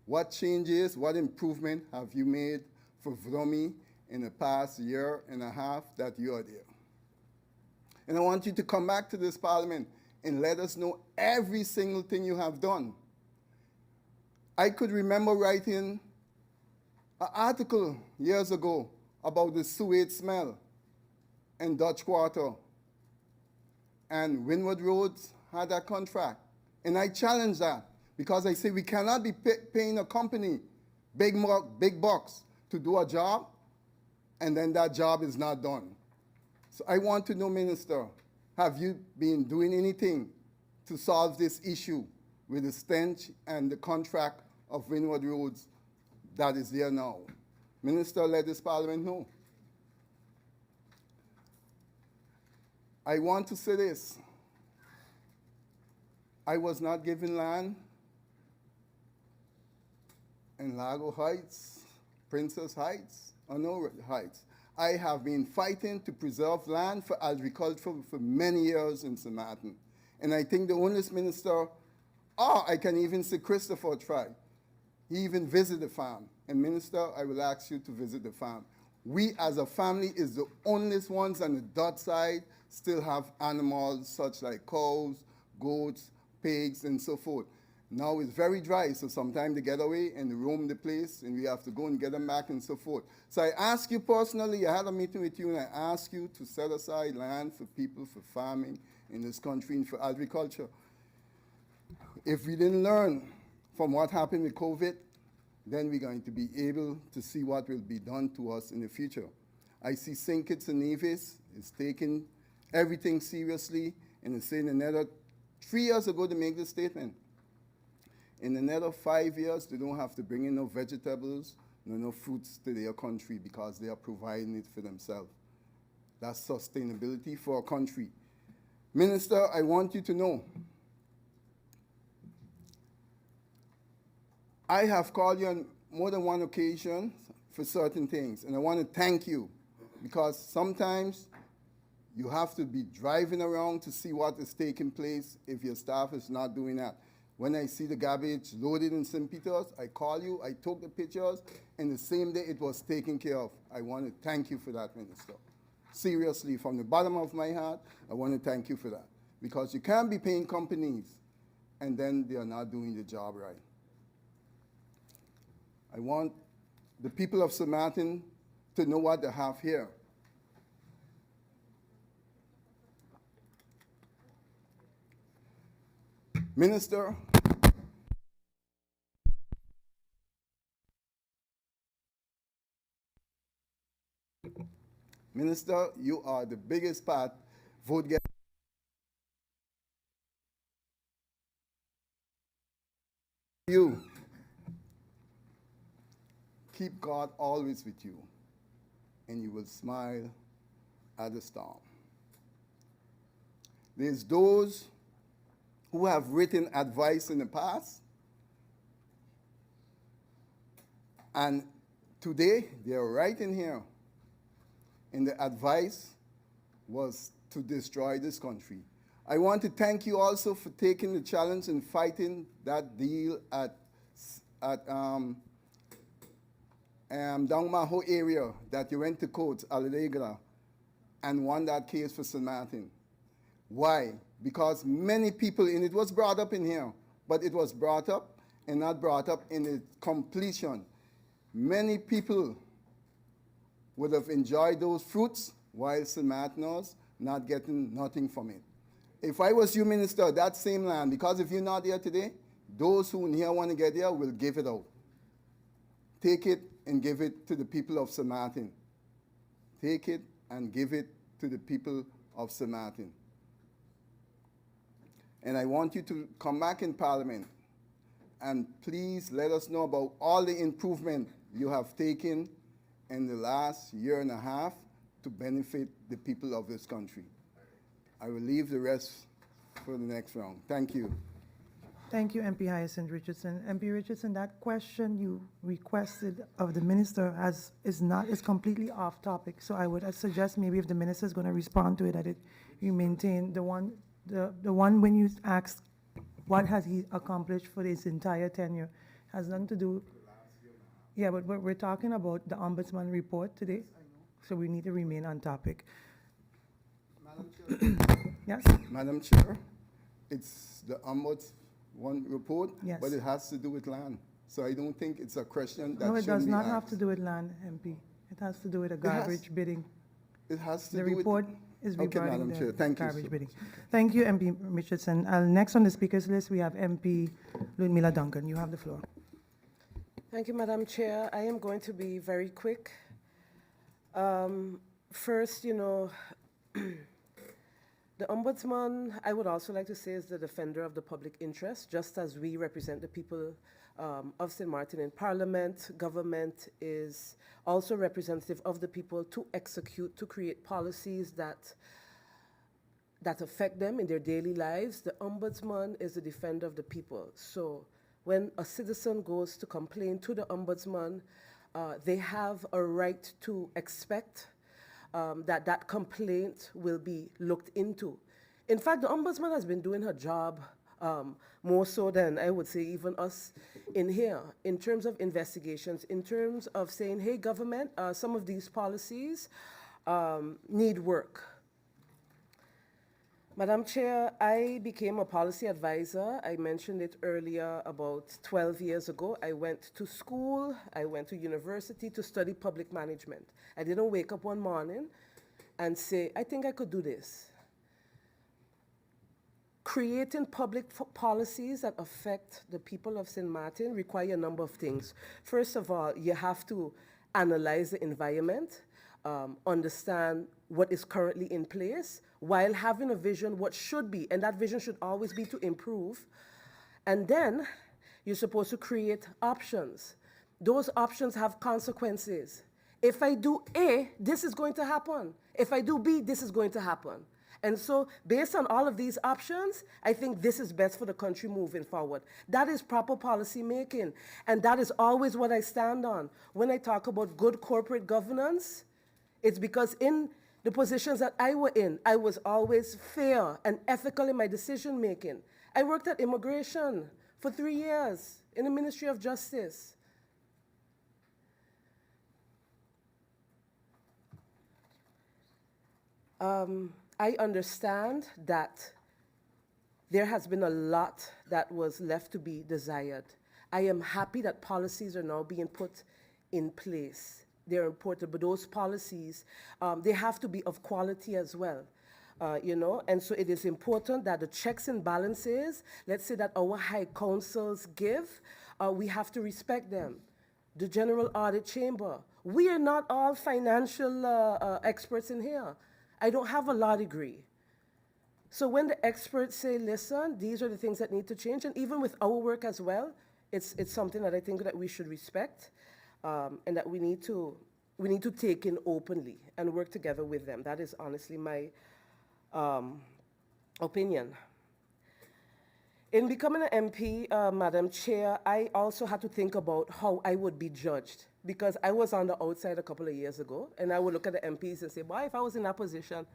What changes, what improvement have you made for VROMI in the past year and a half that you are there? And I want you to come back to this Parliament and let us know every single thing you have done. I could remember writing an article years ago about the sewage smell in Dutch Quarter. And Windward Roads had that contract. And I challenged that because I say we cannot be paying a company big bucks to do a job and then that job is not done. So I want to know, Minister, have you been doing anything to solve this issue with the stench and the contract of Windward Roads that is there now? Minister, let this Parliament know. I want to say this. I was not given land in Lago Heights, Princess Heights, or no Heights. I have been fighting to preserve land for agriculture for many years in St. Martin. And I think the honest minister, I can even say Christopher tried. He even visited the farm. And Minister, I will ask you to visit the farm. We as a family is the only ones on the Dutch side still have animals such like cows, goats, pigs, and so forth. Now it's very dry, so sometimes they get away and they roam the place, and we have to go and get them back and so forth. So I ask you personally, I had a meeting with you, and I ask you to set aside land for people for farming in this country and for agriculture. If we didn't learn from what happened with COVID, then we're going to be able to see what will be done to us in the future. I see St. Kitts and Nevis is taking everything seriously, and it's saying another 3 years ago to make this statement. In another 5 years, they don't have to bring in no vegetables, no fruits to their country because they are providing it for themselves. That's sustainability for a country. Minister, I want you to know, I have called you on more than one occasion for certain things, and I want to thank you because sometimes you have to be driving around to see what is taking place if your staff is not doing that. When I see the garbage loaded in St. Peter's, I call you, I took the pictures, and the same day it was taken care of. I want to thank you for that, Minister. Seriously, from the bottom of my heart, I want to thank you for that. Because you can't be paying companies, and then they are not doing the job right. I want the people of St. Martin to know what they have here. Minister, you are the biggest part vote getter. You keep God always with you, and you will smile at the storm. There's those who have written advice in the past, and today they are writing here, and the advice was to destroy this country. I want to thank you also for taking the challenge and fighting that deal at Dangmaho area that you went to court, Allegra, and won that case for St. Martin. Why? Because many people, and it was brought up in here, but it was brought up and not brought up in its completion. Many people would have enjoyed those fruits while St. Martiners not getting nothing from it. If I was you, Minister, that same land, because if you're not here today, those who here want to get here will give it out. Take it and give it to the people of St. Martin. Take it and give it to the people of St. Martin. And I want you to come back in Parliament and please let us know about all the improvement you have taken in the last year and a half to benefit the people of this country. I will leave the rest for the next round. Thank you. Thank you, MP Hyacinth Richardson. MP Richardson, that question you requested of the minister is completely off topic. So I would suggest maybe if the minister is going to respond to it, that you maintain the one when you asked what has he accomplished for his entire tenure has nothing to do. Yeah, but we're talking about the Ombudsman report today, so we need to remain on topic. Madam Chair. Yes. Madam Chair, it's the Ombudsman report, Yes. but it has to do with land. So I don't think it's a question that No, it shouldn't does be not have asked. to do with land, MP. It has to do with a has- garbage bidding. It has to The do with... report is Okay, regarding Madam the Chair, thank you. garbage bidding. Thank you, MP Richardson. Next on the speakers list, we have MP Ludmila Duncan. You have the floor. Thank you, Madam Chair. I am going to be very quick. First, the Ombudsman, I would also like to say, is the defender of the public interest, just as we represent the people of St. Martin in Parliament. Government is also representative of the people to execute, to create policies that affect them in their daily lives. The Ombudsman is the defender of the people. So when a citizen goes to complain to the Ombudsman, they have a right to expect that complaint will be looked into. In fact, the Ombudsman has been doing her job more so than I would say even us in here, in terms of investigations, in terms of saying, hey, government, some of these policies need work. Madam Chair, I became a policy advisor. I mentioned it earlier, about 12 years ago. I went to school, I went to university to study public management. I didn't wake up one morning and say, I think I could do this. Creating public policies that affect the people of St. Martin require a number of things. First of all, you have to analyze the environment, understand what is currently in place, while having a vision what should be, and that vision should always be to improve. And then you're supposed to create options. Those options have consequences. If I do A, this is going to happen. If I do B, this is going to happen. And so based on all of these options, I think this is best for the country moving forward. That is proper policy making. And that is always what I stand on. When I talk about good corporate governance, it's because in the positions that I were in, I was always fair and ethical in my decision making. I worked at immigration for 3 years in the Ministry of Justice. I understand that there has been a lot that was left to be desired. I am happy that policies are now being put in place. They're important, but those policies, they have to be of quality as well. And so it is important that the checks and balances, let's say that our high councils give, we have to respect them. The General Audit Chamber, we are not all financial experts in here. I don't have a law degree. So when the experts say, listen, these are the things that need to change, and even with our work as well, it's something that I think that we should respect, and that we need to take in openly and work together with them. That is honestly my opinion. In becoming an MP, Madam Chair, I also had to think about how I would be judged, because I was on the outside a couple of years ago, and I would look at the MPs and say, boy, if I was in that position,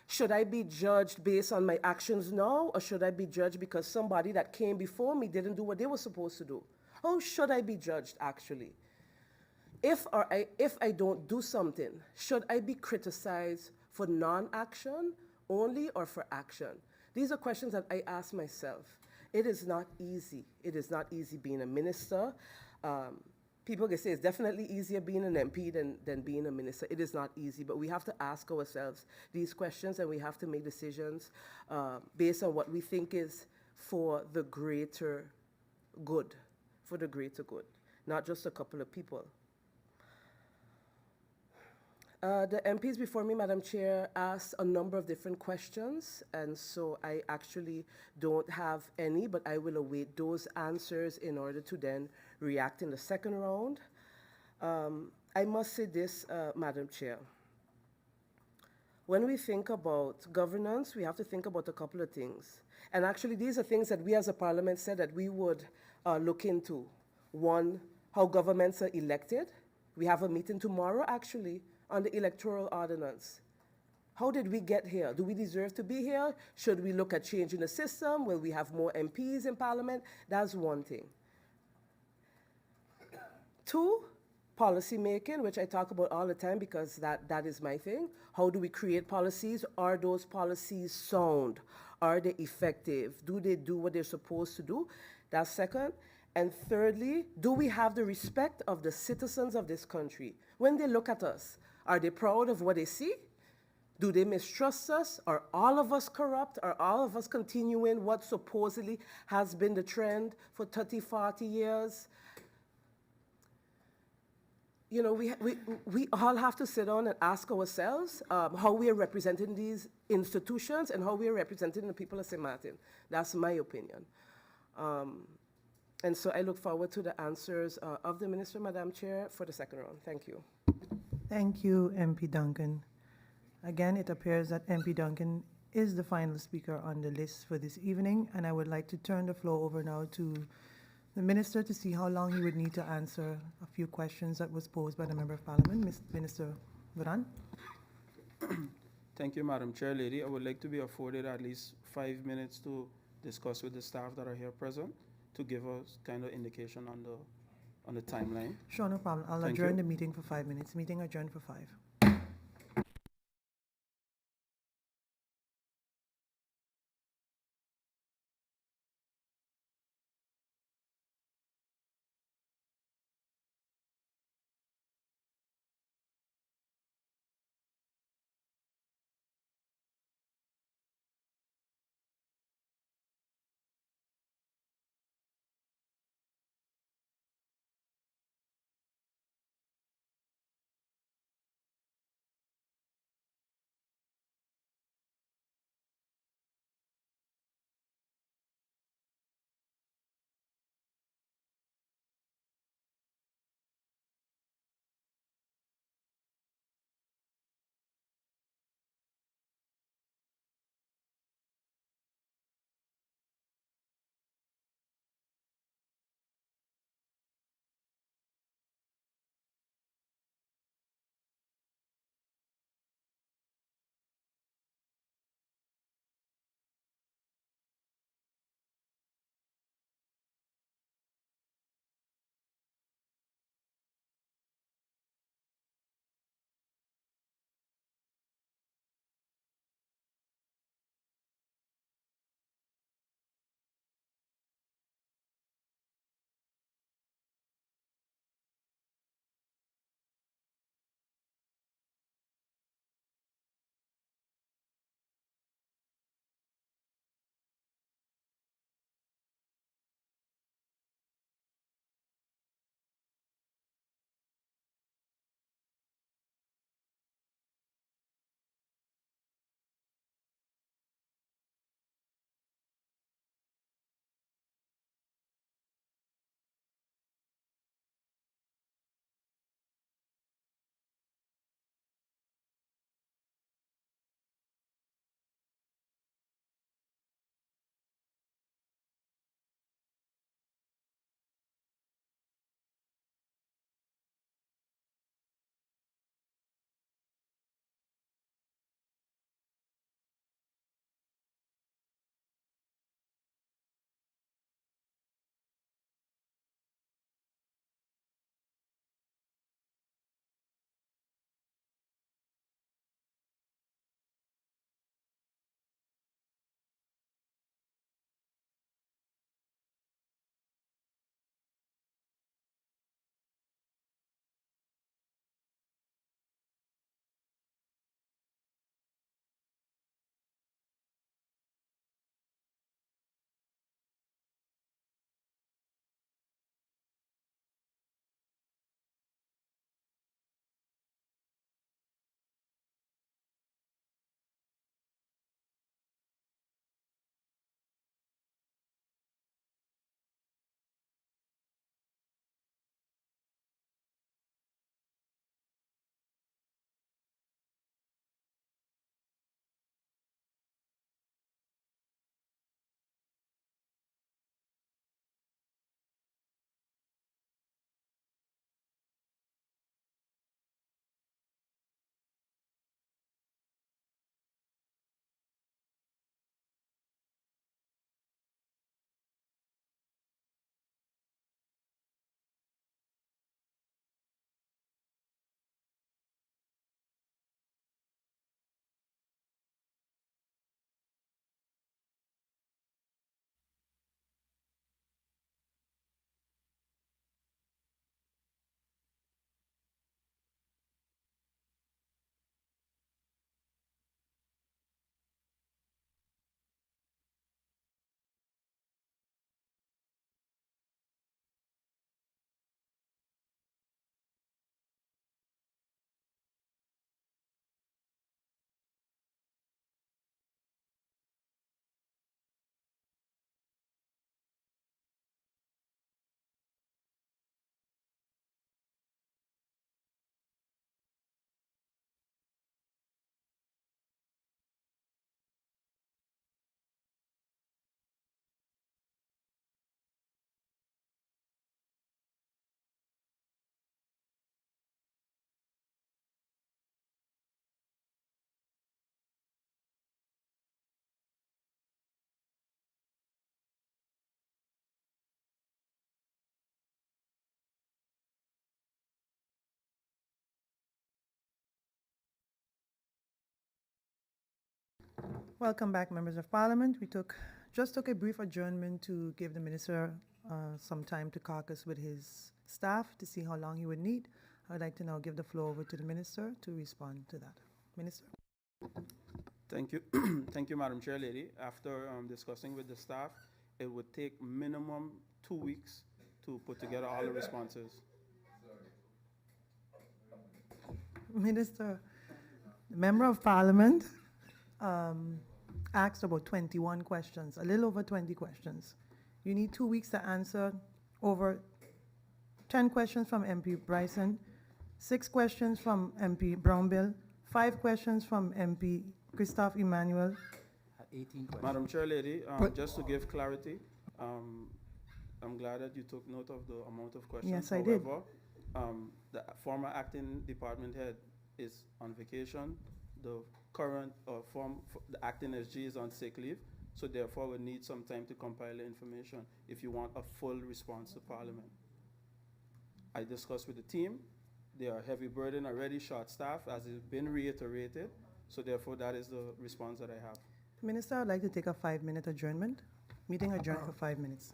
should I be judged based on my actions now, or should I be judged because somebody that came before me didn't do what they were supposed to do? How should I be judged, actually? If I don't do something, should I be criticized for non-action only or for action? These are questions that I ask myself. It is not easy. It is not easy being a minister. people can say it's definitely easier being an MP than being a minister. It is not easy, but we have to ask ourselves these questions, and we have to make decisions based on what we think is for the greater good, not just a couple of people. The MPs before me, Madam Chair, asked a number of different questions, and so I actually don't have any, but I will await those answers in order to then react in the second round. I must say this, Madam Chair. When we think about governance, we have to think about a couple of things. And actually, these are things that we as a parliament said that we would look into. One, how governments are elected. We have a meeting tomorrow, actually, on the electoral ordinance. How did we get here? Do we deserve to be here? Should we look at changing the system? Will we have more MPs in parliament? That's one thing. Two, policy making, which I talk about all the time because that is my thing. How do we create policies? Are those policies sound? Are they effective? Do they do what they're supposed to do? That's second. And thirdly, do we have the respect of the citizens of this country? When they look at us, are they proud of what they see? Do they mistrust us? Are all of us corrupt? Are all of us continuing what supposedly has been the trend for 30, 40 years? You know, we all have to sit down and ask ourselves how we are representing these institutions and how we are representing the people of St. Martin. That's my opinion. And so I look forward to the answers of the Minister, Madam Chair, for the second round. Thank you. Thank you, MP Duncan. Again, it appears that MP Duncan is the final speaker on the list for this evening, and I would like to turn the floor over now to the Minister to see how long he would need to answer a few questions that was posed by the Member of Parliament. Minister Varan. Thank you, Madam Chair Lady. I would like to be afforded at least 5 minutes to discuss with the staff that are here present to give us kind of indication on the timeline. Sure, no problem. I'll Thank adjourn you. the meeting for 5 minutes. Meeting adjourned for 5. Welcome back, members of parliament. We just took a brief adjournment to give the minister some time to caucus with his staff to see how long he would need. I would like to now give the floor over to the minister to respond to that. Minister. Thank you. Thank you, Madam Chair Lady. After discussing with the staff, it would take minimum 2 weeks to put together all the responses. Minister, the member of parliament asked about 21 questions, a little over 20 questions. You need 2 weeks to answer over 10 questions from MP Bryson, 6 questions from MP Brownbill, 5 questions from MP Christophe Emmanuel. 18 questions. Madam Chair Lady, just to give clarity, I'm glad that you took note of the amount of questions. Yes, I did. However, the former acting department head is on vacation. The current the acting SG is on sick leave, so therefore we need some time to compile the information if you want a full response to Parliament. I discussed with the team. They are heavy burden, already short staff, as has been reiterated, so therefore that is the response that I have. Minister, I'd like to take a 5-minute adjournment. Meeting adjourned for 5 minutes.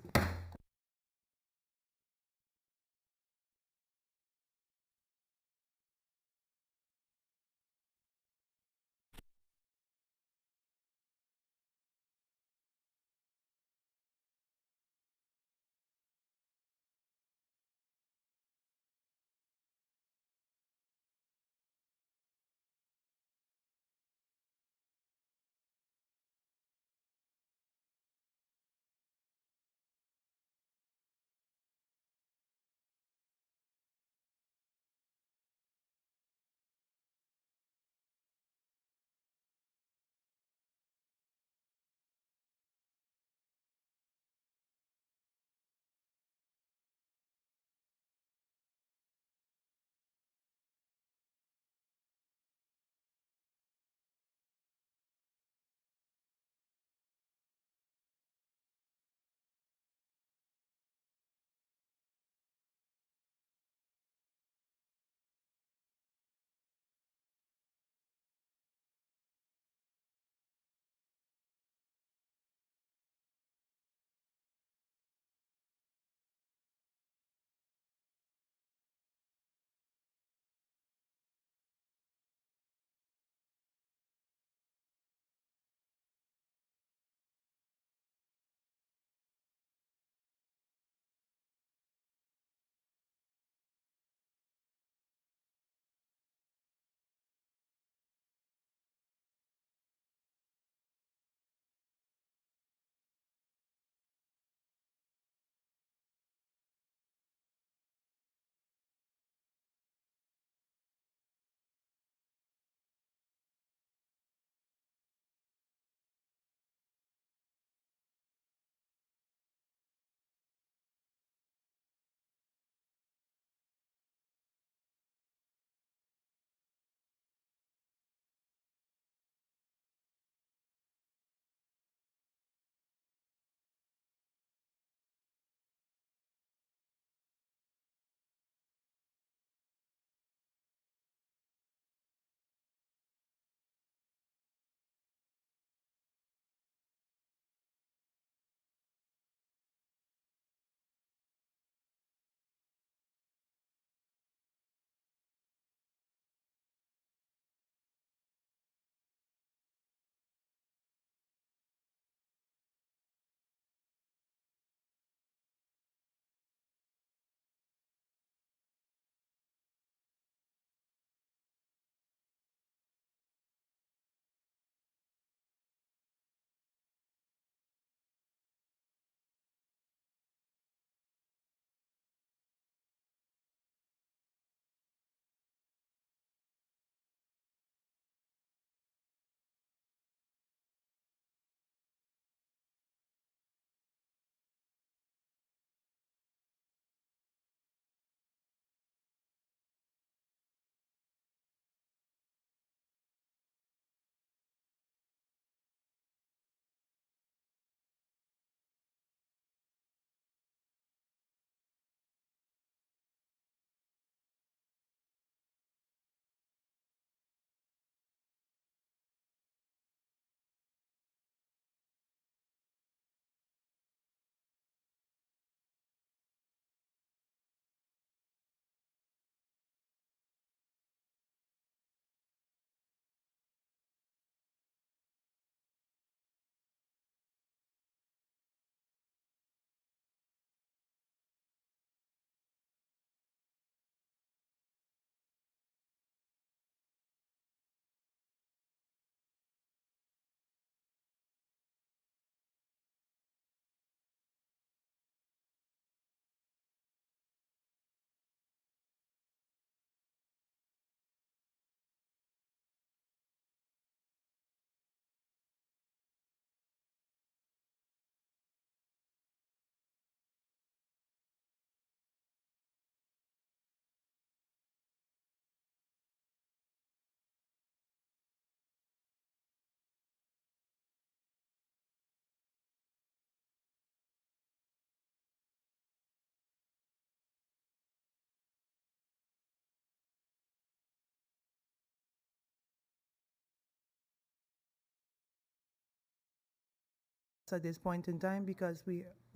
at this point in time because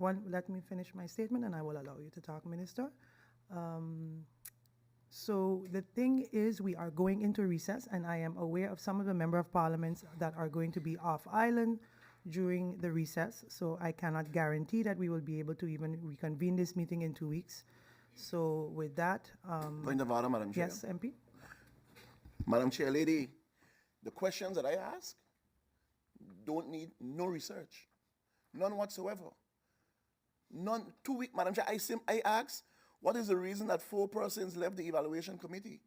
let me finish my statement and I will allow you to talk, Minister. So the thing is, we are going into recess, and I am aware of some of the member of parliaments that are going to be off island during the recess. So I cannot guarantee that we will be able to even reconvene this meeting in 2 weeks. So with that, Point of order, Madam Chair. yes, MP. Madam Chair Lady, the questions that I ask don't need no research, none whatsoever. None. 2 weeks, Madam Chair. I asked, what is the reason that 4 persons left the evaluation committee?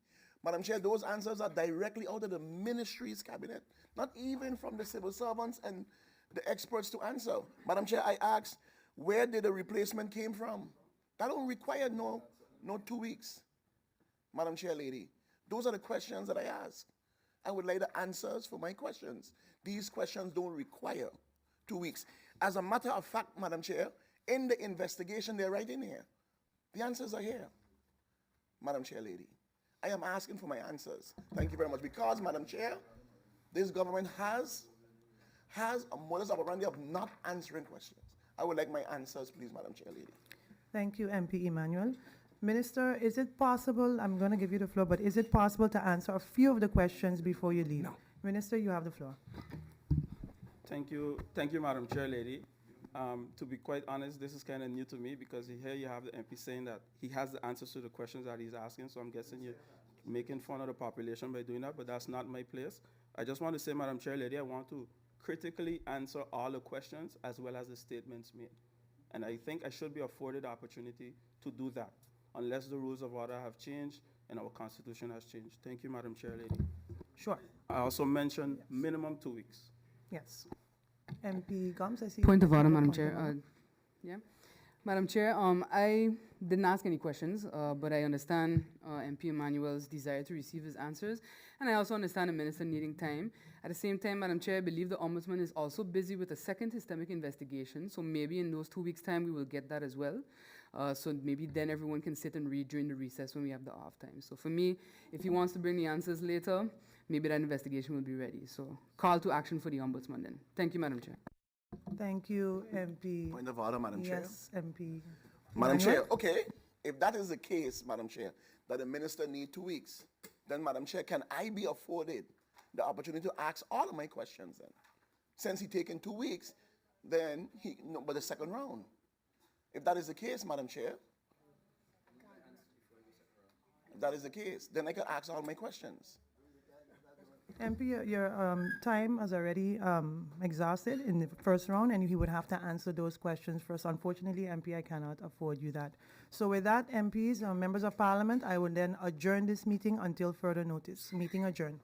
Madam Chair, those answers are directly out of the ministry's cabinet, not even from the civil servants and the experts to answer. Madam Chair, I asked, where did the replacement came from? That don't require no 2 weeks. Madam Chair Lady, those are the questions that I ask. I would like the answers for my questions. These questions don't require 2 weeks. As a matter of fact, Madam Chair, in the investigation, they're right in here. The answers are here. Madam Chair Lady, I am asking for my answers. Thank you very much. Because, Madam Chair, this government has a modus operandi of not answering questions. I would like my answers, please, Madam Chair Lady. Thank you, MP Emmanuel. Minister, is it possible, I'm going to give you the floor, but is it possible to answer a few of the questions before you leave? No. Minister, you have the floor. Thank you, Madam Chair Lady. To be quite honest, this is kind of new to me because here you have the MP saying that he has the answers to the questions that he's asking, so I'm guessing you're making fun of the population by doing that, but that's not my place. I just want to say, Madam Chair Lady, I want to critically answer all the questions as well as the statements made. And I think I should be afforded the opportunity to do that, unless the rules of order have changed and our Constitution has changed. Thank you, Madam Chair Lady. Sure. I also mentioned minimum 2 weeks. Yes. MP Gomes, I see. Point of order, you have a Madam point of order. Chair. Yeah. Madam Chair, I didn't ask any questions, but I understand MP Emmanuel's desire to receive his answers, and I also understand the minister needing time. At the same time, Madam Chair, I believe the Ombudsman is also busy with a second systemic investigation, so maybe in those 2 weeks' time we will get that as well. So maybe then everyone can sit and read during the recess when we have the off time. So for me, if he wants to bring the answers later, maybe that investigation will be ready. So call to action for the Ombudsman then. Thank you, Madam Chair. Thank you, MP. Point of order, Madam Chair. Yes, MP. Madam Emmanuel? Chair, okay, if that is the case, Madam Chair, that the minister need 2 weeks, then, Madam Chair, can I be afforded the opportunity to ask all of my questions then? Since he taken 2 weeks, then but the second round. If that is the case, Madam Chair, if that is the case, then I can ask all my questions. MP, your time has already exhausted in the first round, and he would have to answer those questions first. Unfortunately, MP, I cannot afford you that. So with that, MPs, members of Parliament, I will then adjourn this meeting until further notice. Meeting adjourned.